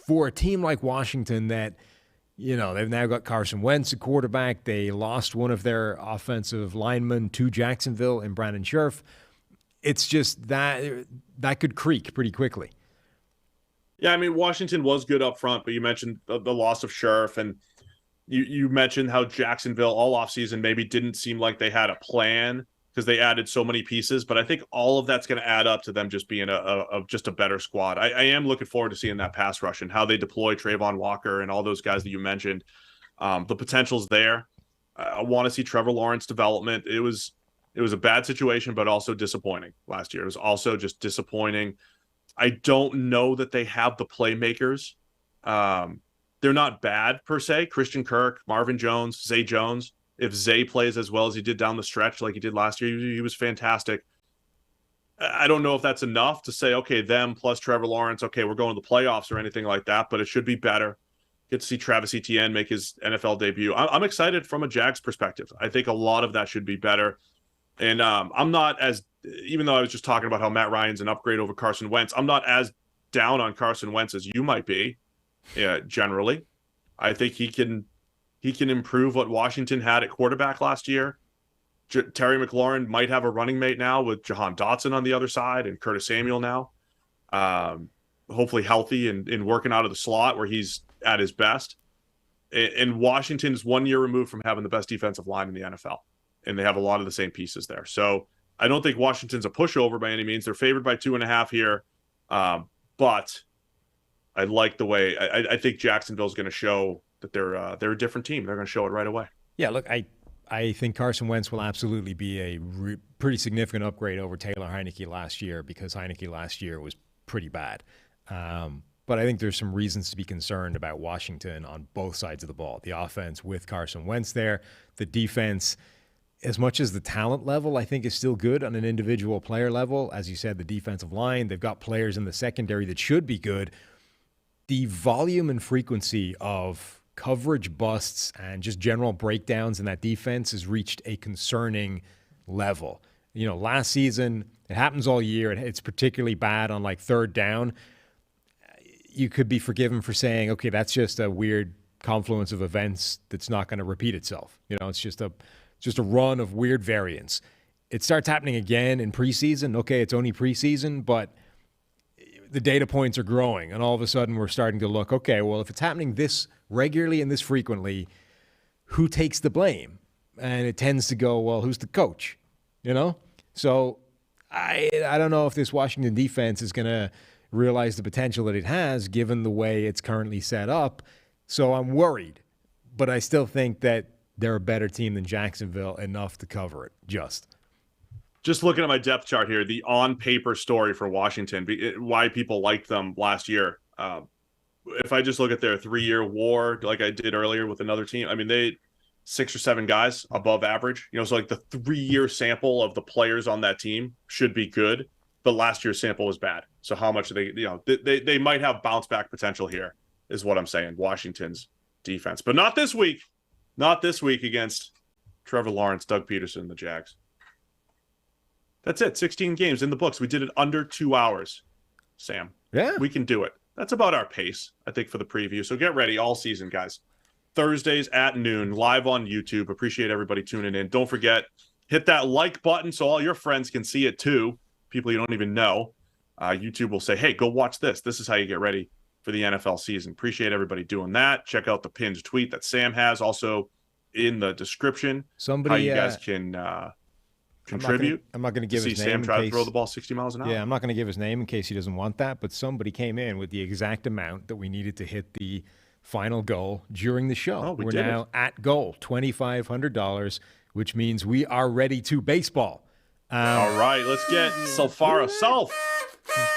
for a team like Washington that, they've now got Carson Wentz at quarterback. They lost one of their offensive linemen to Jacksonville in Brandon Scherf. It's just that could creak pretty quickly. Yeah, I mean, Washington was good up front, but you mentioned the loss of Scherf, and you mentioned how Jacksonville all offseason maybe didn't seem like they had a plan because they added so many pieces. But I think all of that's going to add up to them just being just a better squad. I am looking forward to seeing that pass rush and how they deploy Trayvon Walker and all those guys that you mentioned. The potential's there. I want to see Trevor Lawrence development. It was a bad situation, but also disappointing last year. It was also just disappointing. I don't know that they have the playmakers. They're not bad per se. Christian Kirk, Marvin Jones, Zay Jones. If Zay plays as well as he did down the stretch like he did last year, he was fantastic. I don't know if that's enough to say, okay, them plus Trevor Lawrence, okay, we're going to the playoffs or anything like that, but it should be better. Get to see Travis Etienne make his NFL debut. I'm excited from a Jags perspective. I think a lot of that should be better. And I'm not as, even though I was just talking about how Matt Ryan's an upgrade over Carson Wentz, I'm not as down on Carson Wentz as you might be, generally. I think he can improve what Washington had at quarterback last year. Terry McLaurin might have a running mate now with Jahan Dotson on the other side and Curtis Samuel now. Hopefully healthy and working out of the slot where he's at his best. And Washington's 1 year removed from having the best defensive line in the NFL. And they have a lot of the same pieces there. So I don't think Washington's a pushover by any means. They're favored by 2.5 here. But I like the way I think Jacksonville's going to show that they're a different team. They're going to show it right away. Yeah, look, I think Carson Wentz will absolutely be a pretty significant upgrade over Taylor Heineke last year because Heineke last year was pretty bad. But I think there's some reasons to be concerned about Washington on both sides of the ball. The offense with Carson Wentz there, the defense, as much as the talent level, I think is still good on an individual player level. As you said, the defensive line, they've got players in the secondary that should be good. The volume and frequency of coverage busts and just general breakdowns in that defense has reached a concerning level. Last season, it happens all year. It's particularly bad on like third down. You could be forgiven for saying, okay, that's just a weird confluence of events that's not going to repeat itself. It's just a run of weird variants. It starts happening again in preseason. Okay, it's only preseason, but the data points are growing, and all of a sudden we're starting to look, okay, well, if it's happening this regularly and this frequently, who takes the blame? And it tends to go, well, who's the coach? So I don't know if this Washington defense is going to realize the potential that it has given the way it's currently set up. So I'm worried, but I still think that they're a better team than Jacksonville enough to cover it. Just looking at my depth chart here, the on-paper story for Washington, why people liked them last year. If I just look at their 3-year war, like I did earlier with another team, I mean, 6 or 7 guys above average. So like the 3-year sample of the players on that team should be good, but last year's sample was bad. So how much are they might have bounce back potential here is what I'm saying. Washington's defense, but not this week. Not this week against Trevor Lawrence, Doug Peterson, the Jags. That's it. 16 games in the books. We did it under 2 hours, Sam. Yeah. We can do it. That's about our pace, I think, for the preview. So get ready all season, guys. Thursdays at noon, live on YouTube. Appreciate everybody tuning in. Don't forget, hit that like button so all your friends can see it too. People you don't even know. YouTube will say, hey, go watch this. This is how you get ready for the NFL season. Appreciate everybody doing that. Check out the pinned tweet that Sam has also in the description. Somebody, how you guys can contribute. I'm not going to give his name. Sam try to throw the ball 60 miles an hour. Yeah, I'm not going to give his name in case he doesn't want that, but somebody came in with the exact amount that we needed to hit the final goal during the show. Oh, We're now at goal, $2,500, which means we are ready to baseball. All right, let's get Sulfara Self.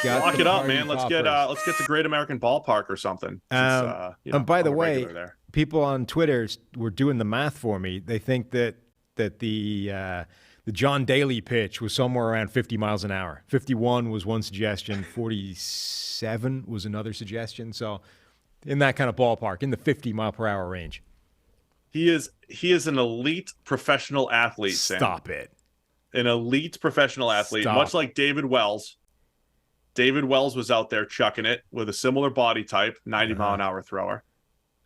Lock it up, man. Let's get the Great American Ballpark or something. And by the way, people on Twitter were doing the math for me. They think that the John Daly pitch was somewhere around 50 miles an hour. 51 was one suggestion. 47 was another suggestion. So in that kind of ballpark, in the 50-mile-per-hour range. He is an elite professional athlete, Sam. Stop it. An elite professional athlete, much like David Wells. David Wells was out there chucking it with a similar body type, 90-mile-an-hour thrower.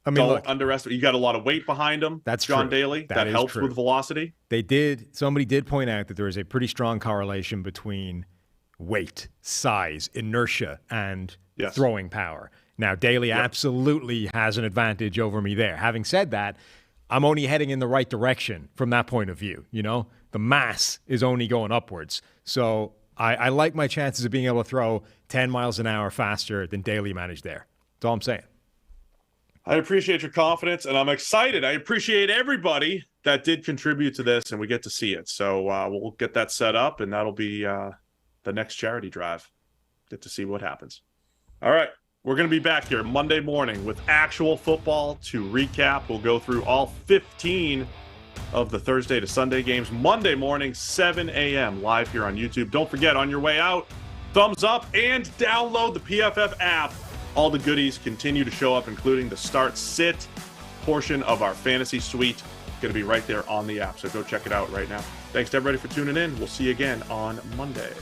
I mean, don't underestimate. You got a lot of weight behind him. That's John true. Daly. That helps with velocity. Somebody did point out that there is a pretty strong correlation between weight, size, inertia, and throwing power. Now, Daly absolutely has an advantage over me there. Having said that, I'm only heading in the right direction from that point of view. The mass is only going upwards. So I like my chances of being able to throw 10 miles an hour faster than Daly managed there. That's all I'm saying. I appreciate your confidence, and I'm excited. I appreciate everybody that did contribute to this, and we get to see it. So we'll get that set up, and that'll be the next charity drive. Get to see what happens. All right. We're going to be back here Monday morning with actual football to recap. We'll go through all 15 of the Thursday to Sunday games. Monday morning, 7 a.m. live here on YouTube. Don't forget, on your way out, thumbs up and download the PFF app. All the goodies continue to show up, including the start-sit portion of our fantasy suite. Going to be right there on the app, so go check it out right now. Thanks to everybody for tuning in. We'll see you again on Monday.